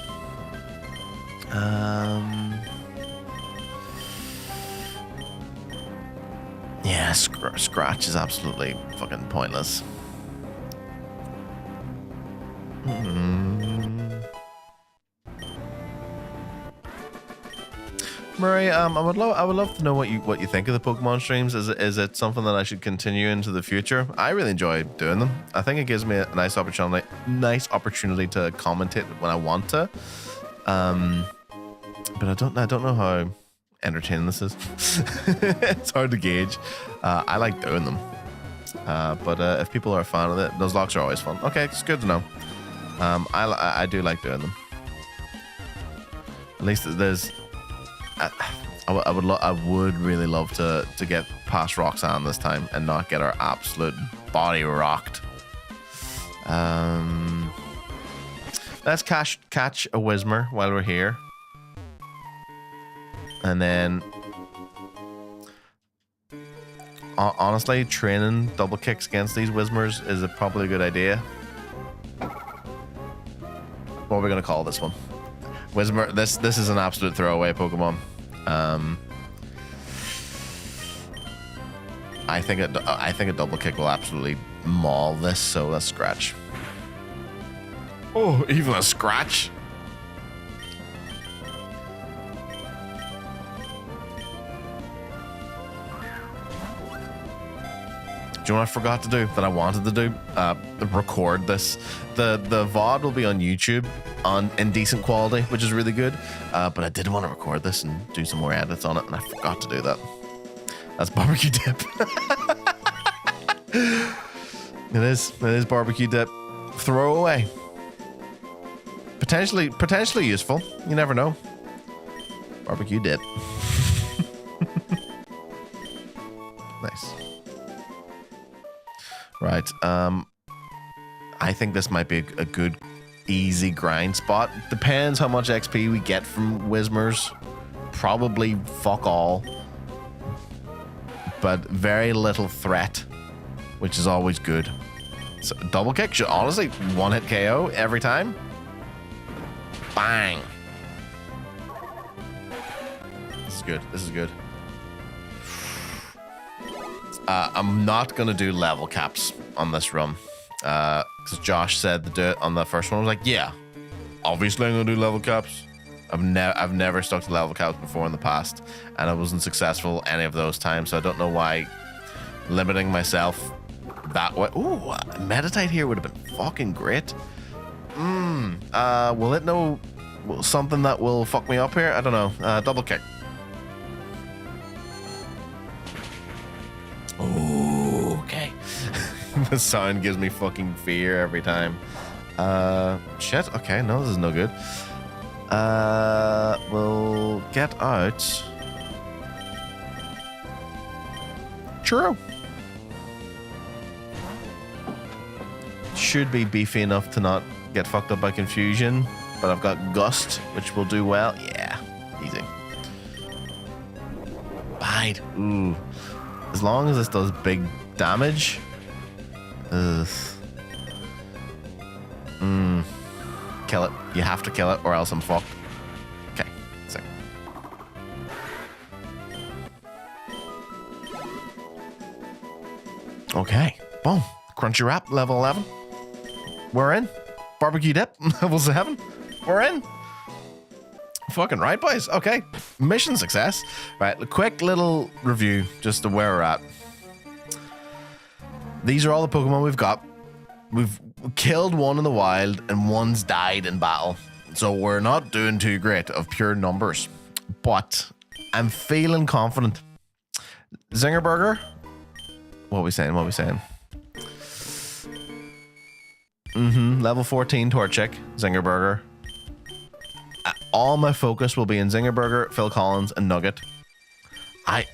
Yeah, Scratch is absolutely fucking pointless. Murray, I would love to know what you think of the Pokemon streams. Is it something that I should continue into the future? I really enjoy doing them. I think it gives me a nice opportunity to commentate when I want to. But I don't know how entertaining this is. It's hard to gauge. I like doing them. But if people are a fan of it, those locks are always fun. Okay, it's good to know. I do like doing them. At least there's. I would really love to get past Roxanne this time and not get our absolute body rocked. Let's catch a Whismur while we're here, and then honestly, training double kicks against these Whismurs is probably a good idea. What are we gonna call this one? Whismur. This is an absolute throwaway Pokemon. I think a double kick will absolutely maul this. So let's Scratch. Oh, even a Scratch. Do you know what I forgot to do that I wanted to do? Record this. The VOD will be on YouTube in decent quality, which is really good. But I did want to record this and do some more edits on it, and I forgot to do that. That's barbecue dip. It is barbecue dip. Throwaway. Potentially useful. You never know. Barbecue dip. Nice. Right. I think this might be a good, easy grind spot. Depends how much XP we get from Whismurs. Probably fuck all. But very little threat, which is always good. So double kick should honestly one-hit KO every time. Bang. This is good. This is good. I'm not going to do level caps on this run. Because Josh said to do it on the first one. I was like, yeah, obviously I'm going to do level caps. I've never stuck to level caps before in the past, and I wasn't successful any of those times, so I don't know why limiting myself that way. Ooh, meditate here would have been fucking great. Will it know something that will fuck me up here? I don't know. Double kick. Ooh, okay. The sound gives me fucking fear every time. Shit. Okay, no, this is no good. We'll get out. Churro. Should be beefy enough to not get fucked up by confusion, but I've got Gust, which will do well. Yeah, easy. Bide. Ooh. As long as this does big damage. Kill it. You have to kill it or else I'm fucked. Okay, sick. Okay, boom. Crunchy wrap, level 11. We're in. Barbecue dip, level 7. We're in. Fucking right, boys. Okay, mission success. Right, a quick little review just of where we're at. These are all the Pokemon we've got. We've killed one in the wild and one's died in battle. So we're not doing too great of pure numbers. But I'm feeling confident. Zinger Burger. What are we saying? What are we saying? Level 14 Torchic, Zinger Burger. All my focus will be in Zinger Burger, Phil Collins, and Nugget. I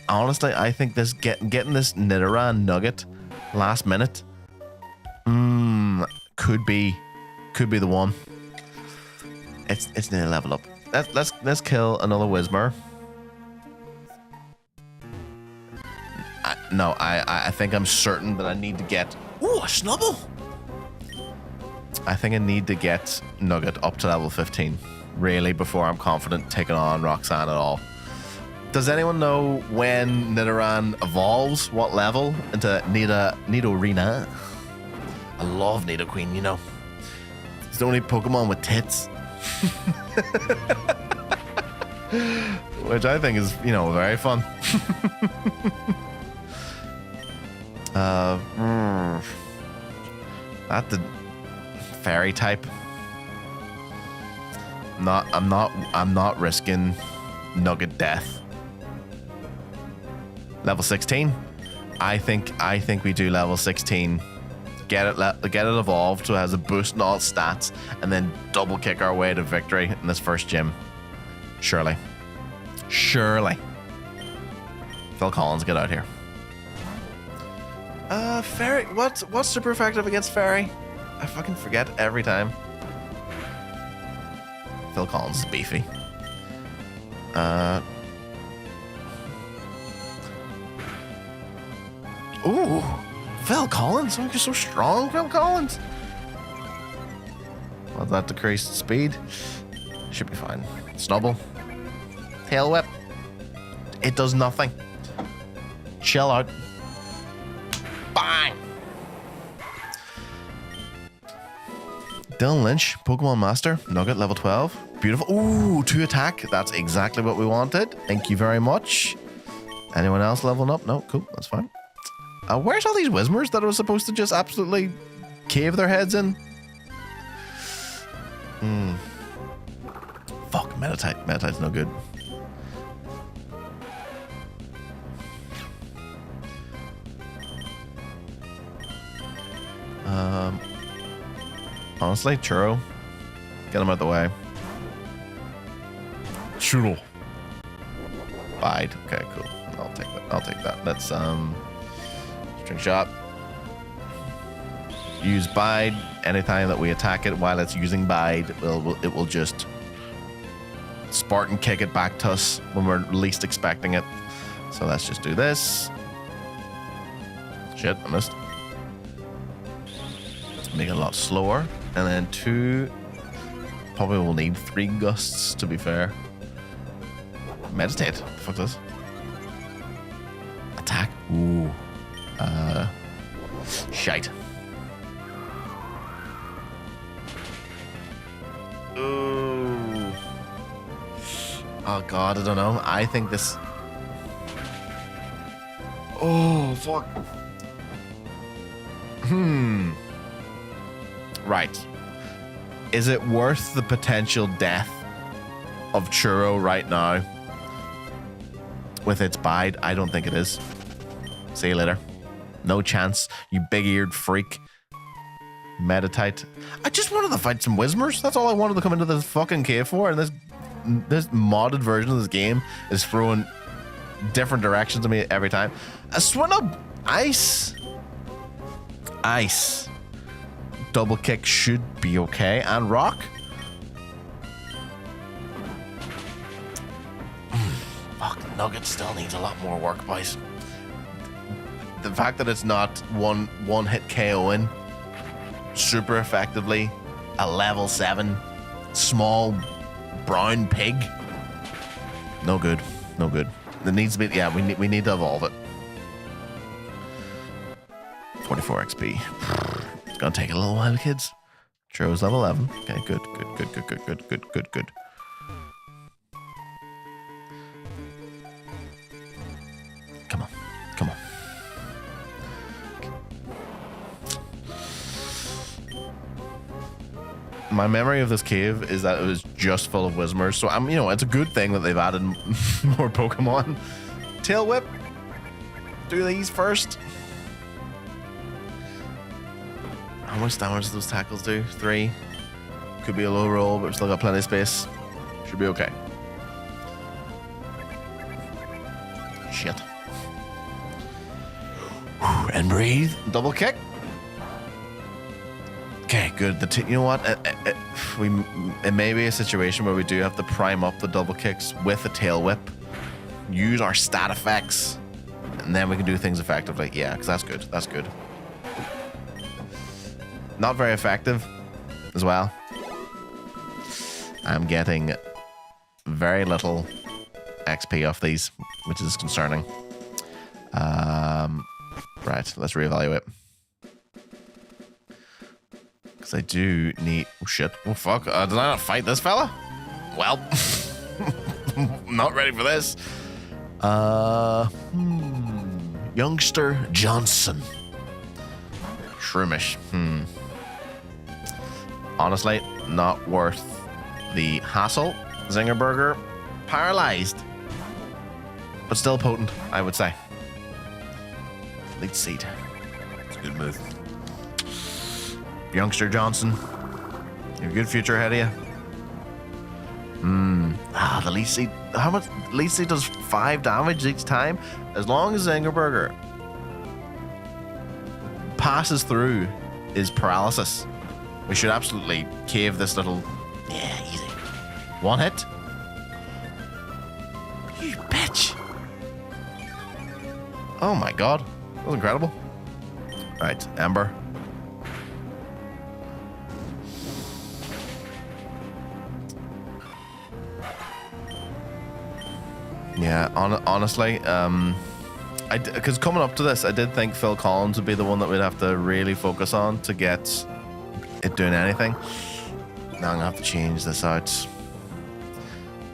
honestly, I think this getting this Nidoran Nugget last minute, could be the one. It's nearly level up. Let's kill another Whismur. No, I think I'm certain that I need to get a Snubble. I think I need to get Nugget up to level 15, really, before I'm confident taking on Roxanne at all. Does anyone know when Nidoran evolves? What level into Nidorina? I love Nidoqueen, you know. It's the only Pokemon with tits. Which I think is, you know, very fun. That's the fairy type. I'm not risking Nugget death. Level 16. I think we do level 16. Get it evolved so it has a boost in all stats, and then double kick our way to victory in this first gym. Surely. Phil Collins, get out here. Fairy. What's super effective against Fairy? I fucking forget every time. Phil Collins is beefy. Ooh, Phil Collins. Oh, you're so strong, Phil Collins. Well, that decreased speed. Should be fine. Snubble. Tail whip. It does nothing. Chill out. Bang. Dylan Lynch, Pokemon Master, Nugget, level 12. Beautiful. Ooh, 2 attack. That's exactly what we wanted. Thank you very much. Anyone else leveling up? No, cool. That's fine. Where's all these Whismurs that I was supposed to just absolutely cave their heads in? Fuck, Meditite. Meditite's no good. Honestly, Churro. Get him out of the way. Churro. Bide. Okay, cool. I'll take that. Let's string shot. Use Bide. Anytime that we attack it while it's using Bide, it will just Spartan kick it back to us when we're least expecting it. So let's just do this. Shit, I missed. Make it a lot slower. And then 2. Probably will need 3 gusts, to be fair. Meditate. What the fuck does? Attack. Ooh. Shite. Ooh. Oh god, I don't know. I think this. Oh fuck. Right. Is it worth the potential death of Churro right now with its Bide? I don't think it is. See you later. No chance, you big-eared freak. Meditite. I just wanted to fight some Whismurs. That's all I wanted to come into this fucking cave for. And this modded version of this game is throwing different directions at me every time. A Swinub. Ice. Ice. Double kick should be okay. And rock. Fuck, Nugget still needs a lot more work, boys. The fact that it's not one hit KOing super effectively a level 7 small brown pig. No good. No good. It needs to be, yeah, we need to evolve it. 44 XP. It's gonna take a little while, kids. Churro's level 11. Okay, good. Come on. My memory of this cave is that it was just full of Whismers, so it's a good thing that they've added more Pokemon. Tail Whip. Do these first. How much damage do those tackles do? 3. Could be a low roll, but we've still got plenty of space. Should be okay. Shit. And breathe. Double kick. Okay, good. You know what? It may be a situation where we do have to prime up the double kicks with a tail whip, use our stat effects, and then we can do things effectively. Yeah, because that's good. That's good. Not very effective as well. I'm getting very little XP off these, which is concerning. Right, let's reevaluate. Because I do need... Oh, shit. Oh, fuck. Did I not fight this fella? Well, not ready for this. Youngster Johnson. Shroomish. Honestly, not worth the hassle. Zinger Burger, paralyzed. But still potent, I would say. Leech Seed. It's a good move. Youngster Johnson. You have a good future ahead of you. The Leech Seed. How much? Leech Seed does 5 damage each time. As long as Zinger Burger passes through his paralysis, we should absolutely cave this little... Yeah, easy. 1 hit. You bitch. Oh my god. That was incredible. Right, Ember. Yeah, honestly, because coming up to this, I did think Phil Collins would be the one that we'd have to really focus on to get it doing anything. Now I'm gonna have to change this out.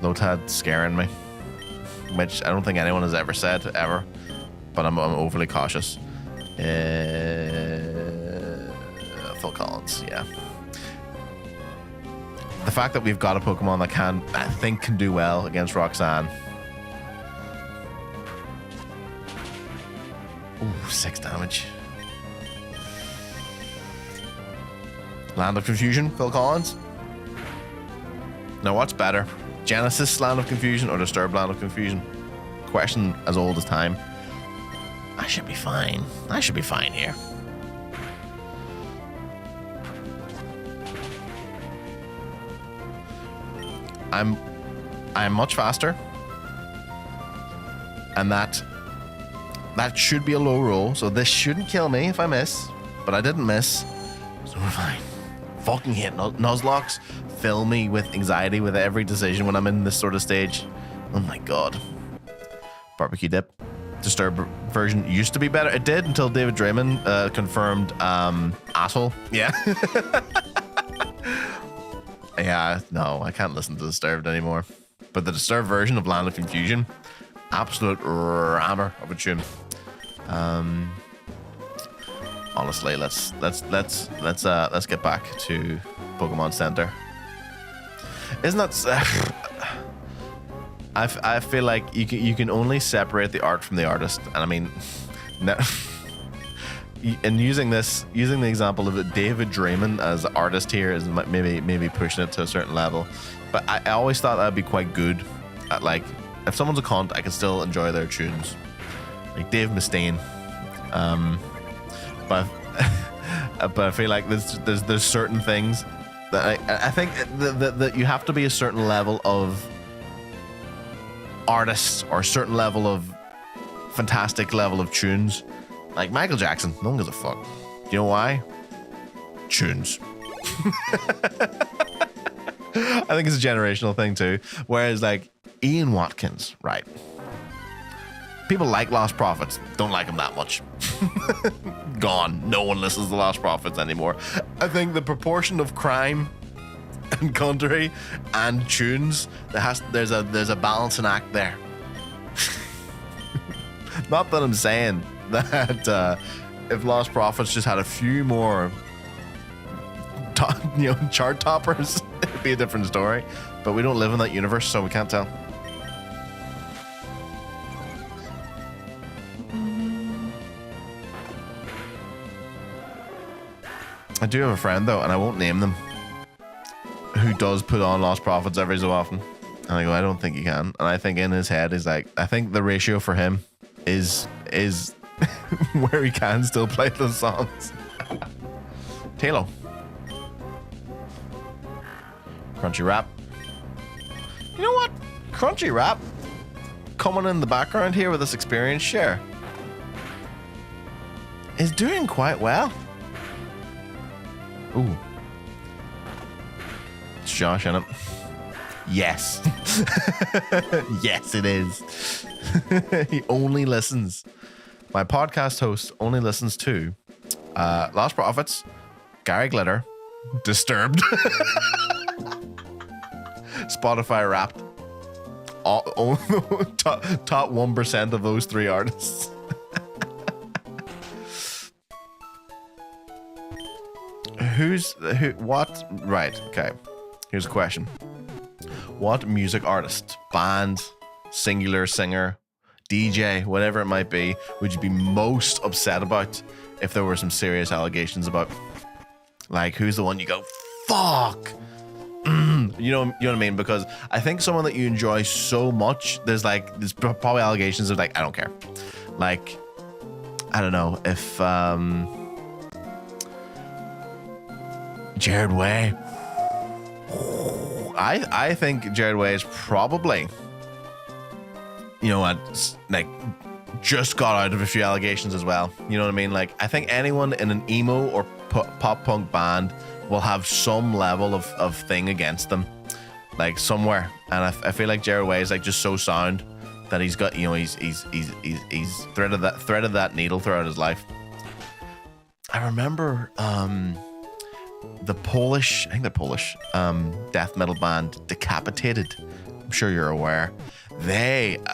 Lotad scaring me, which I don't think anyone has ever said ever, but I'm overly cautious. Phil Collins, yeah. The fact that we've got a Pokemon that I think can do well against Roxanne. Ooh, 6 damage. Land of Confusion, Phil Collins. Now, what's better? Genesis Land of Confusion or Disturbed Land of Confusion? Question as old as time. I should be fine. I should be fine here. I'm much faster. And that should be a low roll, so this shouldn't kill me if I miss. But I didn't miss, so we're fine. Fucking hate Nuzlocks fill me with anxiety with every decision when I'm in this sort of stage. Oh my god. Barbecue dip. Disturbed version used to be better. It did until David Draymond confirmed asshole. Yeah. Yeah, no, I can't listen to Disturbed anymore. But the Disturbed version of Land of Confusion, absolute rammer of a tune. Honestly, let's get back to Pokemon Center. Isn't that? I feel like you can only separate the art from the artist, and I mean, no. And using the example of David Draymond as artist here is maybe pushing it to a certain level, but I always thought that'd be quite good. At, like, if someone's a cunt, I can still enjoy their tunes, like Dave Mustaine. But I feel like there's certain things that I think that you have to be a certain level of artist or a certain level of fantastic level of tunes. Like Michael Jackson, no one gives a fuck. Do you know why? Tunes. I think it's a generational thing too. Whereas like Ian Watkins, right? People like Lost Prophets, don't like him that much. Gone. No one listens to Lost Prophets anymore. I think the proportion of crime and country and tunes, there's a balancing act there. Not that I'm saying that if Lost Prophets just had a few more chart toppers, it'd be a different story. But we don't live in that universe, so we can't tell. I do have a friend though, and I won't name them, who does put on Lost Prophets every so often. And I go, I don't think he can. And I think in his head is like, I think the ratio for him is where he can still play those songs. Taylor. Crunchy rap. You know what? Crunchy rap coming in the background here with this experience share is doing quite well. Ooh. It's Josh in it. Yes. Yes, it is. He only listens. My podcast host only listens to Lost Prophets, Gary Glitter, Disturbed, Spotify Wrapped. Top 1% of those three artists. What? Right, okay. Here's a question. What music artist, band, singular singer, DJ, whatever it might be, would you be most upset about if there were some serious allegations about? Like, who's the one you go, fuck? You know what I mean? Because I think someone that you enjoy so much, there's probably allegations of like, I don't care. Like, I don't know if Jared Way. I think Jared Way is probably, you know what, like just got out of a few allegations as well. You know what I mean? Like, I think anyone in an emo or pop punk band will have some level of thing against them, like somewhere. And I feel like Jared Way is like just so sound that he's got, you know, he's threaded that needle throughout his life. I remember the Polish, I think they're Polish, death metal band Decapitated. I'm sure you're aware.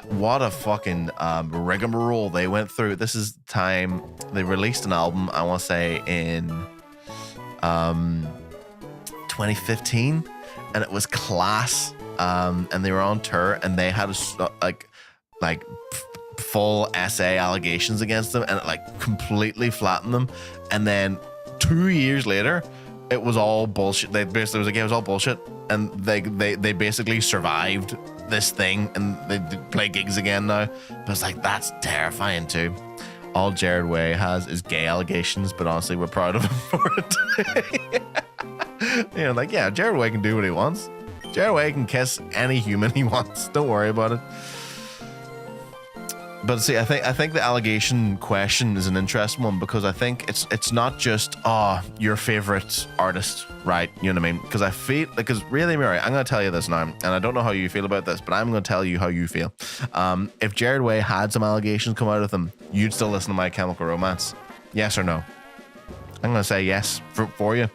What a fucking rigmarole they went through. This is the time they released an album, I want to say in 2015, and it was class. And they were on tour, and they had like full essay allegations against them, and it like completely flattened them. And then 2 years later, it was all bullshit. They basically was like, yeah, it was all bullshit, and they basically survived this thing, and they play gigs again now. But it's like, that's terrifying too. All Jared Way has is gay allegations, but honestly, we're proud of him for it. You know, like, yeah, Jared Way can do what he wants. Jared Way can kiss any human he wants. Don't worry about it. But see, I think the allegation question is an interesting one, because I think it's not just your favorite artist, right? You know what I mean? Because I feel, because really, Mary, I'm going to tell you this now, and I don't know how you feel about this, but I'm going to tell you how you feel. If Jared Way had some allegations come out of him, you'd still listen to My Chemical Romance? Yes or no? I'm going to say yes for you.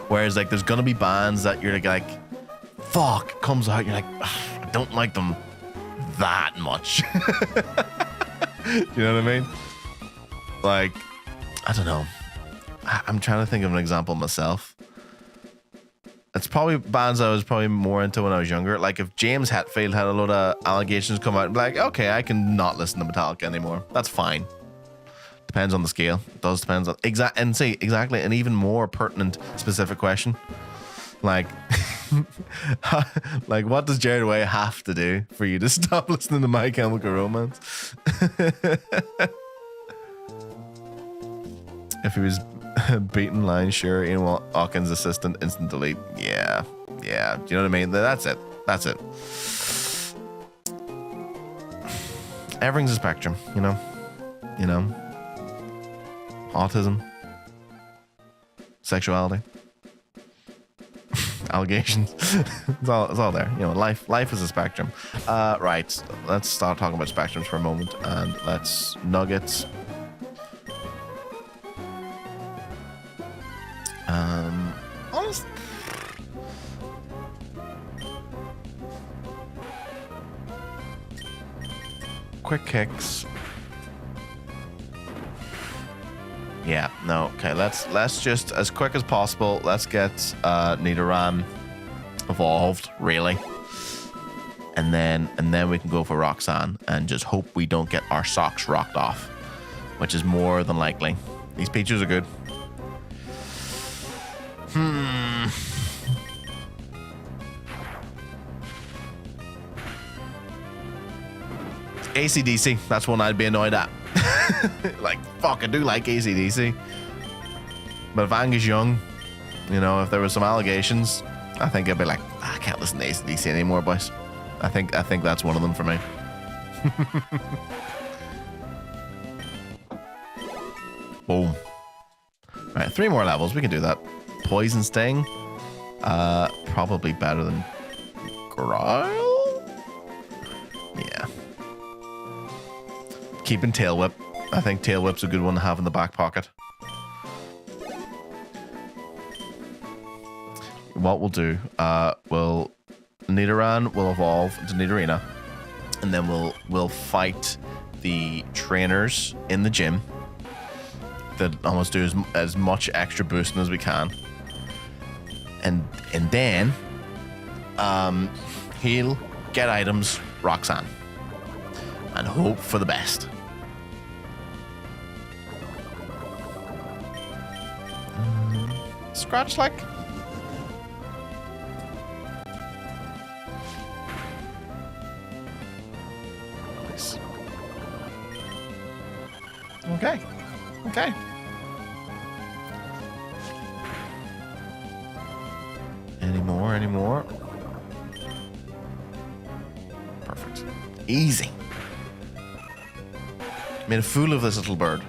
Whereas like there's going to be bands that you're like fuck, comes out, you're like, I don't like them that much. You know what I mean? Like, I don't know. I'm trying to think of an example myself. It's probably bands I was probably more into when I was younger. Like if James Hetfield had a load of allegations come out, and be like, okay, I can not listen to Metallica anymore. That's fine. Depends on the scale. It does depends on exactly an even more pertinent specific question. Like, like what does Jared Way have to do for you to stop listening to My Chemical Romance? If he was beaten line, sure. Ian Hawkins' assistant, instant delete. Yeah. Do you know what I mean? That's it. Everything's a spectrum, you know. Autism, sexuality, allegations. It's all there. You know, life is a spectrum. Right. Let's start talking about spectrums for a moment, and let's nuggets. Honest. Quick kicks. Yeah, no, okay, let's just, as quick as possible, let's get Nidoran evolved, really. And then we can go for Roxanne and just hope we don't get our socks rocked off, which is more than likely. These Pichus are good. AC/DC, that's one I'd be annoyed at. Like, fuck, I do like AC/DC. But if Ang is young, you know, if there was some allegations, I think I'd be like, I can't listen to AC/DC anymore, boys. I think that's one of them for me. Boom. Alright, 3 more levels, we can do that. Poison Sting. Probably better than Growl? Yeah. Keeping Tail Whip. I think Tail Whip's a good one to have in the back pocket. What we'll do, Nidoran will evolve into Nidorina, and then we'll fight the trainers in the gym that almost do as much extra boosting as we can, and then he'll get items Roxanne and hope for the best. Scratch like. Nice. Okay. Okay. Any more? Perfect. Easy. Made a fool of this little bird.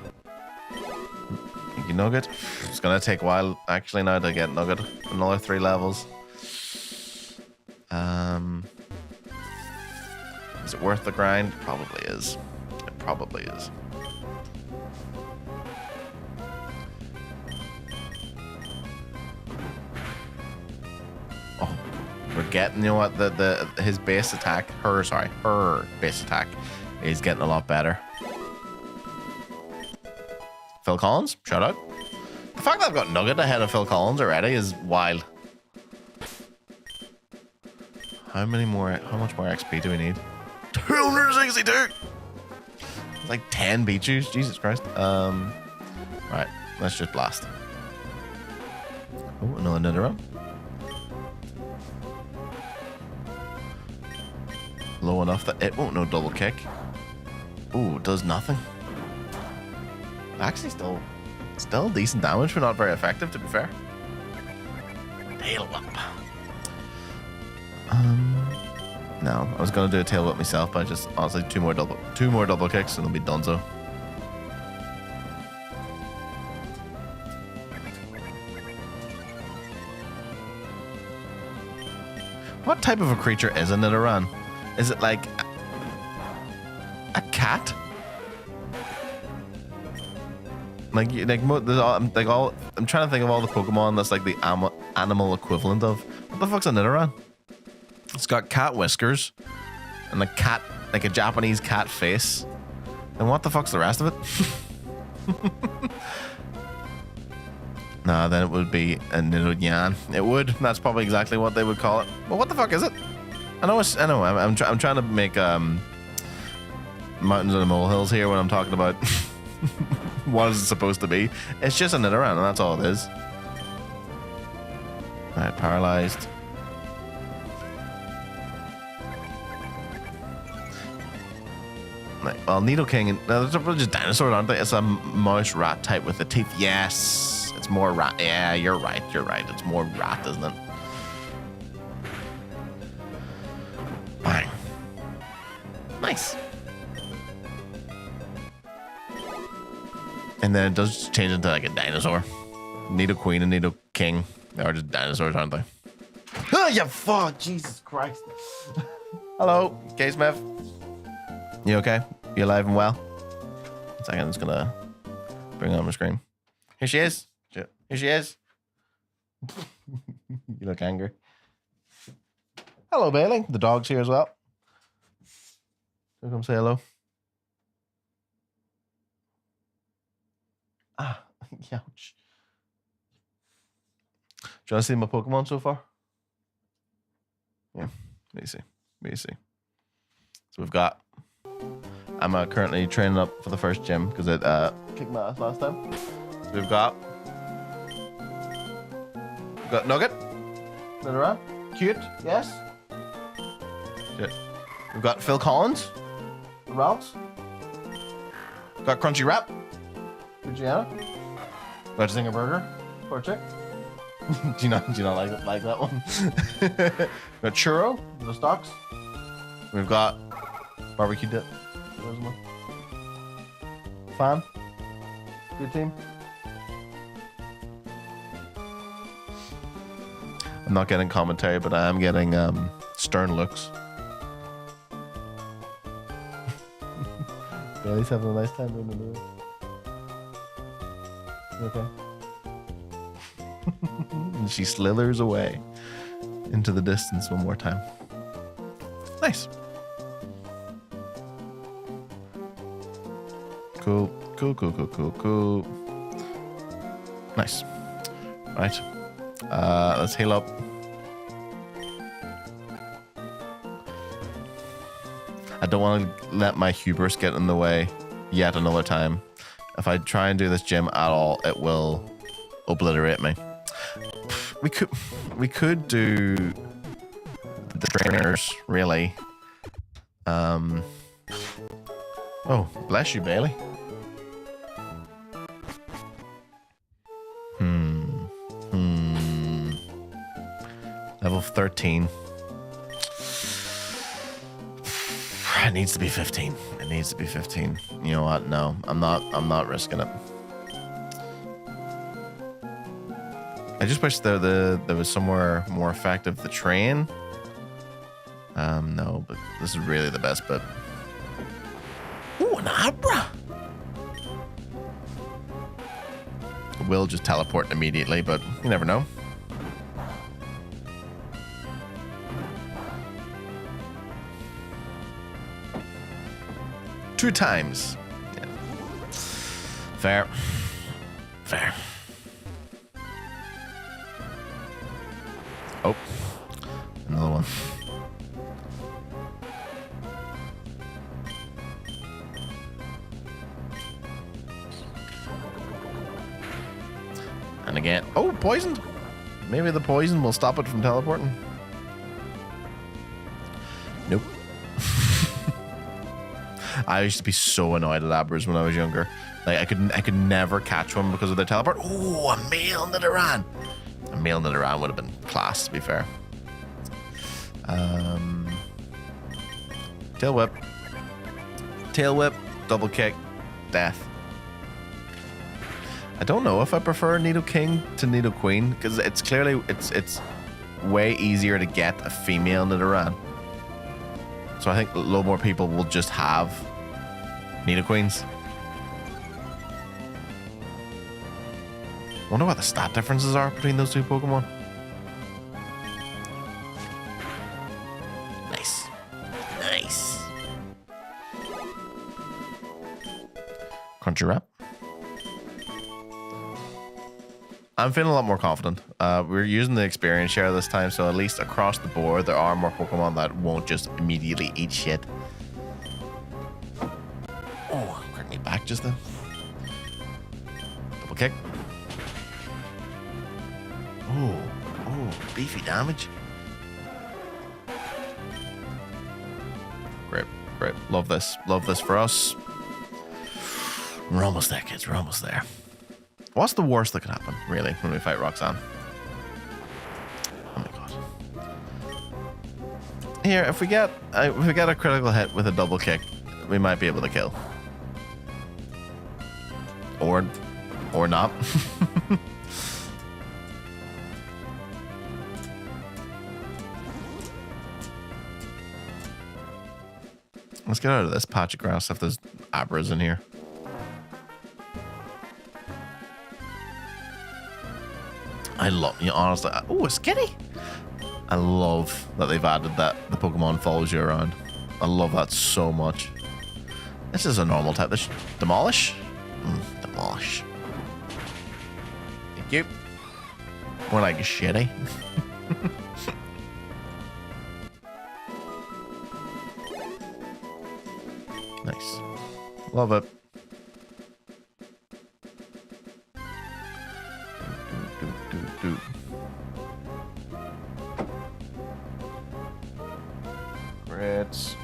Thank you, Nugget. It's gonna take a while actually now to get Nugget. Another 3 levels. Is it worth the grind? Probably is. It probably is. Oh, we're getting, you know what, his base attack, her base attack is getting a lot better. Phil Collins, shout out. The fact that I've got Nugget ahead of Phil Collins already is wild. How much more XP do we need? 262! It's like 10 Pichus, Jesus Christ. Right, let's just blast. Oh, another Nidoran. Low enough that it won't know double kick. Ooh, does nothing. Actually, still decent damage, but not very effective, to be fair. Tail Whip. No, I was gonna do a Tail Whip myself, but I just honestly two more double kicks and it'll be donezo. What type of a creature is a Nidoran? Is it like a cat? I'm trying to think of all the Pokemon that's like the animal equivalent of. What the fuck's a Nidoran? It's got cat whiskers and a cat, like a Japanese cat face. And what the fuck's the rest of it? Nah, then it would be a Nidoran. It would. That's probably exactly what they would call it. But what the fuck is it? I know. I'm trying to make mountains and molehills here when I'm talking about what is it supposed to be. It's just a Nidoran, and that's all it is. Alright, paralyzed. Right, well, Nidoking, they're just dinosaurs, aren't they? It's a mouse rat type with the teeth. Yes, it's more rat. Yeah, you're right. It's more rat, isn't it? Bang. Nice. And then it does change into like a dinosaur. Nidoqueen and Nidoking. They are just dinosaurs, aren't they? you fuck! Jesus Christ. Hello, K Smith. You okay? You alive and well? 1 second, I'm just gonna bring her on my screen. Here she is. Here she is. You look angry. Hello, Bailey. The dog's here as well. So come say hello. Ah, ouch. Do you want to see my Pokemon so far? Yeah, let me see. Let me see. So we've got... I'm currently training up for the first gym because it kicked my ass last time. So we've got Nugget. Around. Cute, yes. Shit. We've got Phil Collins. The Ralphs. We've got Crunchy Wrap. Good Gianna. We've got Zinger Burger. Poor chick. do you not like that one? We've got Churro. The stocks. We've got Barbecue Dip. Fan. Good team. I'm not getting commentary, but I am getting stern looks. Bailey's having a nice time doing the move. Okay. And she slithers away into the distance one more time. Nice. Cool. Cool. Nice. Right. Let's heal up. I don't want to let my hubris get in the way yet another time. If I try and do this gym at all, it will obliterate me. We could do the trainers, really. Oh, bless you, Bailey. Level 13. It needs to be 15. It needs to be 15. You know what? No, I'm not risking it. I just wish there was somewhere more effective to train. No, but this is really the best bit. Ooh, an Abra! Will just teleport immediately, but you never know. Two times. Yeah. Fair. Oh, another one. And again. Oh, poisoned. Maybe the poison will stop it from teleporting. Nope. I used to be so annoyed at Abras when I was younger. Like I could never catch one because of their teleport. Oh, a male Nidoran. A male Nidoran would have been class, to be fair. Tail whip. Tail whip. Double kick. Death. I don't know if I prefer Nidoking to Nidoqueen because it's clearly it's way easier to get a female Nidoran. So I think a lot more people will just have Nidoqueens. Wonder what the stat differences are between those two Pokemon. Nice. Nice. Crunchy Wrap. I'm feeling a lot more confident. We're using the experience share this time, so at least across the board, there are more Pokemon that won't just immediately eat shit. Oh, cracked me back just then. Double kick. Oh, beefy damage. Great. Love this for us. We're almost there, kids. We're almost there. What's the worst that could happen, really, when we fight Roxanne? Oh my god. Here, if we get a critical hit with a double kick, we might be able to kill. Or not. Let's get out of this patch of grass if there's abras in here. I love, you know, honestly. Oh, a skitty. I love that they've added that the Pokemon follows you around. I love that so much. This is a normal type. This demolish. Demolish. Thank you. More like a shitty. Nice. Love it. Do. Great.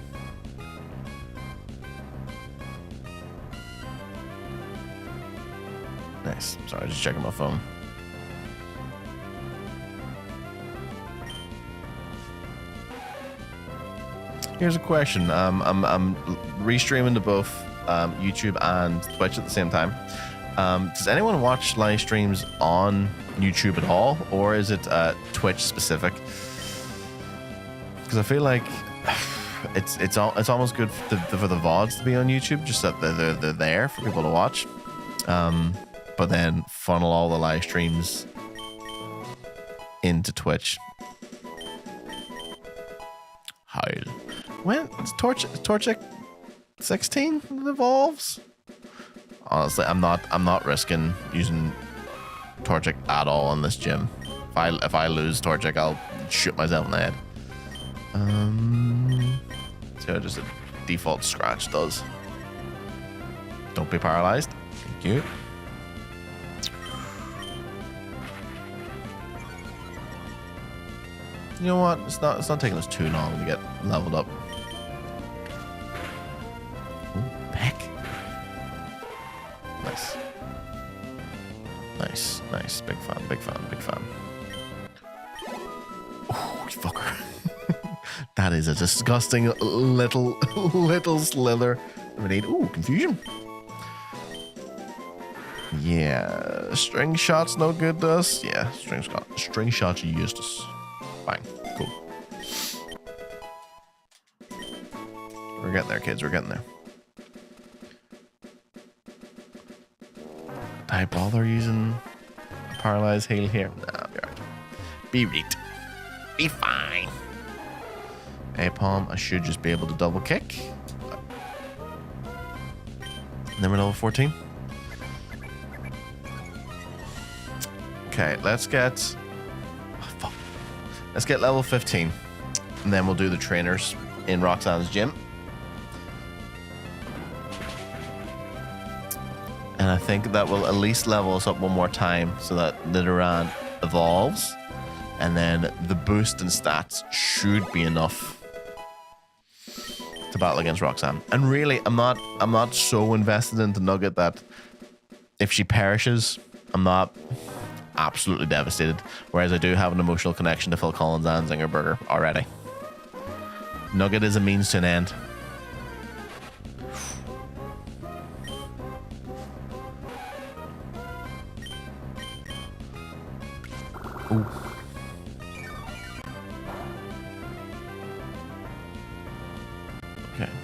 Nice. Sorry, just checking my phone. Here's a question. I'm restreaming to both YouTube and Twitch at the same time. Does anyone watch live streams on YouTube at all, or is it Twitch specific? Because I feel like it's almost good for the VODs to be on YouTube, just that they're there for people to watch. But then funnel all the live streams into Twitch. Hide. When is Torchic 16 that evolves? Honestly, I'm not risking using Torchic at all in this gym. If I lose Torchic, I'll shoot myself in the head. See how just a default scratch does. Don't be paralyzed. Thank you. You know what? It's not taking us too long to get leveled up. Ooh, Peck. Nice. Nice, nice. Big fan, big fan, big fan. Oh, fucker. That is a disgusting little slither. Ooh, confusion. Yeah, string shot's no good to us. Yeah, string shots are useless. Fine, cool. We're getting there, kids. We're getting there. Did I bother using a paralyzed heal here? Nah, be alright. Be right. Be fine. Apom, I should just be able to double kick. And then we're level 14. Okay, let's get... Oh, fuck. Let's get level 15. And then we'll do the trainers in Roxanne's gym. And I think that will at least level us up one more time so that Nidoran evolves. And then the boost in stats should be enough to battle against Roxanne. And really, I'm not so invested into Nugget that if she perishes, I'm not absolutely devastated. Whereas I do have an emotional connection to Phil Collins and Zinger Burger already. Nugget is a means to an end. Ooh. Okay.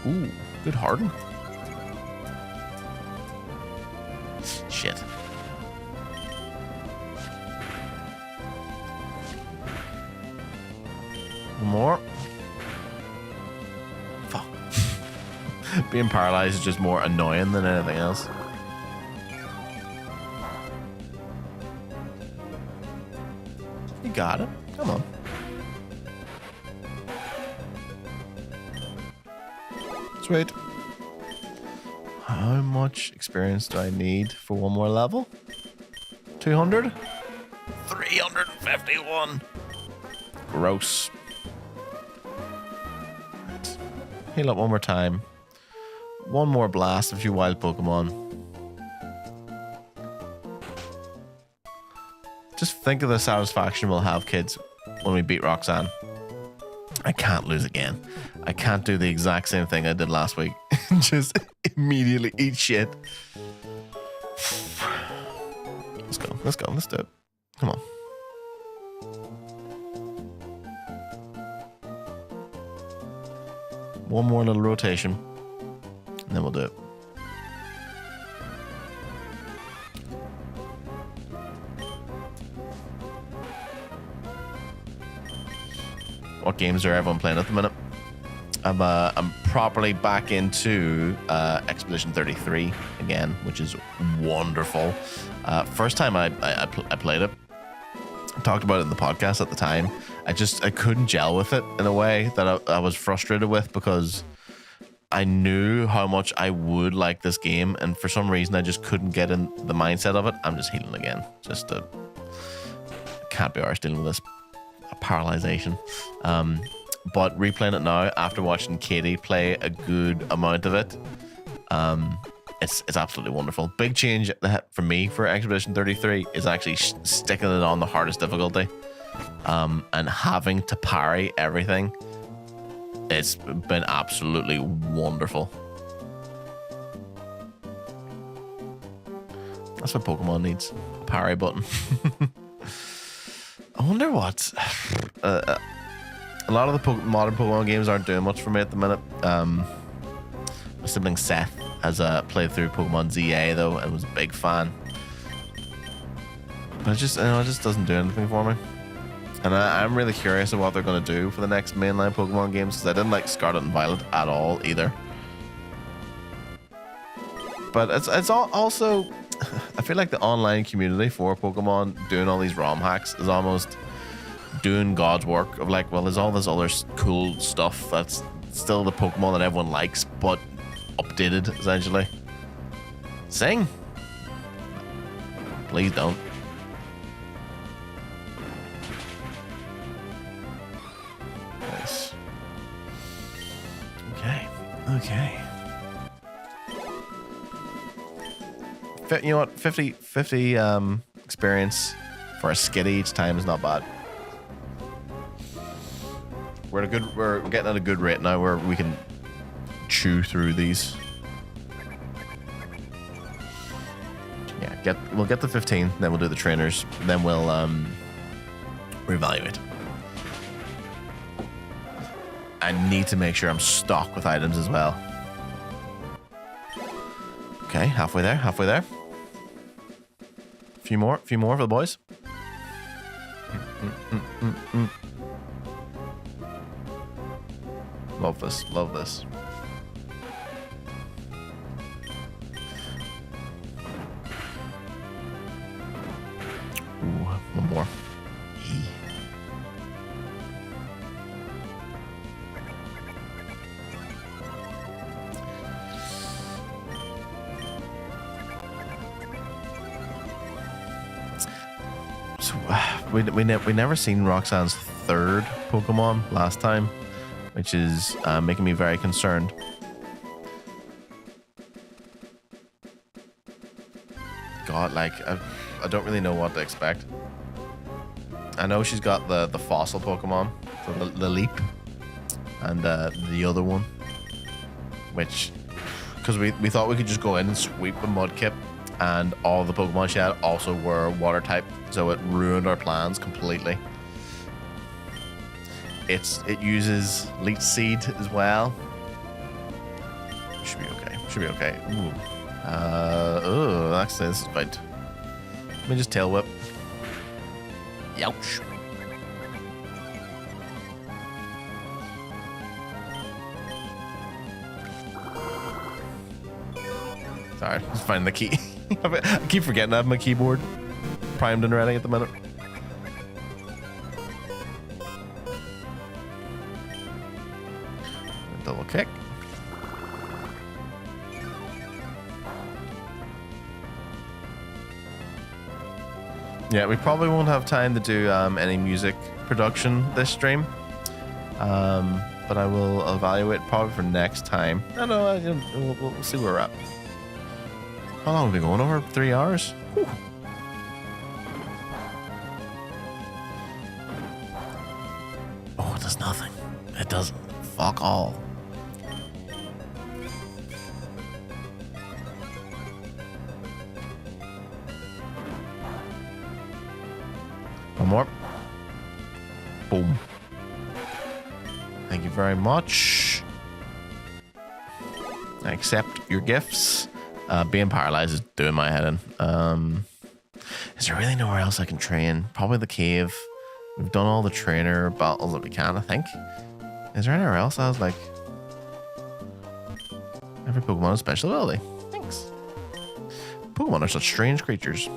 Ooh, good harden. Shit. One more. Fuck. Being paralyzed is just more annoying than anything else. You got it. Come on. Sweet. How much experience do I need for one more level? 200? 351. Gross. Right. Heal up one more time. One more blast of a few wild Pokemon. Just think of the satisfaction we'll have, kids, when we beat Roxanne. I can't lose again. I can't do the exact same thing I did last week. Just immediately eat shit. Let's go. Let's do it. Come on. One more little rotation, and then we'll do it. What games are everyone playing at the minute? I'm properly back into Expedition 33 again, which is wonderful. First time I played it, I talked about it in the podcast at the time. I couldn't gel with it in a way that I was frustrated with, because I knew how much I would like this game, and for some reason I just couldn't get in the mindset of it. I'm just healing again. Can't be arsed dealing with this paralyzation. But replaying it now after watching Katie play a good amount of it, it's absolutely wonderful. Big change for me for Expedition 33 is actually sticking it on the hardest difficulty, and having to parry everything. It's been absolutely wonderful. That's what Pokemon needs, a parry button. I wonder what a lot of the modern Pokemon games aren't doing much for me at the minute. My sibling Seth has played through Pokemon ZA though, and was a big fan. But it just doesn't do anything for me. And I'm really curious of what they're going to do for the next mainline Pokemon games, because I didn't like Scarlet and Violet at all either. But it's also, I feel like the online community for Pokemon doing all these ROM hacks is almost doing God's work of like, well, there's all this other cool stuff that's still the Pokemon that everyone likes, but updated, essentially. Sing! Please don't. Nice. Okay. You know what? 50 experience for a skitty each time is not bad. We're getting at a good rate now where we can chew through these. Yeah, we'll get to 15, then we'll do the trainers, then we'll reevaluate. I need to make sure I'm stocked with items as well. Okay, halfway there. Few more for the boys. Love this. Ooh, one more. So we never seen Roxanne's third Pokemon last time, which is making me very concerned. God, like I don't really know what to expect. I know she's got the fossil Pokemon, the Leap, and the other one, which, because we thought we could just go in and sweep the Mudkip, and all the Pokemon she had also were water type, so it ruined our plans completely. It uses Leech Seed as well. Should be okay. Ooh. Actually, this is quite. Let me just Tail Whip. Youch. Sorry, let's find the key. I keep forgetting I have my keyboard primed and ready at the minute. Double kick. Yeah, we probably won't have time to do any music production this stream, but I will evaluate probably for next time. I don't know, we'll see where we're at. How long have we been going? Over 3 hours? Whew. Oh, it does nothing. It doesn't. Fuck all. One more. Boom. Thank you very much. I accept your gifts. Being paralyzed is doing my head in. Is there really nowhere else I can train? Probably the cave. We've done all the trainer battles that we can, I think. Is there anywhere else? I was like, every Pokemon has special ability. Thanks. Pokemon are such strange creatures.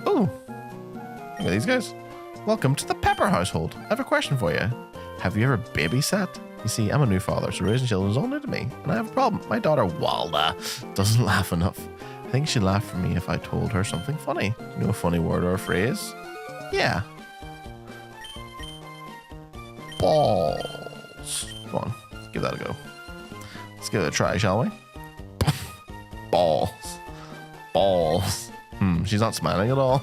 Oh, look at these guys. Welcome to the Pepper household. I have a question for you. Have you ever babysat? You see, I'm a new father, so raising children is all new to me. And I have a problem. My daughter, Walda, doesn't laugh enough. I think she'd laugh for me if I told her something funny. You know a funny word or a phrase? Yeah. Balls. Come on, let's give that a go. Let's give it a try, shall we? Balls. Balls. She's not smiling at all.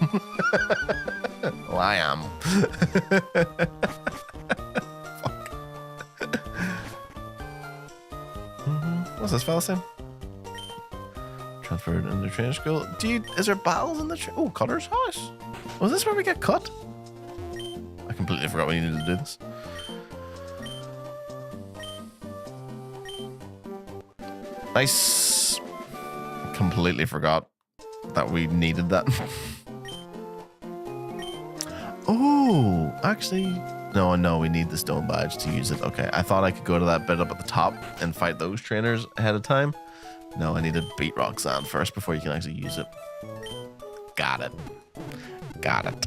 Well, I am. What's this fella saying? Transferred into training school. Dude, is there battles in the Cutter's house? Was this where we get cut? I completely forgot we needed to do this. Nice. Completely forgot that we needed that. Oh, actually, no, we need the stone badge to use it. Okay, I thought I could go to that bit up at the top and fight those trainers ahead of time. No, I need to beat Roxanne first before you can actually use it. Got it. Got it.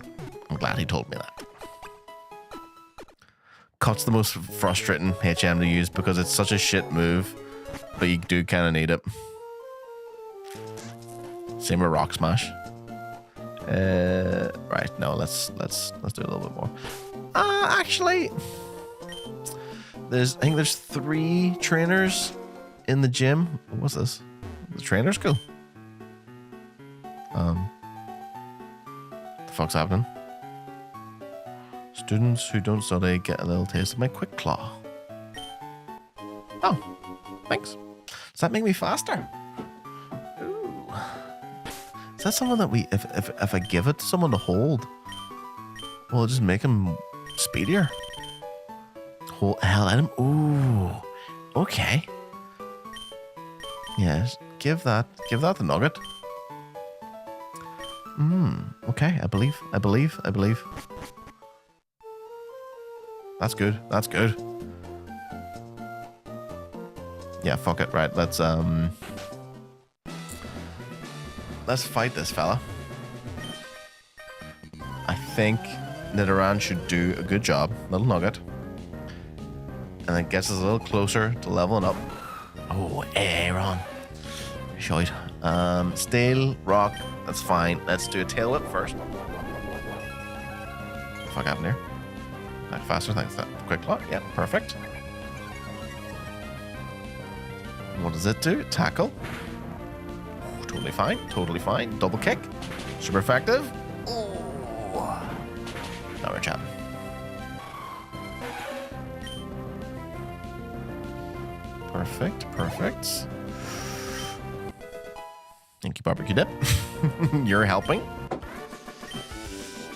I'm glad he told me that. Cut's the most frustrating HM to use because it's such a shit move, but you do kind of need it. Same with Rock Smash. Right, no, let's do a little bit more. Actually, I think there's 3 trainers in the gym. What's this? The trainer school. The fuck's happening? Students who don't study get a little taste of my quick claw. Oh, thanks. Does that make me faster? Ooh. Is that someone that if I give it to someone to hold, will it just make him speedier? Hold hell at him. Ooh. Okay. Yes. Give that the nugget. Okay. I believe. That's good. That's good. Yeah, fuck it. Right, let's fight this fella. I think Nidoran should do a good job. Little nugget. And it gets us a little closer to leveling up. Oh, Aaron. Shite. Steel, rock, that's fine. Let's do a tail whip first. What the fuck happened here? Back faster, thanks. That quick claw. Yeah, perfect. What does it do? Tackle. Totally fine. Totally fine. Double kick. Super effective. Oh. Now we're chatting. Perfect. Perfect. Thank you, Barbecue Dip. You're helping.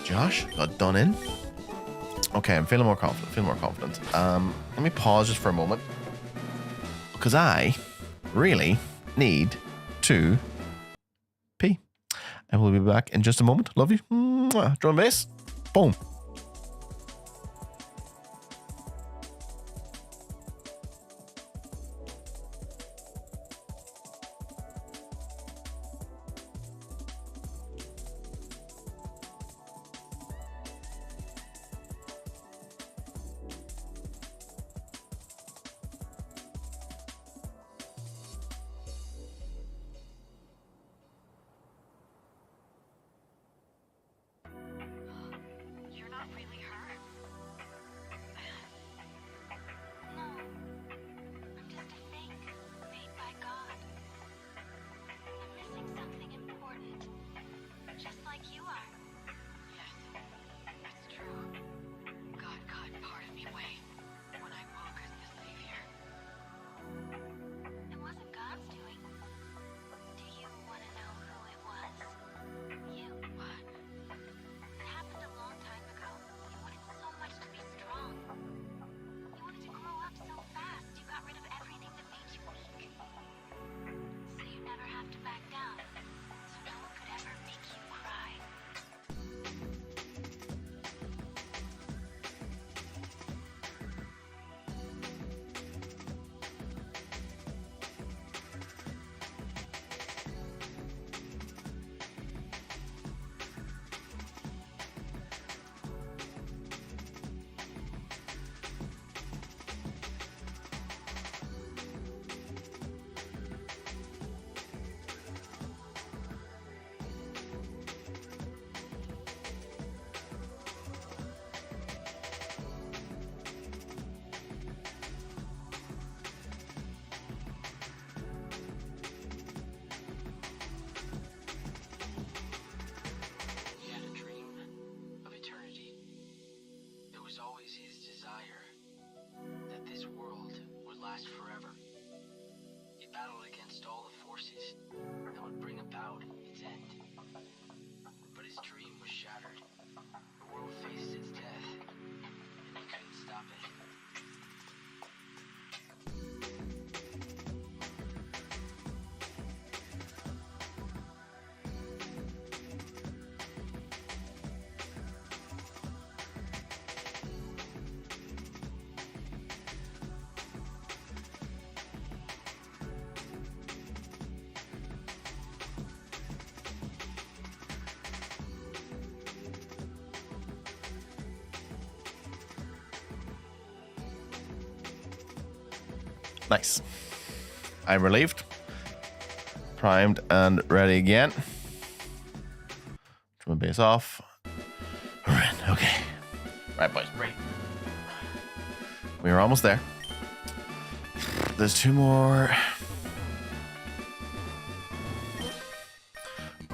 Josh got done in. Okay, I'm feeling more confident. Let me pause just for a moment. Because I really need to pee. I will be back in just a moment. Love you. Mwah. Drum bass. Boom. forces that would bring about its end. But his dream was shattered. The world faced its death, and he couldn't stop it. Nice. I'm relieved. Primed and ready again. Turn my base off. Alright, okay. Right, boys, right. We are almost there. There's 2 more.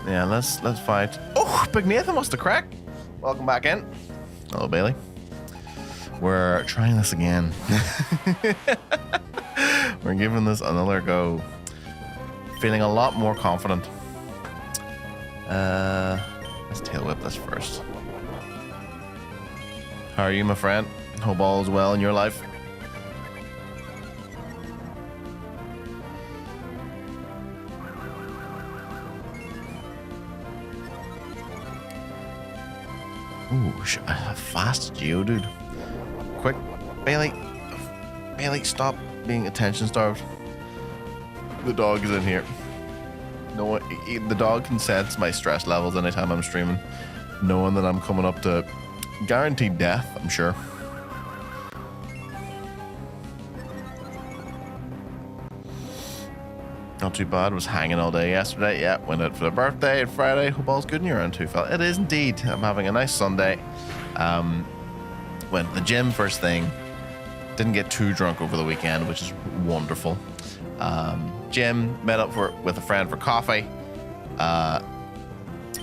Yeah, let's fight. Oh, Big Nathan wants to crack. Welcome back in. Hello, Bailey. We're trying this again. We're giving this another go. Feeling a lot more confident. Let's tail whip this first. How are you, my friend? Hope all is well in your life. Ooh, a fast Geodude. Quick, Bailey. Bailey, stop being attention starved. The dog is in here. No, the dog can sense my stress levels anytime I'm streaming, knowing that I'm coming up to guaranteed death, I'm sure. Not too bad. Was hanging all day yesterday. Yeah, went out for the birthday on Friday. Hope all's good in your end too, fella. It is indeed. I'm having a nice Sunday. Went to the gym first thing. Didn't get too drunk over the weekend, which is wonderful. Gym, met up with a friend for coffee. And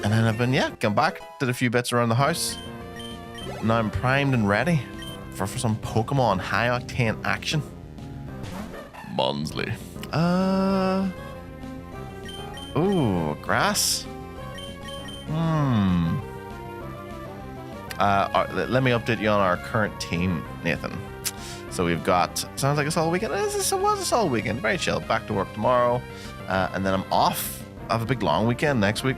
then I've been, come back, did a few bits around the house. Now I'm primed and ready for some Pokemon high octane action. Monsley. Ooh, grass. Let me update you on our current team, Nathan. So we've got, sounds like a solid weekend. It was a solid weekend, very chill. Back to work tomorrow, and then I'm off. I have a big long weekend next week,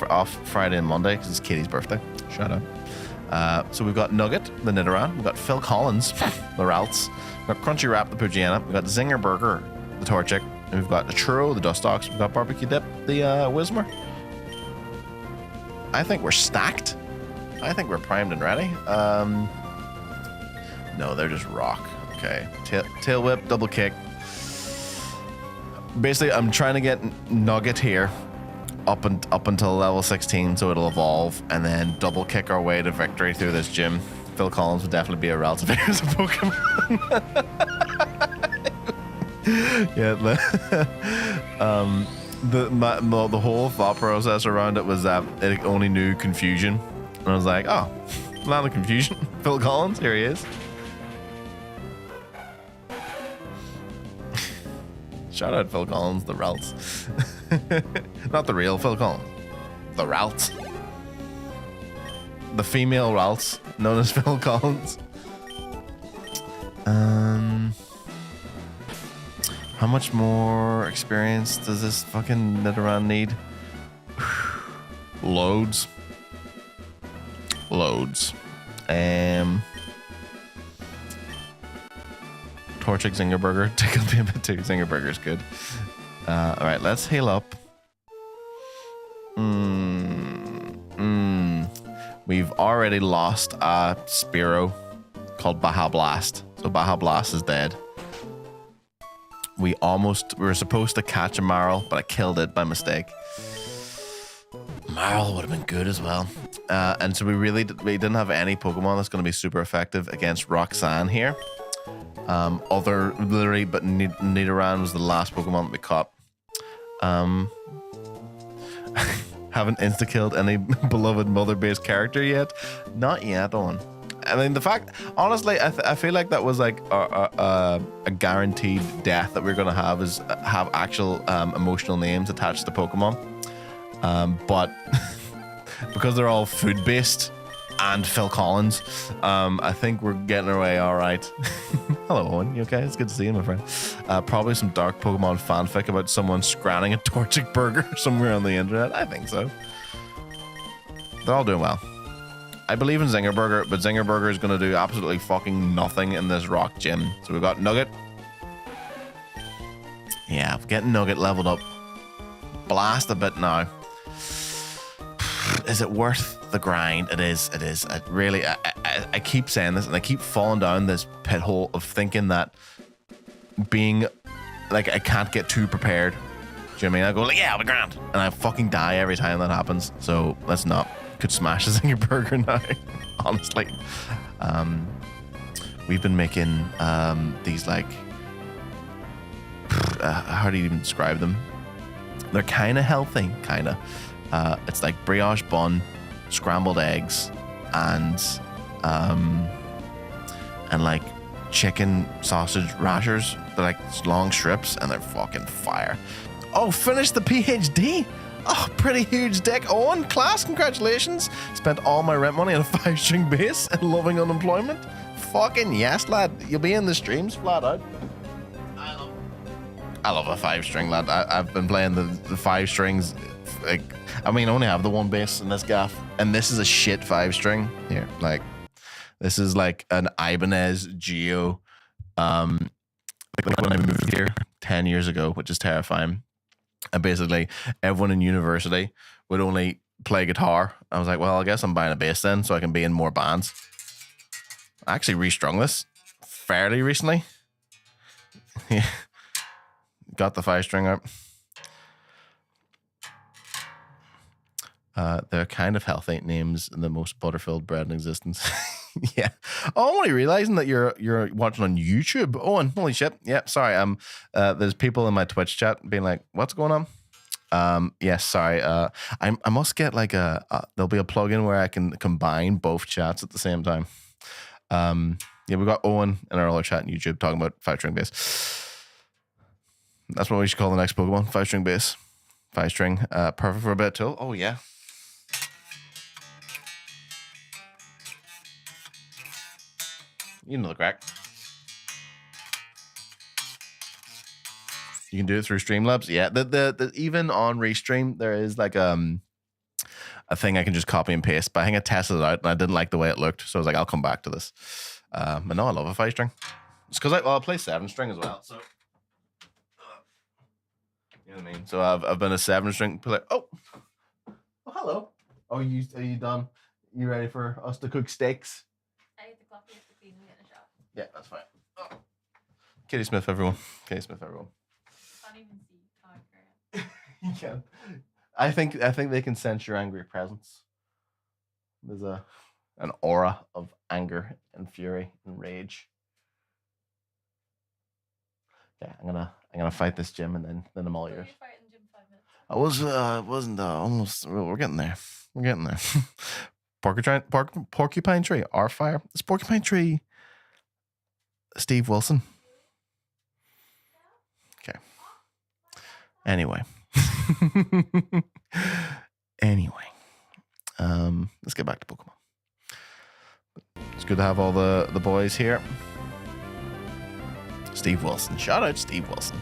off Friday and Monday because it's Katie's birthday. Shout out. So we've got Nugget, the Nidoran. We've got Phil Collins, the Ralts. We've got Crunchy Wrap, the Poochyena. We've got Zinger Burger, the Torchic. And we've got the Churro, the Dustox. We've got Barbecue Dip, the Whismer. I think we're stacked. I think we're primed and ready. No, they're just rock. Okay. Tail Whip, double kick. Basically, I'm trying to get Nugget here up until level 16, so it'll evolve, and then double kick our way to victory through this gym. Phil Collins would definitely be a relative as a Pokemon. Yeah, the whole thought process around it was that it only knew confusion, and I was like, oh, not a confusion. Phil Collins, here he is. Shout out Phil Collins, the Ralts. Not the real Phil Collins. The Ralts. The female Ralts, known as Phil Collins. How much more experience does this fucking Nidoran need? Loads. Loads. Torchic, Zinger Burger. Tickle me a bit too. Zinger Burger's good. Alright, let's heal up. We've already lost a Spearow called Baja Blast. So Baja Blast is dead. We were supposed to catch a Marl, but I killed it by mistake. Marl would have been good as well. And so we didn't have any Pokemon that's going to be super effective against Roxanne here. Literally, but Nidoran was the last Pokemon that we caught. Haven't insta-killed any beloved mother-based character yet. Not yet, on. I mean, the fact, honestly, I feel like that was like a guaranteed death that we're gonna have is have actual emotional names attached to Pokemon. But because they're all food based and Phil Collins, I think we're getting our way all right. Hello, Owen. You okay? It's good to see you, my friend. Probably some dark Pokemon fanfic about someone scranning a Torchic burger somewhere on the internet. I think so. They're all doing well. I believe in Zinger Burger, but Zinger Burger is going to do absolutely fucking nothing in this rock gym. So we've got Nugget. Yeah, getting Nugget leveled up. Blast a bit now. Is it worth the grind? It is. It is. I keep saying this, and I keep falling down this pit hole of thinking that being like, I can't get too prepared. Do you know what I mean? I go like, yeah, I'll be grand, and I fucking die every time that happens. So let's not. Could smash a Zinger Burger now. Honestly, we've been making these like how do you even describe them? They're kind of healthy, kind of. It's like brioche bun, scrambled eggs, and like chicken sausage rashers. They're like long strips, and they're fucking fire. Oh, finished the PhD. Oh, pretty huge dick. Owen, class, congratulations. Spent all my rent money on a 5-string base and loving unemployment. Fucking yes, lad. You'll be in the streams flat out. I love a 5-string, lad. I've been playing the 5 strings. Like, I mean, I only have the one bass in this gaff, and this is a shit 5-string. Here, like, this is like an Ibanez Geo. Like when I moved here 10 years ago, which is terrifying. And basically, everyone in university would only play guitar. I was like, well, I guess I'm buying a bass then, so I can be in more bands. I actually restrung this fairly recently. Yeah. Got the 5-string out. They're kind of healthy names, the most butterfilled bread in existence. Yeah. Oh, I'm only realizing that you're watching on YouTube. Owen, holy shit. Yeah, sorry. There's people in my Twitch chat being like, what's going on? Yes, sorry. I must get like there'll be a plugin where I can combine both chats at the same time. Yeah, we got Owen in our other chat on YouTube talking about 5-string bass. That's what we should call the next Pokemon. 5-string bass. 5-string. Perfect for a bit tool. Oh yeah. You know the crack. You can do it through Streamlabs. Yeah, the even on Restream there is like a thing I can just copy and paste. But I think I tested it out and I didn't like the way it looked, so I was like, I'll come back to this. But no, I love a 5-string. It's because I play 7-string as well. So you know what I mean. So I've been a 7-string player. Oh, hello. Oh, are you done? You ready for us to cook steaks? I ate the coffee at the cleaning in a shop. Yeah, that's fine. Oh. Katie Smith, everyone. Katie Smith, everyone. Can't even see how You can. I think they can sense your angry presence. There's an aura of anger and fury and rage. Okay, I'm gonna fight this gym and then I'm all yours. Fight in the gym 5 minutes. Wasn't almost. We're getting there. We're getting there. Porcupine tree. Our fire. It's Porcupine tree. Steve Wilson. Okay. Anyway. Let's get back to Pokemon. It's good to have all the boys here. Steve Wilson. Shout out Steve Wilson.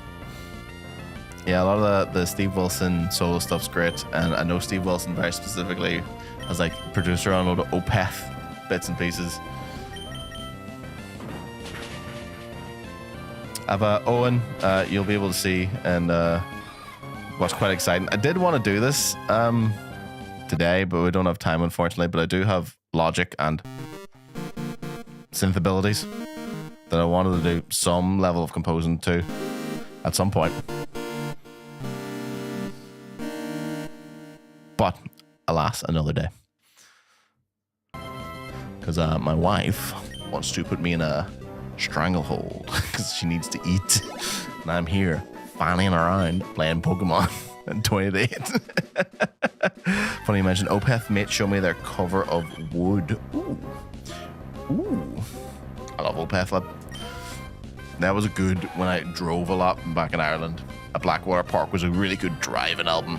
Yeah, a lot of the Steve Wilson solo stuff's great, and I know Steve Wilson very specifically as like producer on all the Opeth bits and pieces. I've Owen, you'll be able to see, and what's quite exciting. I did want to do this today, but we don't have time, unfortunately. But I do have logic and synth abilities that I wanted to do some level of composing to at some point. But alas, another day. Because my wife wants to put me in a stranglehold because she needs to eat. And I'm here fanning around playing Pokemon at 28. Funny you mentioned Opeth. Mate, show me their cover of Wood. Ooh. Ooh, I love old Pethlip. That was a good when I drove a lot back in Ireland. A Blackwater Park was a really good driving album.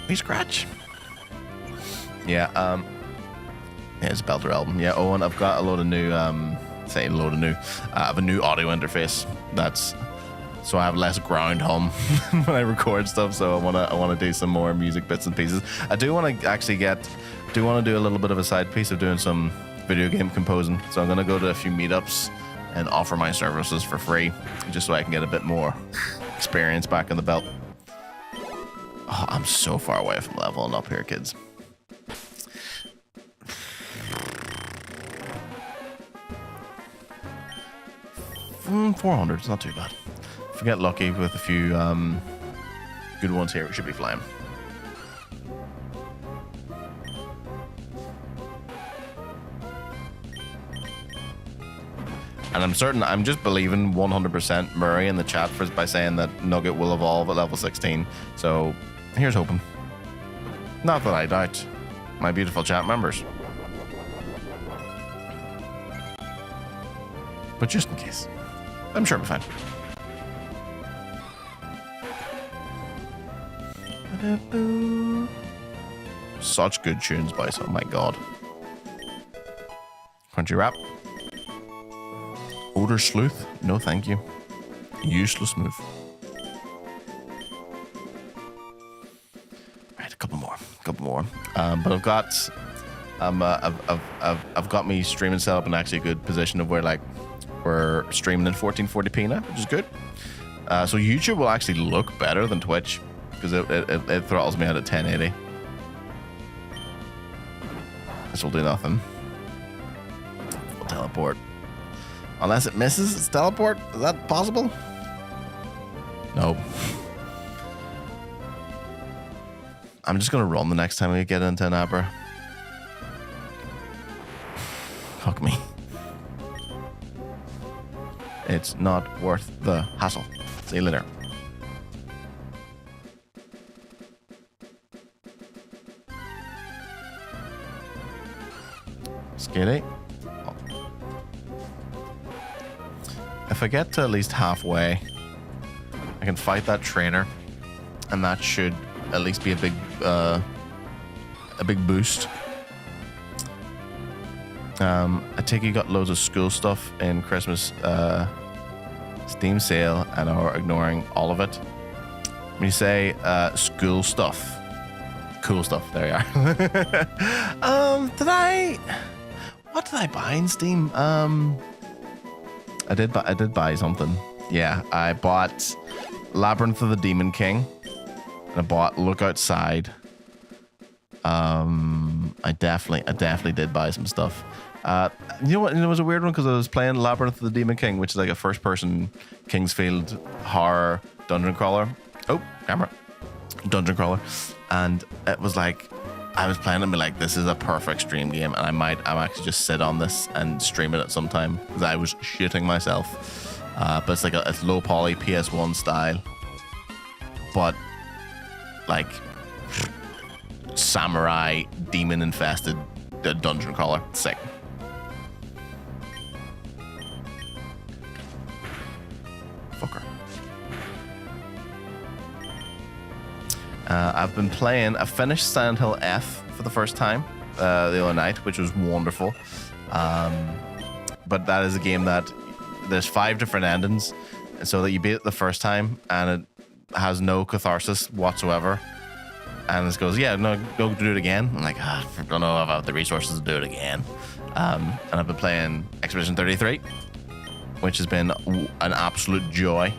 Hey, Scratch. Yeah, it's a belter album. Yeah, Owen, I've got a load of new, I have a new audio interface. So I have less ground hum when I record stuff. So I wanna do some more music bits and pieces. I do want to actually do a little bit of a side piece of doing some video game composing. So I'm gonna go to a few meetups and offer my services for free, just so I can get a bit more experience back in the belt. Oh, I'm so far away from leveling up here, kids. $400, it's not too bad. If we get lucky with a few good ones here, we should be flying. And I'm just believing 100% Murray in the chat by saying that Nugget will evolve at level 16. So here's hoping. Not that I doubt my beautiful chat members, but just in case, I'm sure we'll be fine. Such good tunes, boys. Oh my god. Crunchy Rap. Odor Sleuth? No, thank you. Useless move. Right, a couple more. But I've got me streaming set up in actually a good position of where we're streaming in 1440p now, which is good. So YouTube will actually look better than Twitch because it throttles me out at 1080. This will do nothing. We'll teleport. Unless it misses its teleport? Is that possible? Nope. I'm just gonna run the next time we get into an Abra. Fuck me. It's not worth the hassle. See you later. Skinny. If I get to at least halfway, I can fight that trainer, and that should at least be a big boost. I take you got loads of school stuff in Christmas Steam sale and are ignoring all of it. When you say school stuff, cool stuff, there you are. What did I buy in Steam? I did buy something. Yeah, I bought Labyrinth of the Demon King, and I bought Look Outside. I definitely did buy some stuff. You know what? It was a weird one because I was playing Labyrinth of the Demon King, which is like a first-person Kingsfield horror dungeon crawler. Oh, camera. Dungeon crawler. And it was like, I was playing it and be like, this is a perfect stream game, and I'm actually just sit on this and stream it at some time because I was shitting myself. But it's like it's low poly PS1 style, but like samurai demon infested dungeon crawler. Sick. Fucker. I finished Silent Hill F for the first time the other night, which was wonderful. But that is a game that there's 5 different endings, and so that you beat it the first time and it has no catharsis whatsoever. And it goes, yeah, no, go do it again. I'm like, I don't know if I have the resources to do it again. And I've been playing Expedition 33, which has been an absolute joy.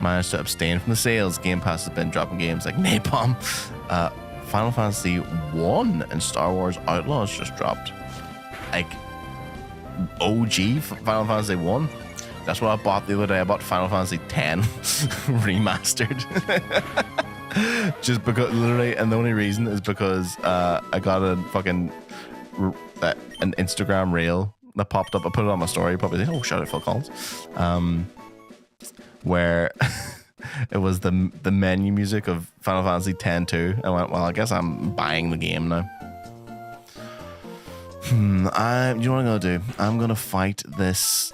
Managed to abstain from the sales. Game Pass has been dropping games like Napalm. Final Fantasy 1 and Star Wars Outlaws just dropped. Like OG Final Fantasy 1. That's what I bought the other day. I bought Final Fantasy 10 remastered. Just because, literally, and the only reason is because I got a fucking an Instagram reel that popped up. I put it on my story. Probably, oh, shout out Phil Collins. where it was the menu music of Final Fantasy X-2. I went, well, I guess I'm buying the game now. You know what I'm gonna do? I'm gonna fight this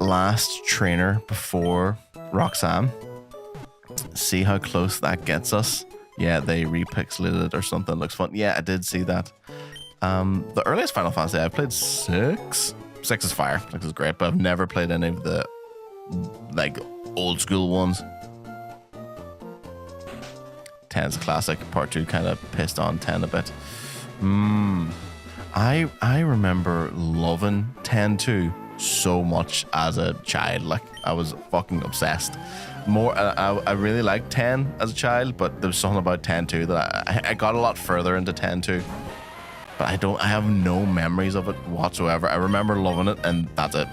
last trainer before Roxanne. See how close that gets us. Yeah, they repixelated it or something. Looks fun. Yeah, I did see that. The earliest Final Fantasy I played 6. 6 is fire. 6 is great, but I've never played any of the like old school ones. 10 is a classic. Part 2 kind of pissed on 10 a bit. I remember loving 10-2 so much as a child. Like, I was fucking obsessed. I really liked 10 as a child, but there was something about 10-2 that I got a lot further into 10-2. But I have no memories of it whatsoever. I remember loving it, and that's it.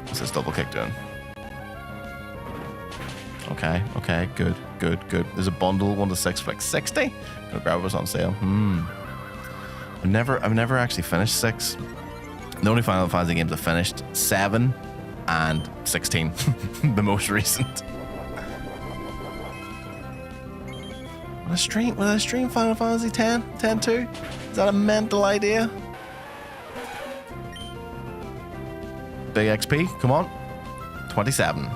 What's this double kick doing? Okay, good. There's a bundle 1 to 6 for like 60. Gonna grab it, was on sale. I've never actually finished 6. The only Final Fantasy games I finished 7 and 16, the most recent. Will I stream Final Fantasy 10-2? Is that a mental idea? Big XP, come on. 27.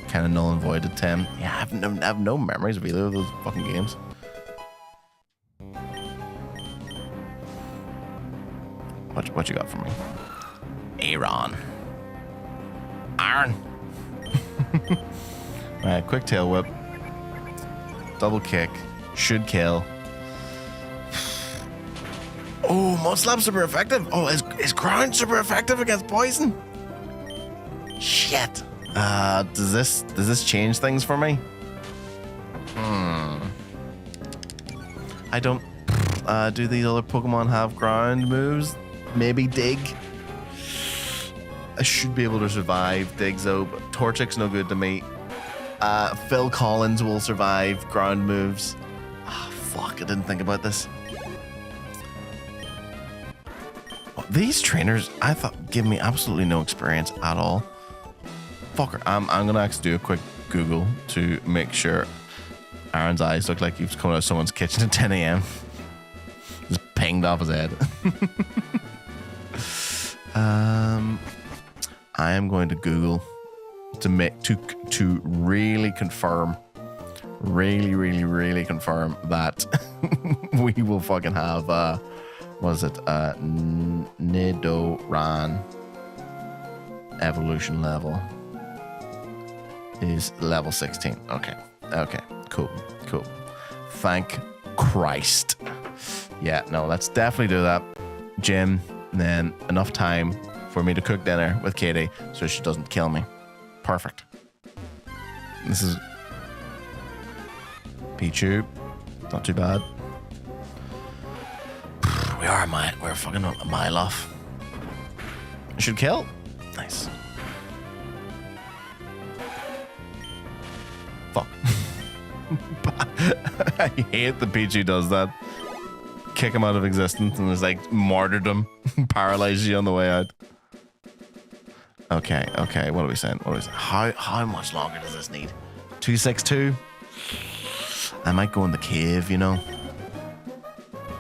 Kind of null and void at 10. Yeah, I have no memories of either of those fucking games. What you got for me? Aaron. Alright, quick tail whip. Double kick. Should kill. Oh, Mud Slap super effective. Oh, is ground super effective against poison? Shit. Does this change things for me? I don't. Do these other Pokemon have ground moves? Maybe Dig. I should be able to survive Digs though, but Torchic's no good to me. Phil Collins will survive ground moves. Fuck, I didn't think about this. These trainers, I thought, give me absolutely no experience at all. Fucker, I'm gonna actually do a quick Google to make sure Aaron's eyes look like he was coming out of someone's kitchen at 10 a.m. Just pinged off his head. I am going to Google to really confirm, really confirm that we will fucking have what is it? Nidoran evolution level is level 16. Okay, cool. Thank Christ. Yeah, no, let's definitely do that. Gym, and then enough time for me to cook dinner with Katie so she doesn't kill me. Perfect. This is Pichu. Not too bad. We're fucking a mile off. Should kill. Nice. Fuck. I hate that Pichu does that. Kick him out of existence and there's like martyrdom. Paralyze you on the way out. Okay. What are we saying? How much longer does this need? 262? I might go in the cave, you know.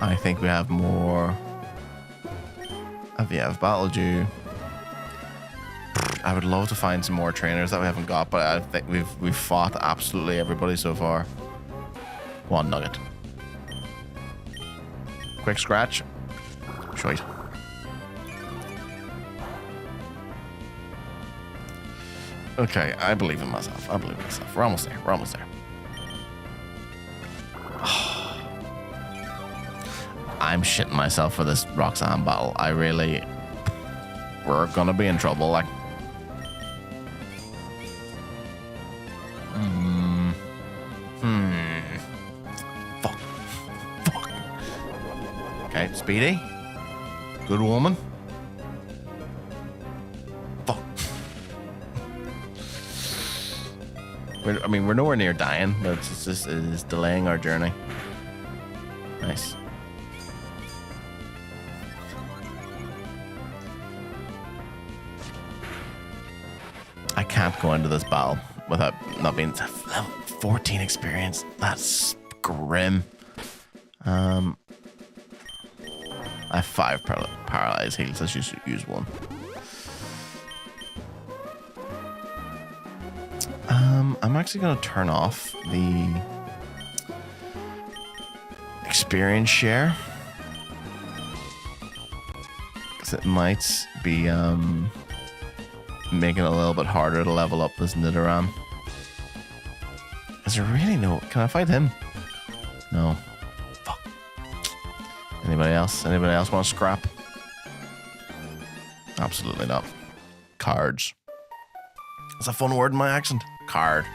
I think we have more. I've battled you. I would love to find some more trainers that we haven't got, but I think we've fought absolutely everybody so far. One nugget. Quick scratch. Sweet. Okay, I believe in myself. We're almost there. I'm shitting myself for this Roxanne battle. We're gonna be in trouble, like. Fuck. Okay, Speedy. Good woman. Fuck. We're nowhere near dying, but it's delaying our journey. Nice. go into this battle without not being level 14 experience. That's grim. I have 5 paralyzed heals. Let's just use 1. I'm actually going to turn off the experience share, because it might be making it a little bit harder to level up this Nidoran. Is there really no... Can I fight him? No. Fuck. Anybody else? Anybody else want to scrap? Absolutely not. Cards. That's a fun word in my accent. Card.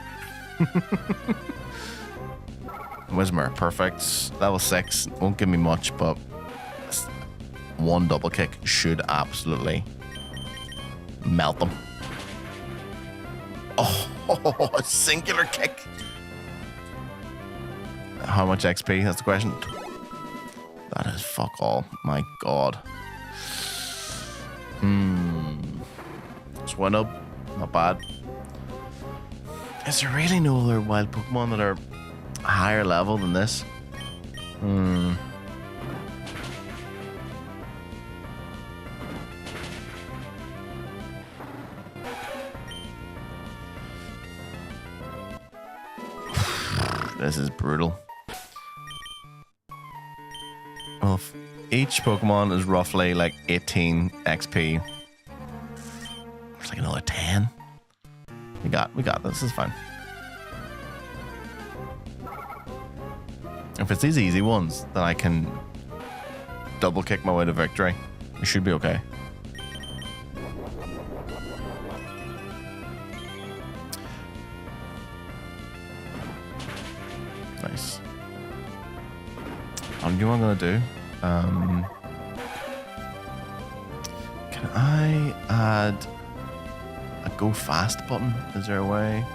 Whismer, perfect. Level 6. Won't give me much, but 1 double kick should absolutely melt them. Oh, a singular kick. How much XP? That's the question. That is fuck all. My god. Swinub. Not bad. Is there really no other wild Pokemon that are higher level than this? This is brutal. Well, if each Pokemon is roughly like 18 XP. There's like another 10. We got this. This is fine. If it's these easy ones, then I can double kick my way to victory. We should be okay. Nice. You know what I'm gonna do? Can I add a go fast button? Is there a way?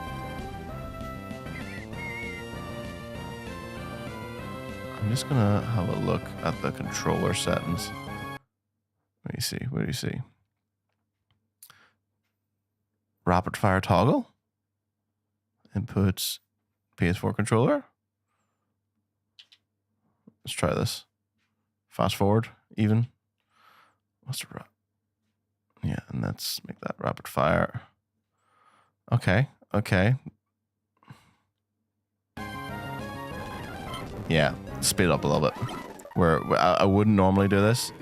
I'm just gonna have a look at the controller settings. Let me see. What do you see? Rapid fire toggle. Inputs. PS4 controller. Let's try this. Fast forward, even. What's the yeah, and let's make that rapid fire. Okay. Yeah, speed up a little bit. Where I wouldn't normally do this,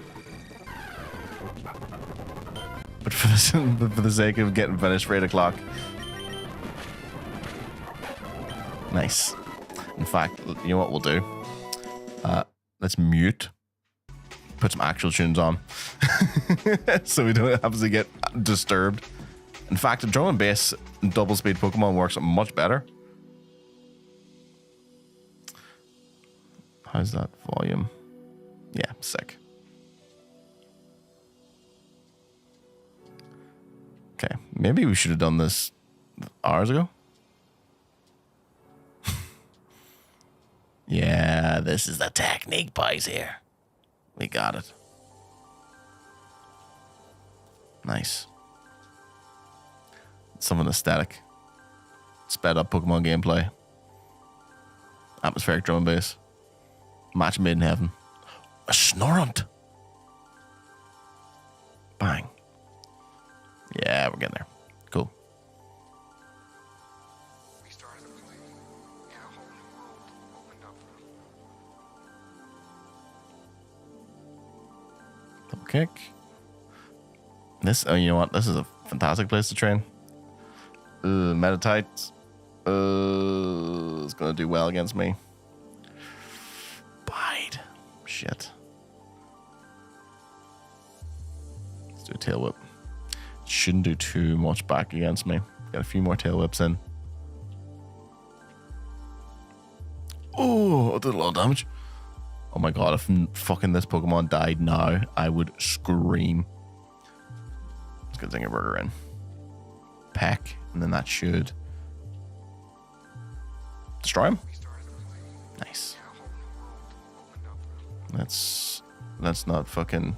but for the sake of getting finished for 8 o'clock. Nice. In fact, you know what we'll do? Let's mute. Put some actual tunes on. So we don't have to get disturbed. In fact, drum and bass double speed Pokemon works much better. How's that volume? Yeah, sick. Okay, maybe we should have done this hours ago. Yeah, this is the technique, boys, here. We got it. Nice. Something aesthetic. Sped up Pokemon gameplay. Atmospheric drum and bass. Match made in heaven. A Snorunt. Bang. Yeah, we're getting there. Cool. We started a play, and a whole new world opened up. Double kick. This, oh, you know what? This is a fantastic place to train. Meditite. It's gonna do well against me. Bide. Shit. Let's do a tail whip. Shouldn't do too much back against me. Got a few more tail whips in. Oh, I did a lot of damage. Oh my god, if fucking this Pokemon died now, I would scream. Let's get Zinger Burger in. Peck, and then that should destroy him. Nice. Let's not fucking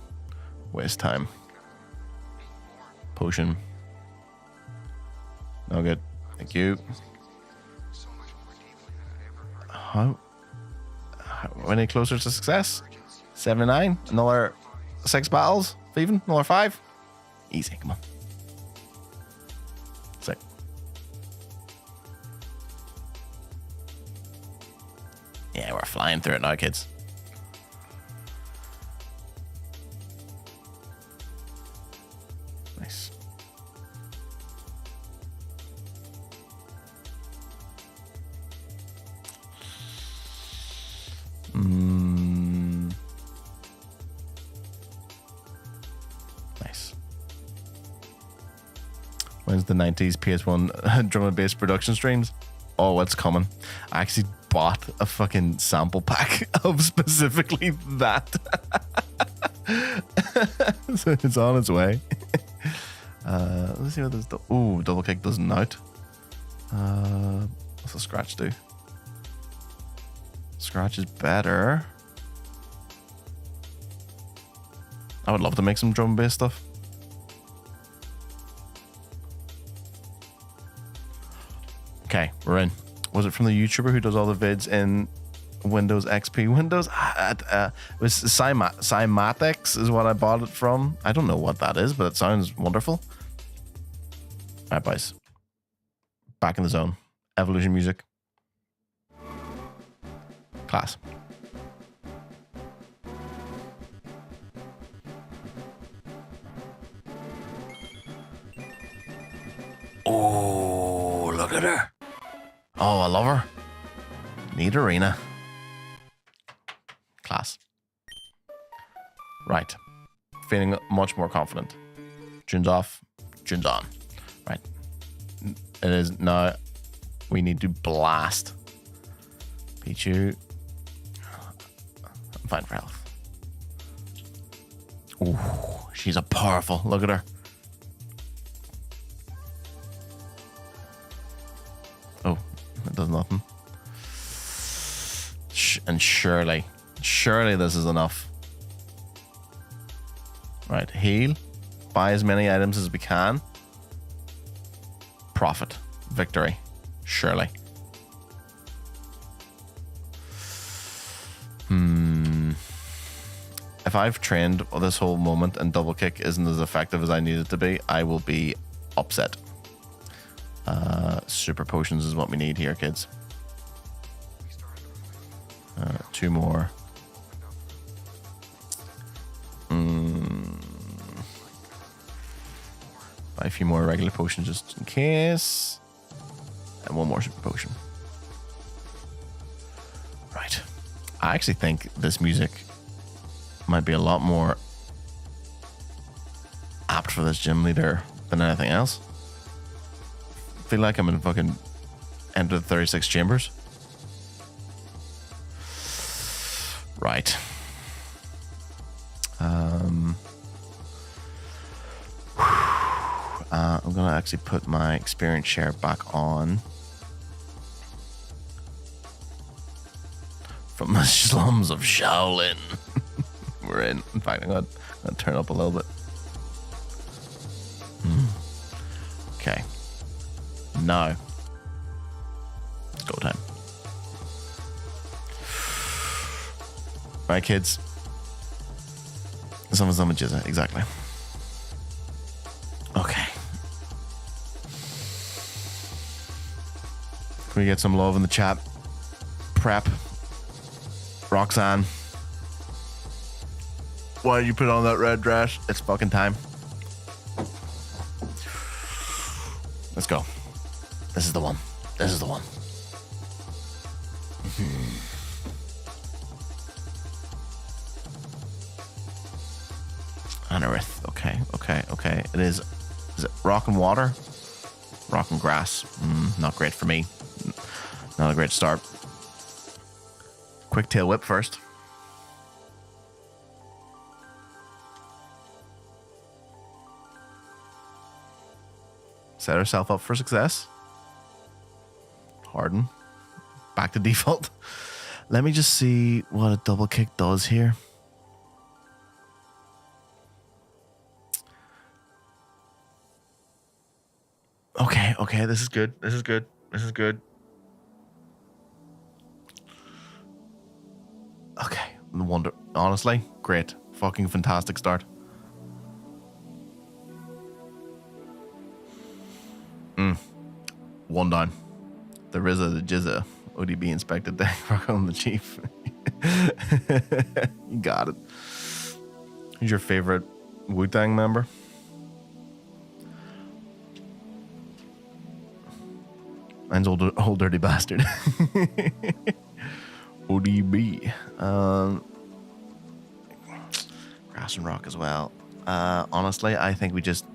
waste time. Potion. No good. Thank you. So much more deeply than I ever heard. How any closer to success? 79. Another 6 battles. Even another 5. Easy. Come on. 6. Yeah, we're flying through it now, kids. Nice. Nice. When's the 90s PS1 drum and bass production streams? Oh, it's coming. I actually bought a fucking sample pack of specifically that. So it's on its way. Let's see what this. Ooh, double kick doesn't out. What's the scratch do? Scratch is better. I would love to make some drum and bass stuff. Okay, we're in. Was it from the YouTuber who does all the vids in Windows XP? Windows? It was Cymatics is what I bought it from. I don't know what that is, but it sounds wonderful. All right, boys. Back in the zone. Evolution music. Class. Oh, look at her. Oh, I love her. Neat arena. Class. Right. Feeling much more confident. Tunes off, tunes on. Right. It is now. We need to blast. Pichu. I'm fine for health. Ooh, she's a powerful. Look at her. Oh, it does nothing. And surely this is enough. Right, heal. Buy as many items as we can. Profit. Victory. Surely. If I've trained this whole moment and double kick isn't as effective as I need it to be, I will be upset. Super potions is what we need here, kids. 2 more. Buy a few more regular potions just in case. And 1 more super potion. Right. I actually think this music might be a lot more apt for this gym leader than anything else. I feel like I'm in fucking Enter the 36 Chambers. Right. I'm gonna actually put my experience share back on. From the slums of Shaolin. We're in. In fact, I'm gonna turn up a little bit. Okay. Now. It's go time. Right, kids. Someone's jizza, exactly. Okay. Can we get some love in the chat? Prep. Roxanne. Why did you put on that red dress? It's fucking time. Let's go. This is the one. This is the one. Anorith. Okay. It is it rock and water? Rock and grass. Not great for me. Not a great start. Quick tail whip first. Set herself up for success. Harden. Back to default. Let me just see what a double kick does here. Okay. Okay, this is good. This is good. This is good. Okay, wonder. Honestly, great. Fucking fantastic start. One down. The RZA, the Jizza, ODB inspected deck. Rock on the chief. You got it. Who's your favorite Wu-Tang member? Mine's old dirty bastard. ODB. Grass and rock as well. Honestly, I think we just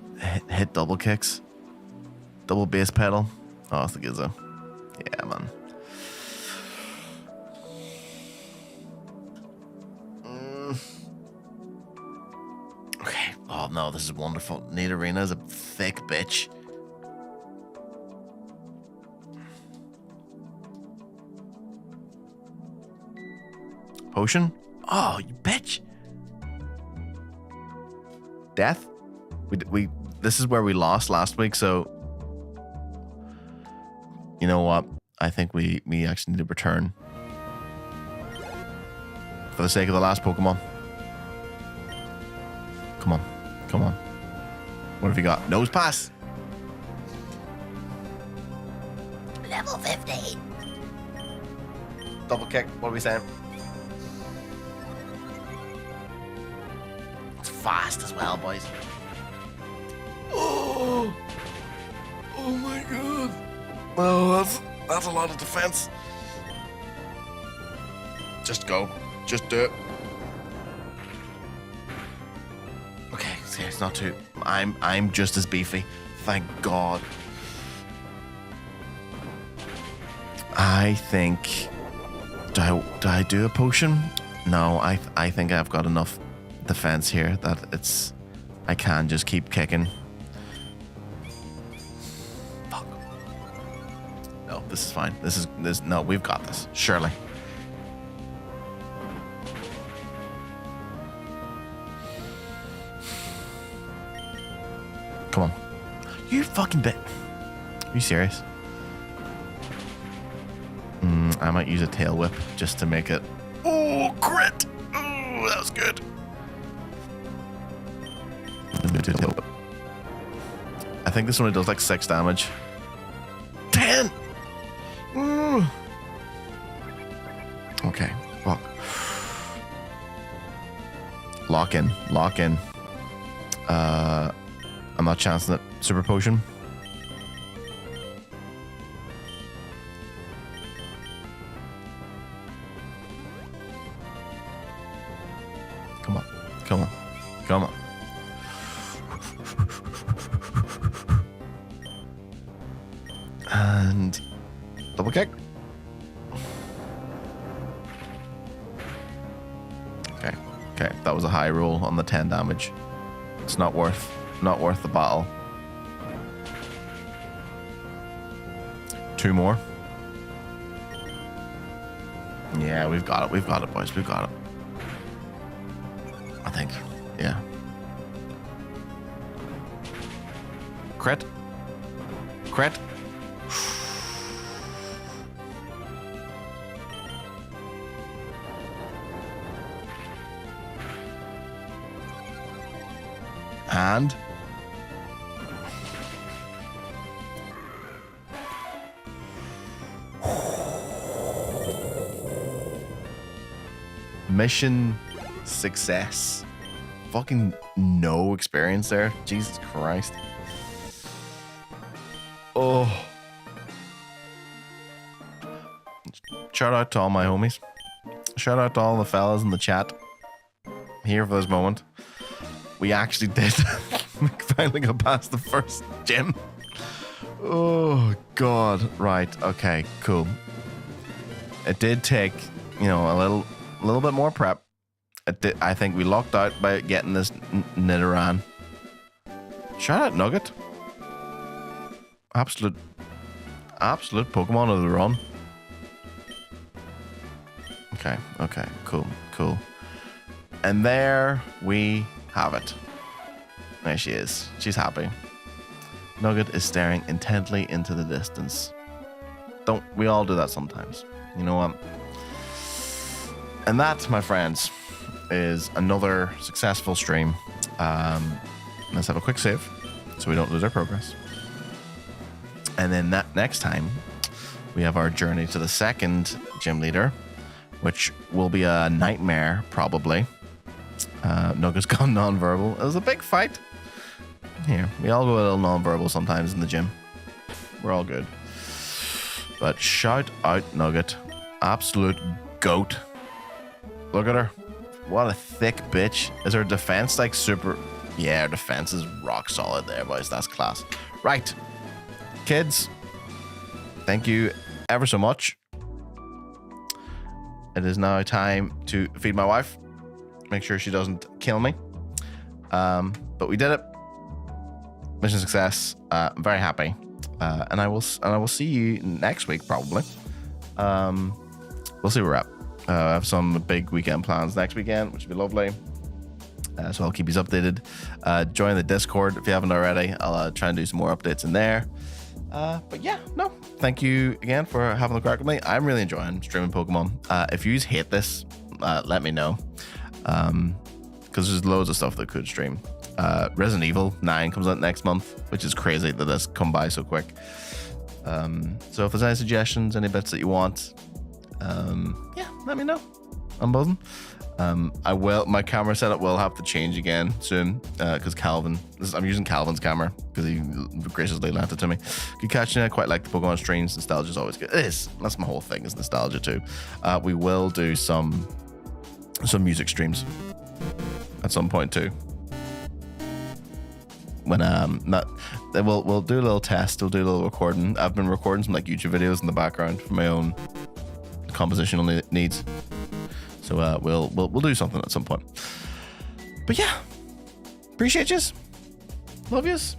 hit double kicks. Double bass pedal. Oh, it's the Gizzo. Yeah, man. Okay. Oh, no, this is wonderful. Need Arena is a thick bitch. Potion? Oh, you bitch. Death? We this is where we lost last week, so you know what? I think we actually need to return. For the sake of the last Pokemon. Come on. Come on. What have you got? Nose pass. Level 15. Double kick. What are we saying? It's fast as well, boys. Oh. Oh my god. Oh, that's a lot of defense. Just go. Just do it. Okay, see, it's not too. I'm just as beefy. Thank God. I think. Do I do a potion? No, I think I've got enough defense here that I can just keep kicking. Fuck. No, this is fine. No, we've got this. Surely. Come on. You fucking bit. Are you serious? I might use a tail whip just to make it. Oh, crit! Oh, that was good. I think this one does like 6 damage. 10! Ooh. Okay, fuck. Lock in, lock in. I'm not chancing it. Super potion. Come on, come on, come on. And double kick. Okay, okay, that was a high roll on the 10 damage. It's not worth the battle. 2 more. Yeah, we've got it, boys, we've got it. I think, yeah. Crit. Crit. And mission success. Fucking no experience there. Jesus Christ. Oh. Shout out to all my homies. Shout out to all the fellas in the chat. Here for this moment. We actually did finally got past the first gym. Oh God. Right. Okay. Cool. It did take, you know, a little bit more prep. I think we locked out by getting this Nidoran. Shout out Nugget. Absolute Pokemon of the run. Okay, okay, cool, cool. And there we have it. There she is. She's happy. Nugget is staring intently into the distance. Don't we all do that sometimes? You know what? And that, my friends, is another successful stream. Let's have a quick save so we don't lose our progress. And then that next time, we have our journey to the second gym leader, which will be a nightmare, probably. Nugget's gone non-verbal. It was a big fight. Here, we all go a little non-verbal sometimes in the gym. We're all good. But shout out Nugget. Absolute goat. Look at her. What a thick bitch. Is her defense like super... Yeah, her defense is rock solid there, boys. That's class. Right. Kids, thank you ever so much. It is now time to feed my wife. Make sure she doesn't kill me. But we did it. Mission success. I'm very happy. And I will see you next week probably. We'll see where we're at. I have some big weekend plans next weekend, which will be lovely. So I'll keep you updated. Join the Discord if you haven't already. I'll try and do some more updates in there. But yeah, no. Thank you again for having a crack with me. I'm really enjoying streaming Pokemon. If you hate this, let me know. Because there's loads of stuff that could stream. Resident Evil 9 comes out next month, which is crazy that this come by so quick. So if there's any suggestions, any bits that you want, yeah, let me know. I'm buzzing. My camera setup will have to change again soon because I'm using Calvin's camera because he graciously lent it to me. Good catching. I quite like the Pokemon streams. Nostalgia's always good. That's my whole thing, is nostalgia too. We will do some music streams at some point too. When we'll do a little test. We'll do a little recording. I've been recording some like YouTube videos in the background for my own compositional needs. So we'll do something at some point. But yeah, appreciate yous. Love yous.